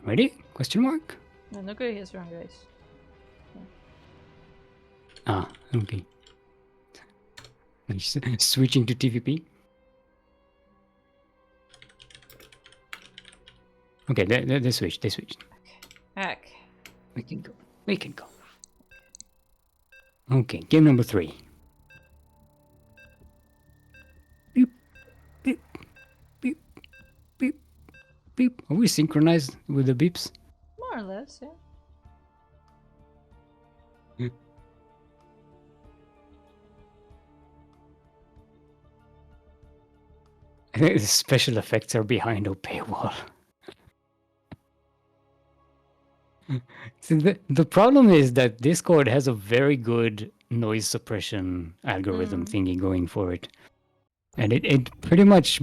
ready? Question mark? No, Nuclear is wrong, guys. Ah, okay. Switching to TVP. Okay, they switched. Okay. We can go. Okay, game number 3. Beep, beep, beep, beep, beep. Are we synchronized with the beeps? More or less, yeah. The special effects are behind a paywall. So the problem is that Discord has a very good noise suppression algorithm thingy going for it. And it pretty much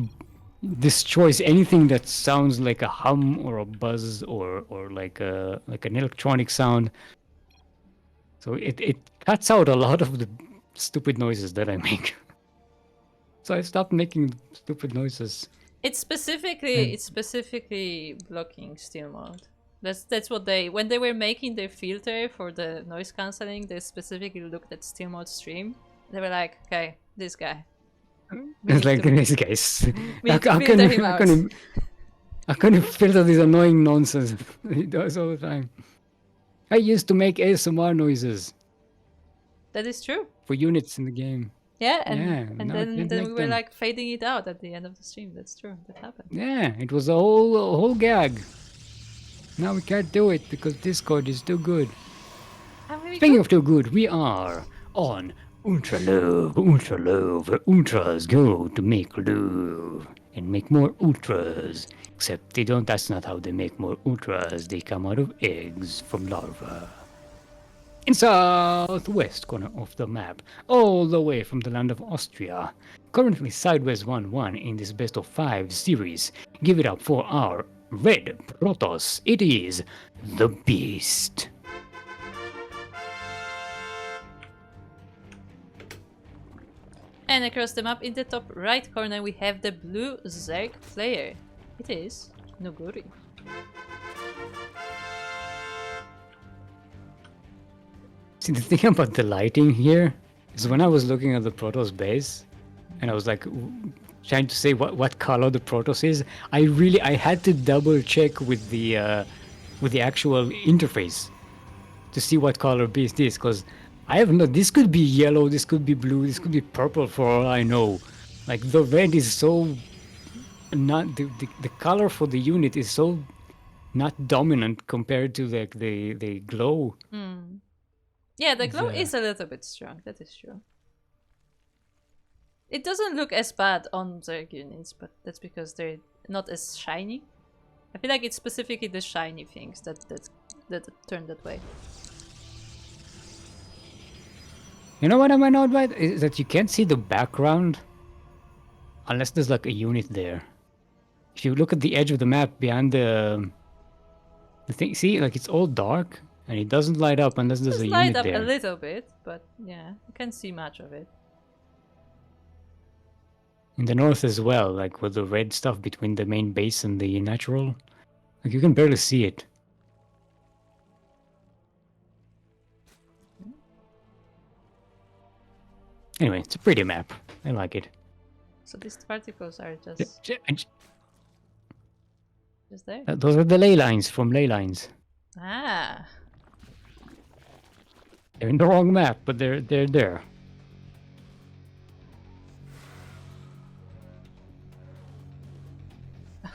destroys anything that sounds like a hum or a buzz or like an electronic sound. So it cuts out a lot of the stupid noises that I make. So I stopped making stupid noises. It's specifically blocking Steam mode. That's what when they were making their filter for the noise cancelling, they specifically looked at Steam mode stream. They were like, okay, this guy. It's like this guys. I couldn't filter this annoying nonsense he does all the time. I used to make ASMR noises. That is true. For units in the game. Yeah, and then we were like fading it out at the end of the stream. That's true. That happened. Yeah, it was a whole gag. Now we can't do it because Discord is too good. Speaking of too good, we are on Ultra Love, where ultras go to make love and make more ultras. Except they don't, that's not how they make more ultras. They come out of eggs from larvae. In southwest corner of the map, all the way from the land of Austria. Currently sideways 1-1 in this best of 5 series. Give it up for our red Protoss. It is the Beast. And across the map in the top right corner we have the blue Zerg player. It is. Nuguri. See, the thing about the lighting here is when I was looking at the Protoss base, and I was like trying to say what color the Protoss is, I had to double check with the actual interface to see what color beast is, because I have no. This could be yellow, this could be blue, this could be purple for all I know. Like the red is so not the color for the unit is so not dominant compared to the glow. Yeah, the glow is a little bit strong. That is true. It doesn't look as bad on the units, but that's because they're not as shiny. I feel like it's specifically the shiny things that turn that way. You know what I might not like is that you can't see the background unless there's like a unit there. If you look at the edge of the map behind the thing, see, like it's all dark and it doesn't light up unless there's a unit there. Light up a little bit, but yeah, you can't see much of it. In the north as well, like with the red stuff between the main base and the natural, like you can barely see it. Anyway, it's a pretty map. I like it. So these particles are just there? Those are the ley lines from ley lines. Ah. They're in the wrong map, but they're there.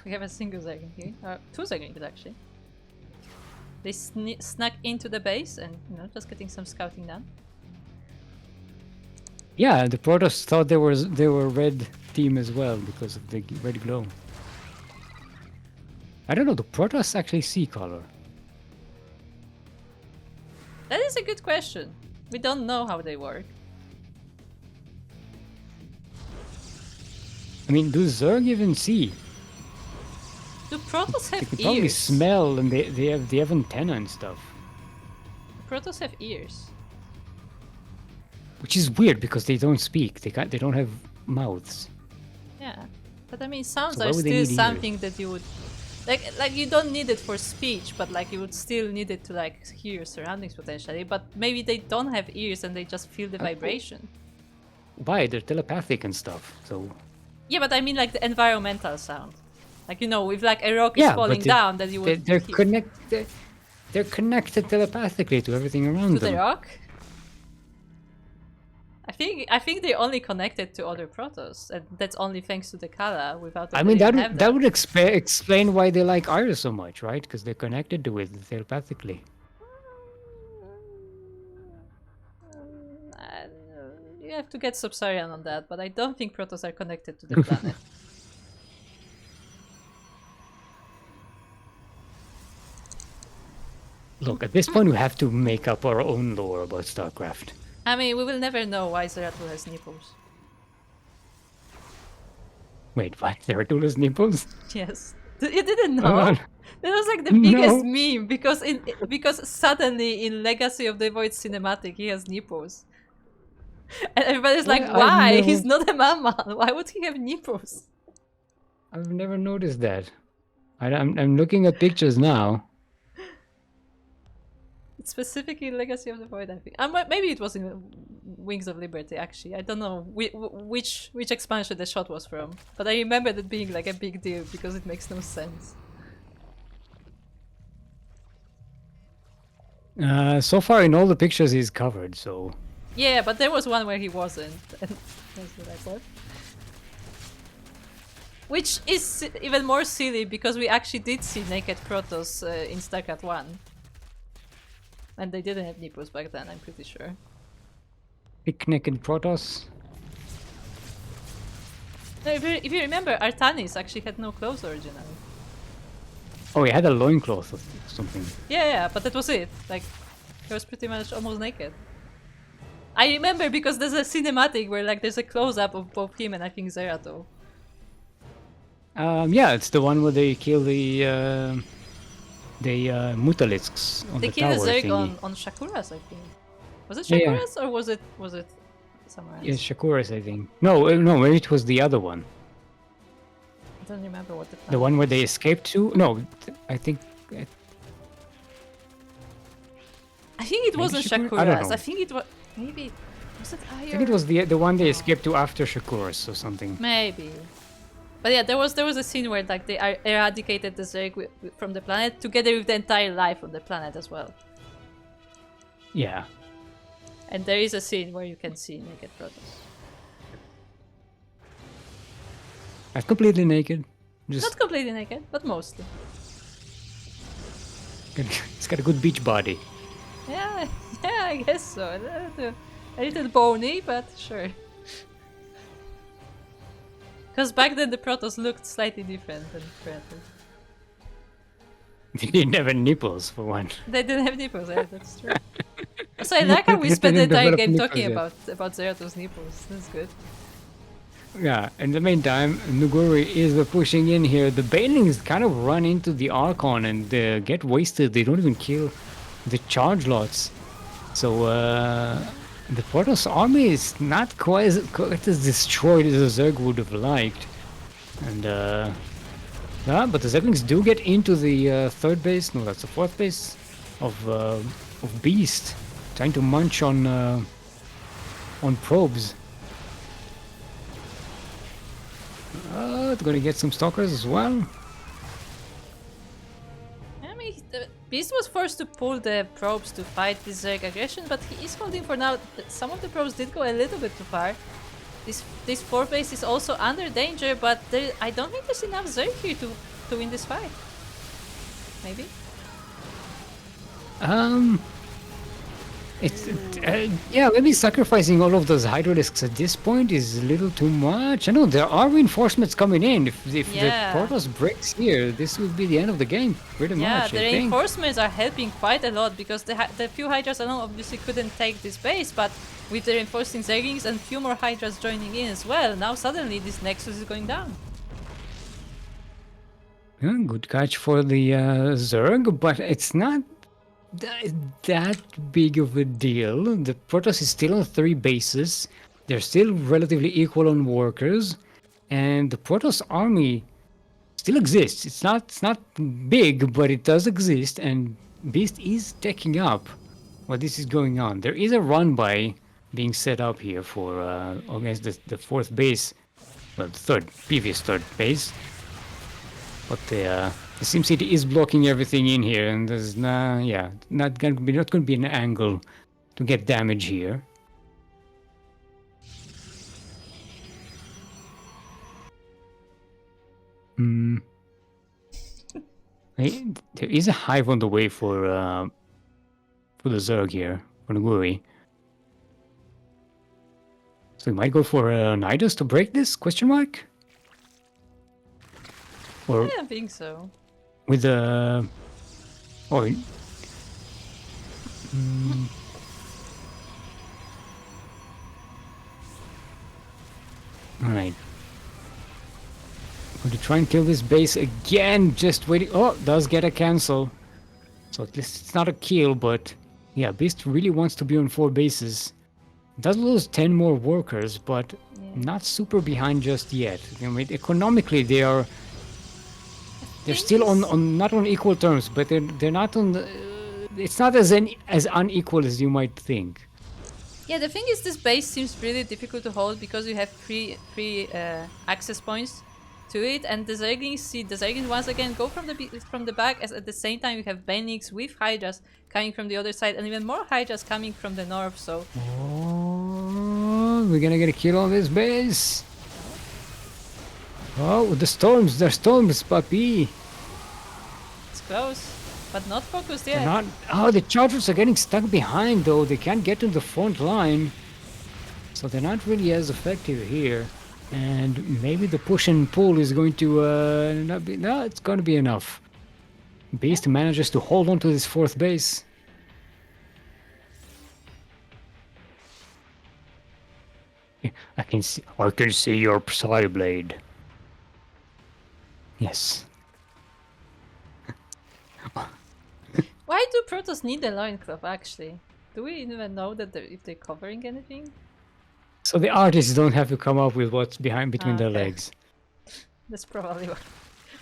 We have a single second here. 2 seconds actually. They snuck into the base and, you know, just getting some scouting done. Yeah, the Protoss thought they were red team as well because of the red glow. I don't know, the Protoss actually see color. That is a good question. We don't know how they work. I mean, do Zerg even see? Do Protoss have They could ears? probably smell, and they have antenna and stuff. Protoss have ears. Which is weird because they don't speak. They don't have mouths. Yeah, but I mean, sounds So why are would they still need something that you would like. You don't need it for speech, but like you would still need it to like hear your surroundings potentially. But maybe they don't have ears and they just feel the vibration. Why? They're telepathic and stuff. So. Yeah, but I mean like the environmental sound. Like, you know, if like a rock is falling down, then you would. They're connected telepathically to everything around them. To the rock. I think they're only connected to other Protoss, and that's only thanks to the Kala. Without I mean, that would explain why they like Iris so much, right? Because they're connected to it telepathically. You have to get Subsarian on that, but I don't think Protoss are connected to the planet. Look, at this point, we have to make up our own lore about StarCraft. I mean, we will never know why Zeratul has nipples. Wait, what? Zeratul has nipples? Yes. You didn't know? That was like the biggest meme, because suddenly in Legacy of the Void cinematic he has nipples. And everybody's like, why? He's not a mammal. Why would he have nipples? I've never noticed that. I'm looking at pictures now. Specifically Legacy of the Void, I think. Maybe it was in Wings of Liberty, actually. I don't know which expansion the shot was from. But I remember that being like a big deal, because it makes no sense. So far in all the pictures he's covered, so... Yeah, but there was one where he wasn't. And that's what I thought. Which is even more silly, because we actually did see naked Protoss in StarCraft 1. And they didn't have nipples back then, I'm pretty sure. Picnic and Protoss. No, if you remember, Artanis actually had no clothes originally. Oh, he had a loincloth or something. Yeah, but that was it. Like, he was pretty much almost naked. I remember because there's a cinematic where like there's a close-up of both him and I think Zeratul. Yeah, it's the one where they kill the Mutalisks on the tower. They killed Zerg on Shakuras, I think. Was it Shakuras or was it somewhere else? Yes, Shakuras, I think. No, maybe it was the other one. I don't remember what the planet The one where they escaped to? No, I think... I think it wasn't Shakur? I don't Shakura's. know. I think it was... Maybe... Was it higher? I think it was the one they escaped to after Shakur's or something. Maybe. But yeah, there was a scene where like they eradicated the Zerg from the planet together with the entire life on the planet as well. Yeah. And there is a scene where you can see naked Protoss. Not completely naked. Just Not completely naked, but mostly. it's got a good beach body. Yeah, yeah, I guess so. A little bony, but sure. Because back then the Protoss looked slightly different than currently. They didn't have any nipples, for one. They didn't have nipples, yeah, that's true. So I like how we spent the entire game talking about Zeratos' nipples. That's good. Yeah, in the meantime, Nuguri is pushing in here. The Banelings kind of run into the Archon and get wasted. They don't even kill the charge lots. So the Protoss army is not quite as destroyed as the Zerg would have liked. And yeah, but the Zerglings do get into the third base. No, that's the fourth base of Beast, trying to munch on probes. It's gonna get some stalkers as well. I mean, the Beast was forced to pull the probes to fight this Zerg aggression, but he is holding for now. Some of the probes did go a little bit too far. This fourth base is also under danger, but I don't think there's enough Zerg here to win this fight. Maybe? Yeah, maybe sacrificing all of those Hydralisks at this point is a little too much. I know there are reinforcements coming in. If the Protoss breaks here, this would be the end of the game, pretty much. Yeah, the reinforcements are helping quite a lot because the few Hydras alone obviously couldn't take this base, but with the reinforcing Zerglings and few more Hydras joining in as well, now suddenly this Nexus is going down. Yeah, good catch for the Zerg, but it's not that big of a deal. The Protoss is still on 3 bases. They're still relatively equal on workers, and the Protoss army still exists. It's not big, but it does exist, and Beast is taking up what this is going on. There is a run by being set up here for against the fourth base, well, the previous third base, but the SimCity is blocking everything in here, and there's not gonna be an angle to get damage here. There is a hive on the way for the Zerg here, for Nuguri. So we might go for Nidus to break this? Question mark? Or I don't think so. with the Alright. Going to try and kill this base again. Just waiting. Oh, does get a cancel. So at least it's not a kill, but yeah, Beast really wants to be on 4 bases. Does lose 10 more workers, but not super behind just yet. I mean, economically they're still on not on equal terms, but they're not on the, it's not as unequal as you might think. Yeah, the thing is, this base seems really difficult to hold because you have free access points to it, and the Zerglings once again go from the back, as at the same time you have Banelings with Hydras coming from the other side, and even more Hydras coming from the north. So we're gonna get a kill on this base. Oh, the storms! They're storms, puppy! It's close, but not focused yet. The chargers are getting stuck behind, though. They can't get to the front line. So they're not really as effective here. And maybe the push and pull is going to not be... No, it's going to be enough. Beast manages to hold on to this 4th base. I can see your Psyblade. Yes. Why do Protoss need a loincloth, actually? Do we even know that if they're covering anything? So the artists don't have to come up with what's between their legs. That's probably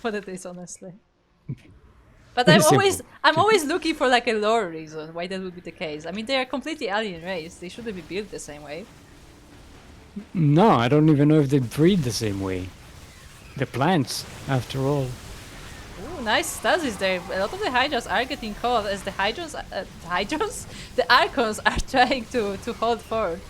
what it is, honestly. But I'm always looking for like a lore reason why that would be the case. I mean, they are completely alien race. They shouldn't be built the same way. No, I don't even know if they breed the same way. They're plants, after all. Ooh, nice stasis there. A lot of the Hydras are getting caught as the Hydras, the Archons are trying to hold forward.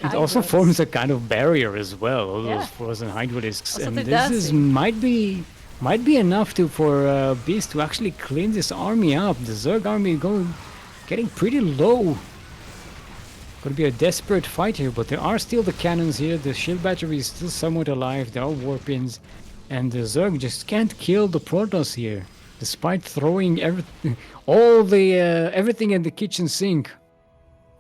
It also forms a kind of barrier as well, all those frozen Hydralisks. Also And the this is, might be enough for Beast to actually clean this army up. The Zerg army getting pretty low. Gonna be a desperate fight here, but there are still the cannons here. The shield battery is still somewhat alive. There are warpins, and the Zerg just can't kill the Protoss here, despite throwing everything in the kitchen sink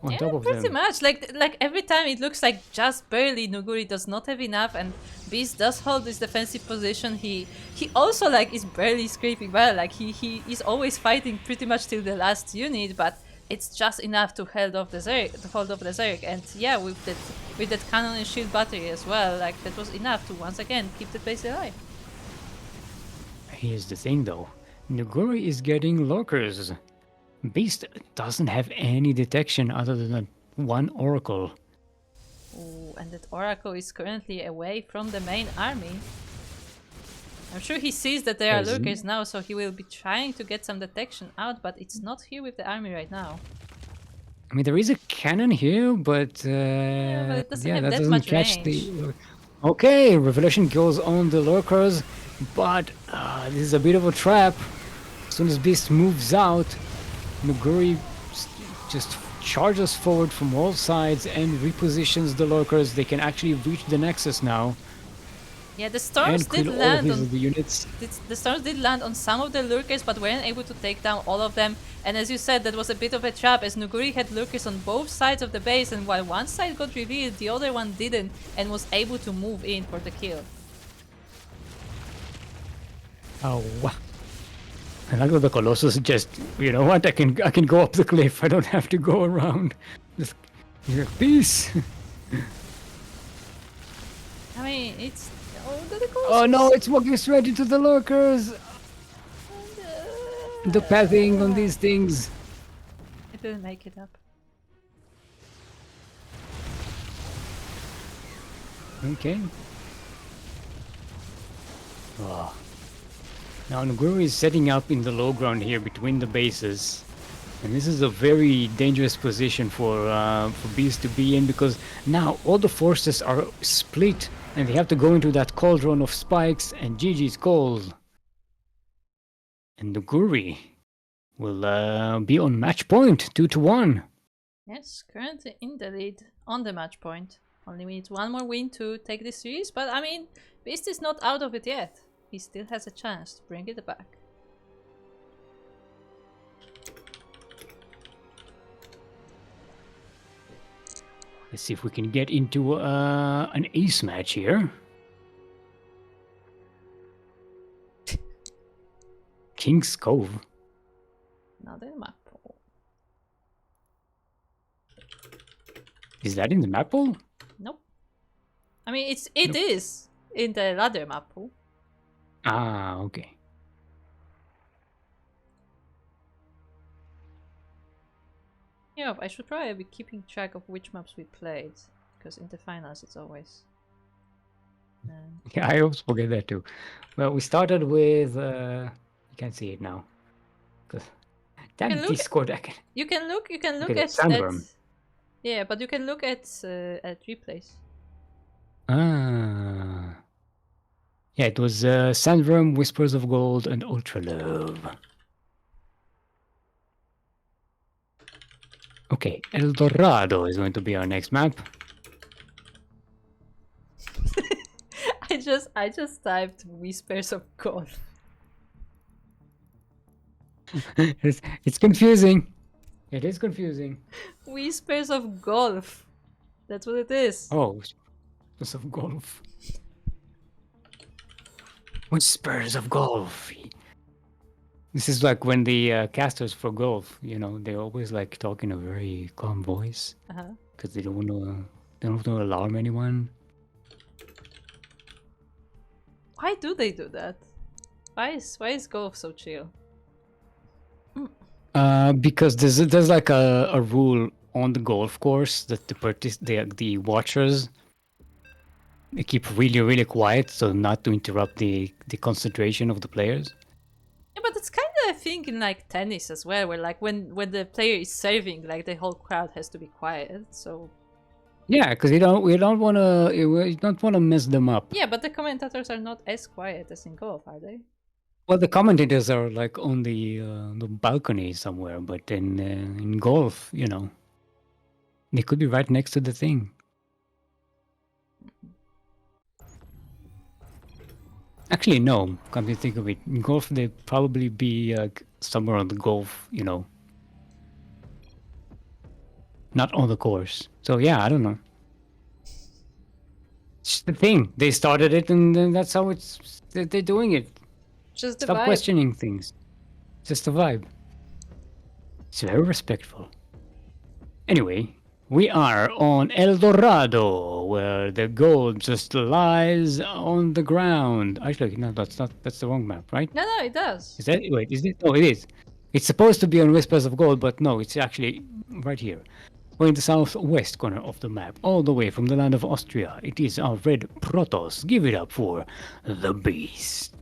on top of them. Pretty much. Like every time it looks like just barely Nuguri does not have enough, and Beast does hold this defensive position. He also like is barely scraping by. Like he is always fighting pretty much till the last unit, but it's just enough to hold off the Zerg. And yeah, with that cannon and shield battery as well, like that was enough to once again keep the base alive. Here's the thing though, Nuguri is getting lurkers. Beast doesn't have any detection other than that one Oracle. Ooh, and that Oracle is currently away from the main army. I'm sure he sees that there are lurkers now, so he will be trying to get some detection out, but it's not here with the army right now. I mean, there is a cannon here, but but it doesn't have that that doesn't much catch range. Okay, Revelation goes on the lurkers, but this is a bit of a trap. As soon as Beast moves out, Nuguri just charges forward from all sides and repositions the lurkers. They can actually reach the Nexus now. Yeah, the storms did land on the units. The storms did land on some of the lurkers, but weren't able to take down all of them. And as you said, that was a bit of a trap, as Nuguri had lurkers on both sides of the base, and while one side got revealed, the other one didn't, and was able to move in for the kill. Oh, wow. I like that the Colossus just, you know what, I can go up the cliff. I don't have to go around. Just, peace. I mean, it's... Oh no, it's walking straight into the lurkers. The pathing on these things. It didn't make it up. Okay. Oh. Now Nuguri is setting up in the low ground here between the bases. And this is a very dangerous position for Beast to be in, because now all the forces are split and they have to go into that cauldron of spikes, and GG's calls. And Nuguri will be on match point, 2-1. Yes, currently in the lead on the match point. Only needs one more win to take this series, but I mean, Beast is not out of it yet. He still has a chance to bring it back. Let's see if we can get into an ace match here. King's Cove. Another map pool. Is that in the map pool? Nope. I mean, it is in the ladder map pool. Ah, okay. Yeah, I should probably be keeping track of which maps we played, because in the finals it's always... Yeah, I always forget that too. Well, we started with... you can't see it now. That Discord... You can look at Sandworm. Yeah, but you can look at replays. Ah. Yeah, it was Sandworm, Whispers of Gold, and Ultra Love. Okay, El Dorado is going to be our next map. I just typed Whispers of Gold. It's confusing. It is confusing. Whispers of Golf. That's what it is. Oh, Whispers of Golf. Whispers of Golf. This is like when the casters for golf, you know, they always like talk in a very calm voice, because they don't want to alarm anyone. Why do they do that? Why is golf so chill? Because there's like a rule on the golf course that the watchers, they keep really quiet so not to interrupt the concentration of the players. Yeah, but it's kind of a thing in like tennis as well, where like when the player is serving, like the whole crowd has to be quiet. So Yeah, because we don't want to mess them up. yeah, but the commentators are not as quiet as in golf, are they? Well, the commentators are like on the balcony somewhere, but in golf, they could be right next to the thing. Actually, no. Come to think of it, in golf they'd probably be somewhere on the golf, not on the course. So yeah, I don't know. It's the thing. They started it, and then that's how they're doing it. Just the Stop vibe. questioning things. Just the vibe. It's very respectful. Anyway, we are on El Dorado, where the gold just lies on the ground. Actually, no, that's the wrong map, right? No, it does. Is that wait? Is it? No, it is. It's supposed to be on Whispers of Gold, but no, it's actually right here. We're in the southwest corner of the map, all the way from the land of Austria. It is our red Protoss. Give it up for the beast.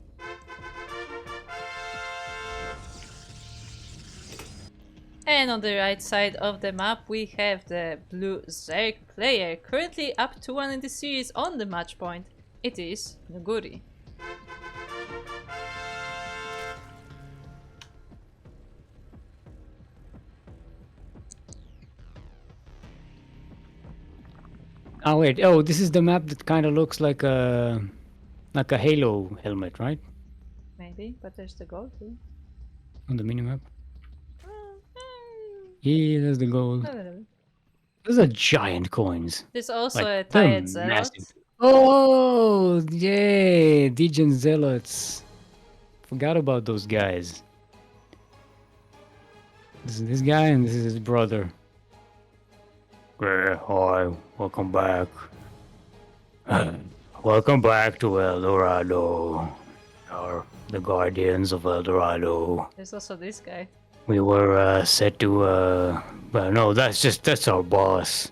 And on the right side of the map, we have the blue Zerg player, currently up 2-1 in the series on the match point. It is Nuguri. Oh wait, this is the map that kind of looks like a Halo helmet, right? Maybe, but there's the gold too. On the minimap. Yeah, there's the gold. No. Those are giant coins. There's also Like, a they're Tired Zealot. massive. Oh, yay! Degen Zealots. Forgot about those guys. This is this guy and this is his brother. Hi, welcome back. Welcome back to El Dorado. The Guardians of El Dorado. There's also this guy. We were set to well, no, that's our boss.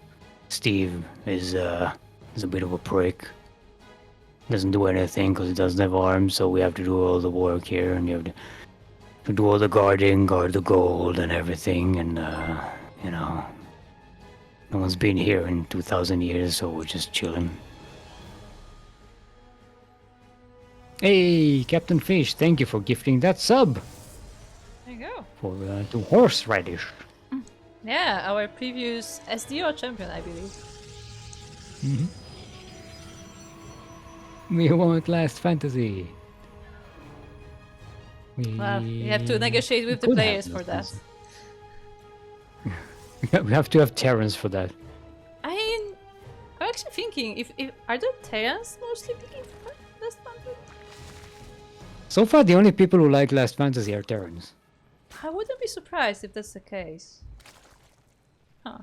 Steve is a bit of a prick. Doesn't do anything because he doesn't have arms, so we have to do all the work here, and you have to do all the guarding, guard the gold and everything, and no one's been here in 2,000 years, so we're just chilling. Hey, Captain Fish, thank you for gifting that sub. There you go. For to Horseradish. Yeah, our previous SDO champion, I believe. Mm-hmm. We want Last Fantasy. Well, you have to negotiate with the could players have for that. We have to have Terrans for that. I mean, I'm actually thinking, if are the Terrans mostly picking for Last Fantasy? So far, the only people who like Last Fantasy are Terrans. I wouldn't be surprised if that's the case. Huh.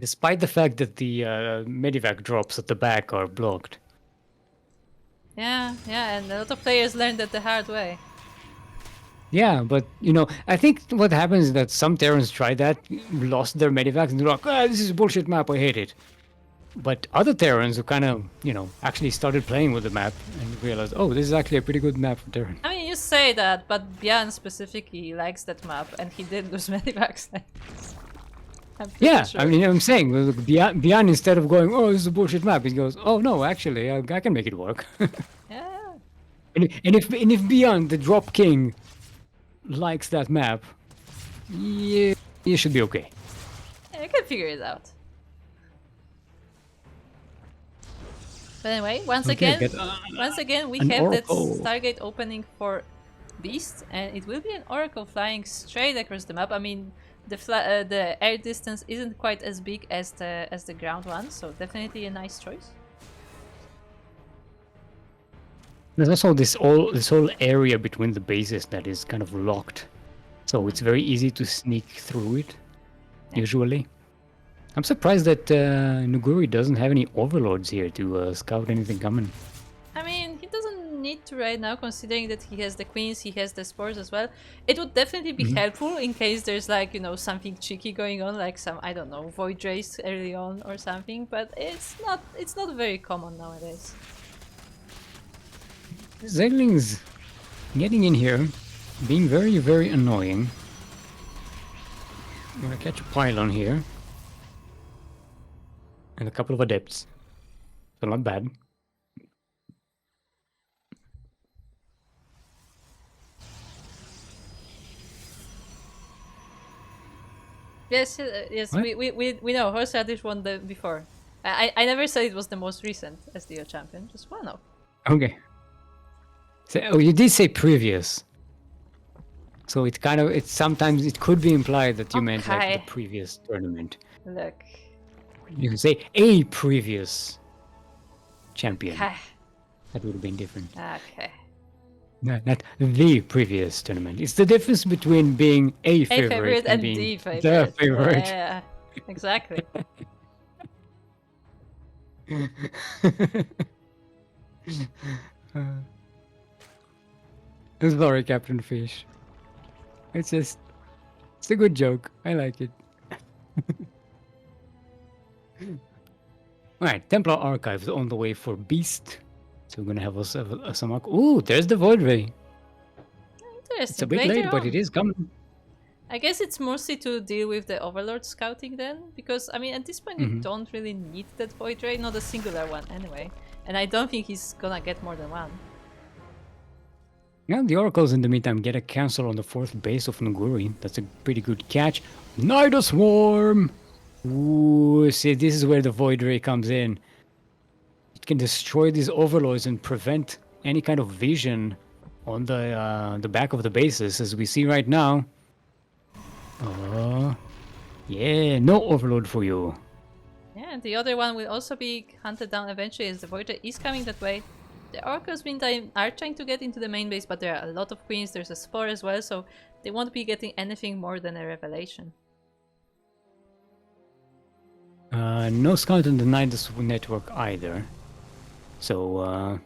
Despite the fact that the Medivac drops at the back are blocked. Yeah, and a lot of players learned that the hard way. Yeah, but, I think what happens is that some Terrans tried that, lost their Medivacs, and they're like, this is a bullshit map, I hate it. But other Terrans who kind of, actually started playing with the map and realized, oh, this is actually a pretty good map for Terran. I mean, you say that, but Bjorn specifically likes that map, and he did lose many backs. Yeah, sure. I mean, I'm saying, Beyond instead of going, oh, this is a bullshit map, he goes, oh, no, actually, I can make it work. Yeah. And if Beyond, the Drop King, likes that map, yeah, you should be okay. Yeah, you can figure it out. But anyway, once again, we have Oracle. that Stargate opening for Beast, and it will be an Oracle flying straight across the map. I mean, the air distance isn't quite as big as the ground one, so definitely a nice choice. There's also this whole area between the bases that is kind of locked, so it's very easy to sneak through it. Usually. I'm surprised that Nuguri doesn't have any overlords here to scout anything coming. I mean, he doesn't need to right now, considering that he has the queens, he has the spores as well. It would definitely be helpful in case there's like, you know, something cheeky going on, like some, I don't know, void race early on or something, but it's not very common nowadays. Zegling's getting in here, being very, very annoying. I'm gonna catch a pylon here. And a couple of adepts. So not bad. Yes, yes, What? we know Horse Radish won the before. I never said it was the most recent SDO champion, just one of. Okay. So, oh, you did say previous. So it kind of, sometimes it could be implied that you meant like the previous tournament. Look. You can say a previous champion. Okay. That would have been different. Okay. No, not the previous tournament. It's the difference between being a favorite and being the favorite. the favorite. Yeah, exactly. Sorry, Captain Fish. It's just, it's a good joke. I like it. Alright, Templar Archives on the way for Beast. So we're gonna have us some. Ooh, there's the Void Ray. Interesting. It's a bit late, but it is coming. I guess it's mostly to deal with the Overlord scouting then, because I mean at this point you don't really need that Void Ray, not a singular one anyway. And I don't think he's gonna get more than one. Yeah, the Oracles in the meantime get a cancel on the 4th base of Nuguri. That's a pretty good catch. Nida Swarm! Ooh, see, this is where the Void Ray comes in. It can destroy these Overlords and prevent any kind of vision on the back of the bases, as we see right now. Oh, yeah, no Overlord for you. Yeah, and the other one will also be hunted down eventually as the Void Ray is coming that way. The Oracles meantime are trying to get into the main base, but there are a lot of queens, there's a Spore as well, so they won't be getting anything more than a Revelation. No scout on the Nidus network either. So,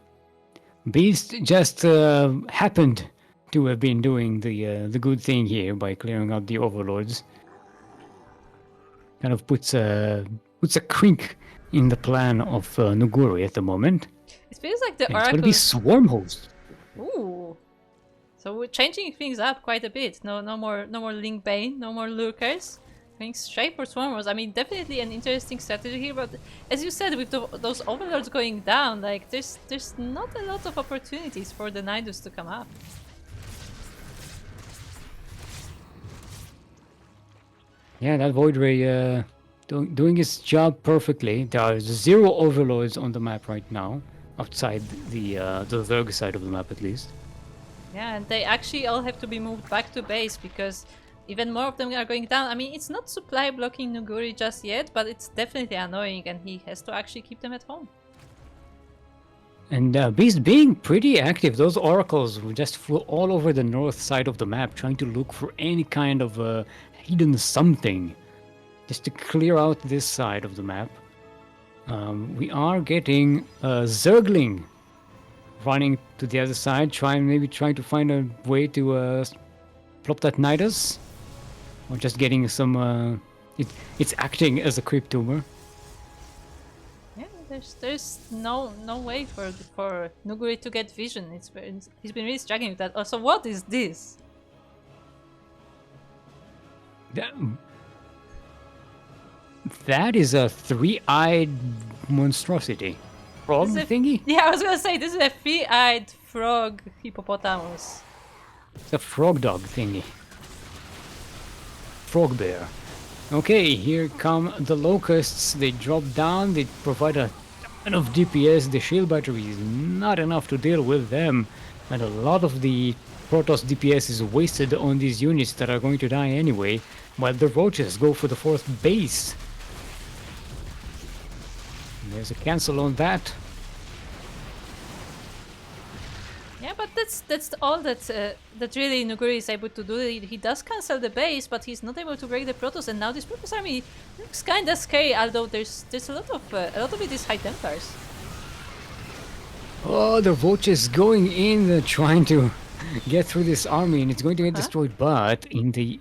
Beast just happened to have been doing the good thing here by clearing out the Overlords. Kind of puts a crink in the plan of Nuguri at the moment. It feels like the Oracles... It's gonna be Swarm Host. Ooh. So we're changing things up quite a bit. No more Link Bane, no more Lurkers. Going straight for Swarm Host. I mean, definitely an interesting strategy here, but as you said, with those Overlords going down, like there's not a lot of opportunities for the Nidus to come up. Yeah, that Void Ray doing his job perfectly. There are 0 Overlords on the map right now, outside the Zerg side of the map at least. Yeah, and they actually all have to be moved back to base because even more of them are going down. I mean, it's not supply blocking Nuguri just yet, but it's definitely annoying and he has to actually keep them at home. And Beast being pretty active. Those Oracles just flew all over the north side of the map, trying to look for any kind of hidden something, just to clear out this side of the map. We are getting Zergling running to the other side, trying to find a way to plop that Nidus, or just getting some. It's acting as a creep tumor. Yeah, there's no way for Nuguri to get vision. He's been really struggling with that. Also, what is this? That is a 3-eyed monstrosity. Frog thingy? Yeah, I was gonna say, this is a 3-eyed frog hippopotamus. It's a frog dog thingy. Frog bear. Okay, here come the locusts. They drop down, they provide a ton of DPS. The shield battery is not enough to deal with them. And a lot of the Protoss DPS is wasted on these units that are going to die anyway, while the roaches go for the 4th base. There's a cancel on that. Yeah, but the that's all that really Nuguri is able to do. He does cancel the base, but he's not able to break the Protoss, and now this Protoss army looks kinda scary. Although there's a lot of it is High Templars. Oh, the Vulture's going in, trying to get through this army, and it's going to get destroyed. But in the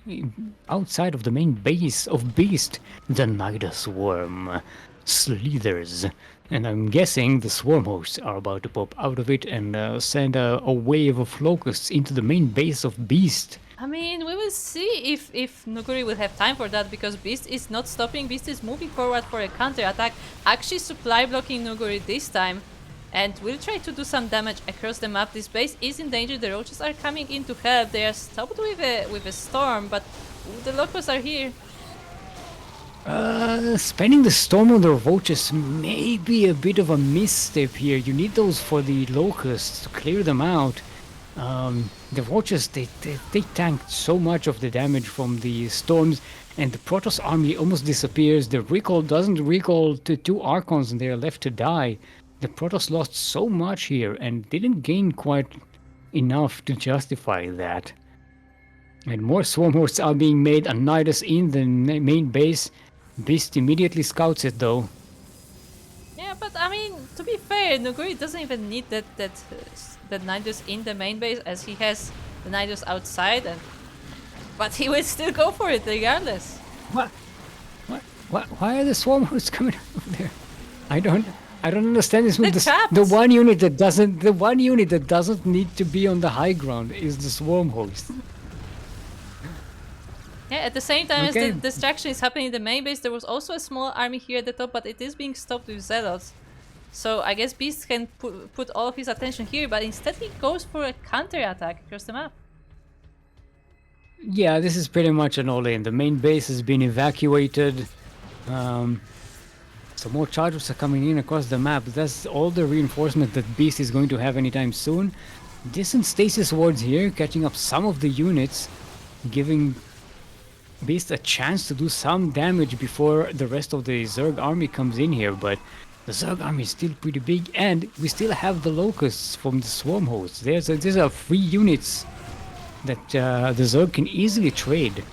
outside of the main base of Beast, the Nida Swarm slithers, and I'm guessing the Swarm hosts are about to pop out of it and send a wave of locusts into the main base of Beast. I mean, we will see if Nuguri will have time for that, because Beast is not stopping. Beast is moving forward for a counter attack, actually supply blocking Nuguri this time, and will try to do some damage across the map. This base is in danger. The roaches are coming in to help. They are stopped with a storm, but the locusts are here. Spending the storm on the roaches may be a bit of a misstep here. You need those for the locusts to clear them out. The roaches, they tanked so much of the damage from the storms, and the Protoss army almost disappears. The recall doesn't recall to 2 Archons, and they are left to die. The Protoss lost so much here and didn't gain quite enough to justify that. And more swarm hosts are being made. A Nidus in the main base. Beast immediately scouts it though. Yeah, but I mean, to be fair, Nuguri doesn't even need that Nidus in the main base, as he has the Nidus outside, but he will still go for it regardless. What? Why are the swarm hosts coming over there? I don't understand this move. The one unit that doesn't need to be on the high ground is the swarm host. Yeah, at the same time as the destruction is happening in the main base, there was also a small army here at the top, but it is being stopped with Zealots. So I guess Beast can put all of his attention here, but instead he goes for a counter attack across the map. Yeah, this is pretty much an all-in. The main base has been evacuated. So more chargers are coming in across the map. That's all the reinforcement that Beast is going to have anytime soon. Decent stasis wards here, catching up some of the units, giving Beast a chance to do some damage before the rest of the Zerg army comes in here, but the Zerg army is still pretty big, and we still have the locusts from the swarm hosts. These are free units that the Zerg can easily trade.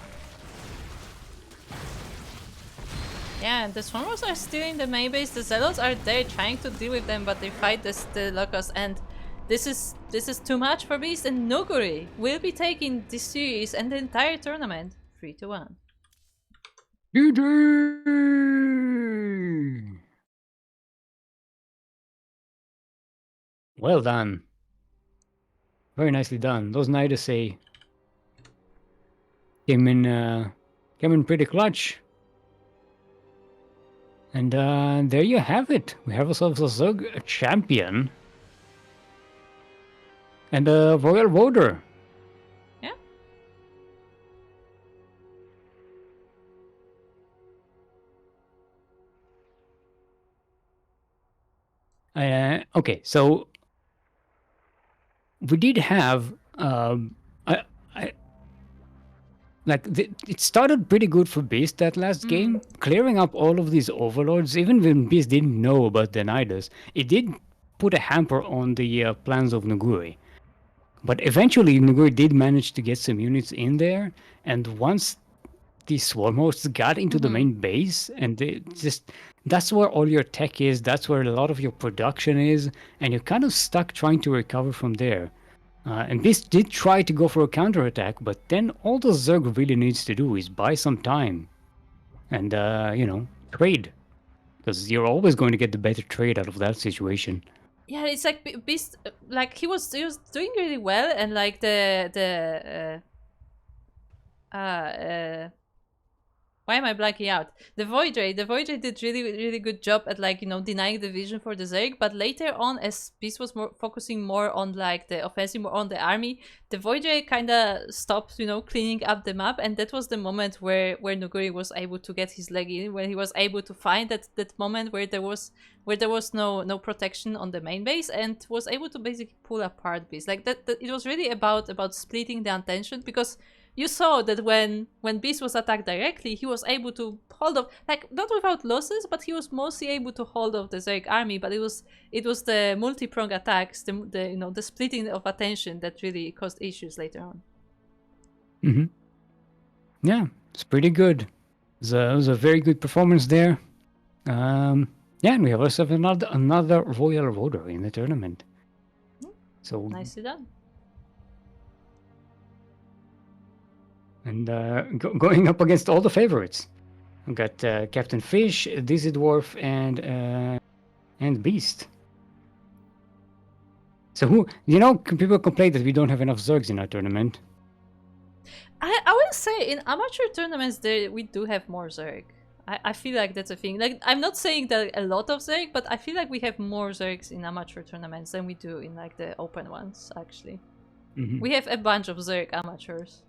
Yeah, the swarm hosts are still in the main base. The Zealots are there trying to deal with them, but they fight the locusts, and this is too much for Beast, and Nuguri will be taking this series and the entire tournament 3-1. GG! Well done. Very nicely done. Those Nidus came in pretty clutch. And there you have it. We have ourselves a Zerg champion. And a royal voter. Yeah. Okay, so we did have it started pretty good for Beast that last game, clearing up all of these overlords. Even when Beast didn't know about the Nidus, it did put a hamper on the plans of Nuguri. But eventually Nuguri did manage to get some units in there, and once these swarm hosts got into the main base, and that's where all your tech is, that's where a lot of your production is, and you're kind of stuck trying to recover from there. And Beast did try to go for a counterattack, but then all the Zerg really needs to do is buy some time and, trade. Because you're always going to get the better trade out of that situation. Yeah, it's like Beast, like he was doing really well, and like why am I blacking out? The Void Ray did really good job at, like, denying the vision for the Zerg, but later on, as Beast was focusing more on like the offensive, more on the army, the Void Ray kinda stopped, cleaning up the map, and that was the moment where Nuguri was able to get his leg in, where he was able to find that moment where there was no protection on the main base, and was able to basically pull apart Beast. Like that it was really about splitting the attention, because you saw that when Beast was attacked directly, he was able to hold off, like not without losses, but he was mostly able to hold off the Zerg army. But it was the multi-prong attacks, the splitting of attention that really caused issues later on. Mm-hmm. Yeah, it's pretty good. It was a very good performance there. Yeah, and we have ourselves another Royal Voter in the tournament. So nicely done. And going up against all the favorites. We got Captain Fish, Dizzy Dwarf, and Beast. So people complain that we don't have enough Zergs in our tournament. I will say in amateur tournaments we do have more Zerg. I feel like that's a thing. Like, I'm not saying that a lot of Zerg, but I feel like we have more Zergs in amateur tournaments than we do in like the open ones, actually. Mm-hmm. We have a bunch of Zerg amateurs.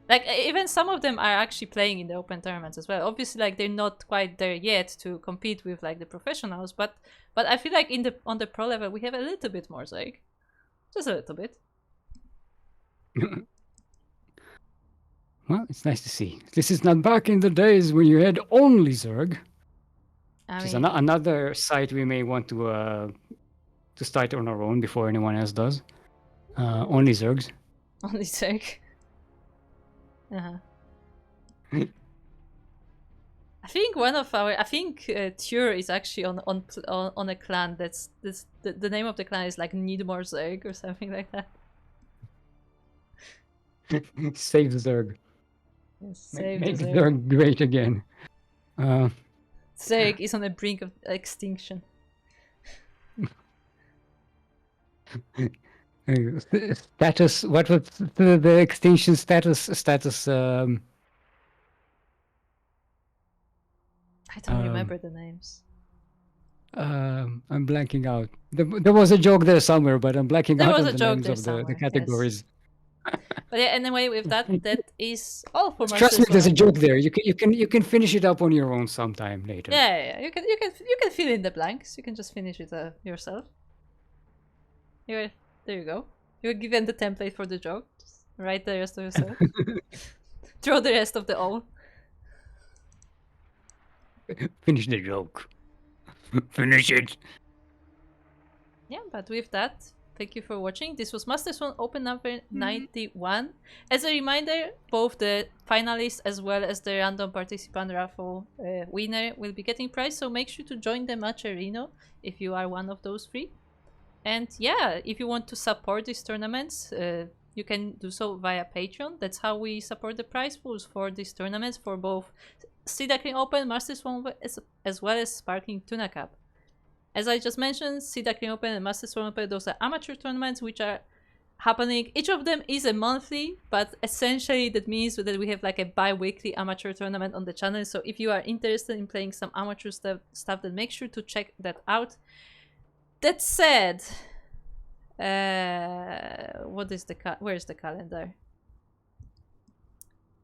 Like, even some of them are actually playing in the open tournaments as well. Obviously, like, they're not quite there yet to compete with like the professionals, but I feel like on the pro level we have a little bit more Zerg. Just a little bit. Well, it's nice to see. This is not back in the days when you had only Zerg. Which is another site we may want to start on our own before anyone else does. Only Zergs. Only Zerg. I think Tyr is actually on a clan that's the name of the clan is like Need More Zerg or something like that. Save Zerg. Yes, save Make Zerg great again. Zerg is on the brink of extinction. Status. What was the extinction status? I don't remember the names. I'm blanking out. There was a joke there somewhere, but I'm blanking out on the names of the categories. Yes. But yeah, anyway, with that is all for Master Trust me, Swan. there's a joke there. You can finish it up on your own sometime later. Yeah. You can fill in the blanks. You can just finish it yourself. There you go. You're given the template for the joke. Just write the rest of yourself. Throw the rest of the all. Finish the joke. Finish it. Yeah, but with that, thank you for watching. This was Master Swan Open number 91. As a reminder, both the finalists as well as the random participant raffle winner will be getting prize, so make sure to join the match arena if you are one of those three. And yeah, if you want to support these tournaments, you can do so via Patreon. That's how we support the prize pools for these tournaments for both Ducklings Open, Master Swan Open, as well as Sparkling Tuna Cup. As I just mentioned, Ducklings Open and Master Swan Open, those are amateur tournaments which are happening. Each of them is a monthly, but essentially that means that we have like a bi-weekly amateur tournament on the channel. So if you are interested in playing some amateur stuff, then make sure to check that out. That said, where's the calendar?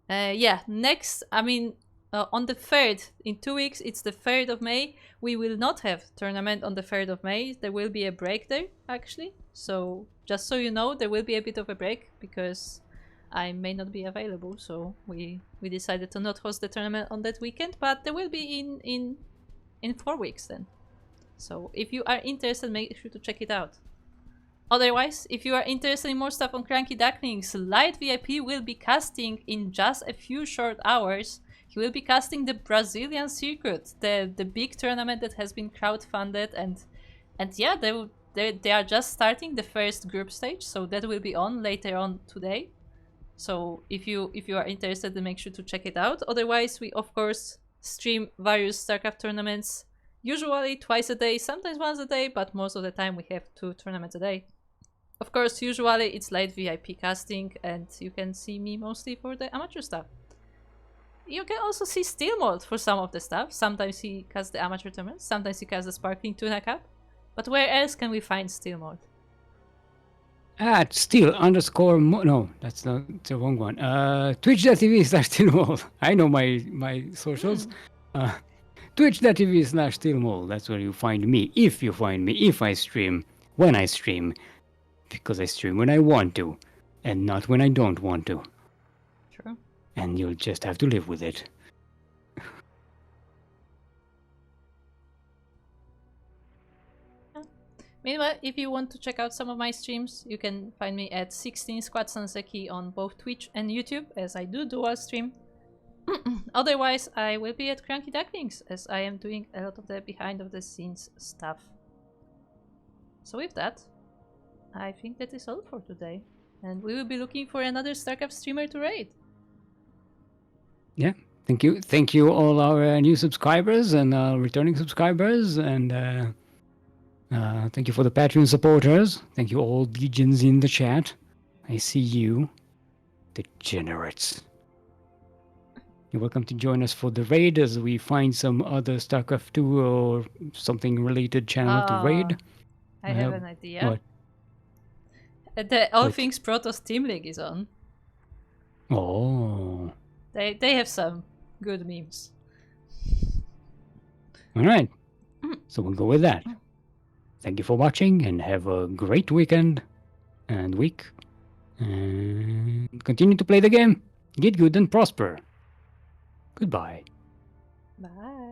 Yeah, next, on the 3rd, in 2 weeks, it's the 3rd of May. We will not have tournament on the 3rd of May. There will be a break there, actually. So, just so you know, there will be a bit of a break because I may not be available. So, we decided to not host the tournament on that weekend, but there will be in 4 weeks then. So, if you are interested, make sure to check it out. Otherwise, if you are interested in more stuff on CranKy Ducklings, Light VIP will be casting in just a few short hours. He will be casting the Brazilian circuit, the big tournament that has been crowdfunded, and yeah, they are just starting the first group stage, so that will be on later on today. So if you are interested, then make sure to check it out. Otherwise, we of course stream various StarCraft tournaments, usually twice a day, sometimes once a day, but most of the time we have 2 tournaments a day. Of course, usually it's light VIP casting, and you can see me mostly for the amateur stuff. You can also see Steelmold for some of the stuff. Sometimes he casts the amateur tournaments, sometimes he casts the Sparkling Tuna Cup. But where else can we find Steelmold? At Steel_no, that's not the wrong one. Twitch.tv/Steelmold. I know my socials. Twitch.tv/Steelmold. That's where you find me. If I stream, when I stream, because I stream when I want to. and not when I don't want to. True. And you'll just have to live with it. Meanwhile, if you want to check out some of my streams, you can find me at 16 Squad Sanseki on both Twitch and YouTube, as I do dual stream. Otherwise, I will be at CranKy Ducklings, as I am doing a lot of the behind of the scenes stuff. So with that, I think that is all for today. And we will be looking for another StarCraft streamer to raid. Yeah, thank you. Thank you all our new subscribers and returning subscribers. And thank you for the Patreon supporters. Thank you all legions in the chat. I see you. Degenerates. You're welcome to join us for the raid as we find some other StarCraft 2 or something related channel to raid. I have an idea. What? The All What? Things Protoss Team League is on. Oh. They have some good memes. All right. So we'll go with that. Thank you for watching and have a great weekend and week. And continue to play the game. Get good and prosper. Goodbye. Bye.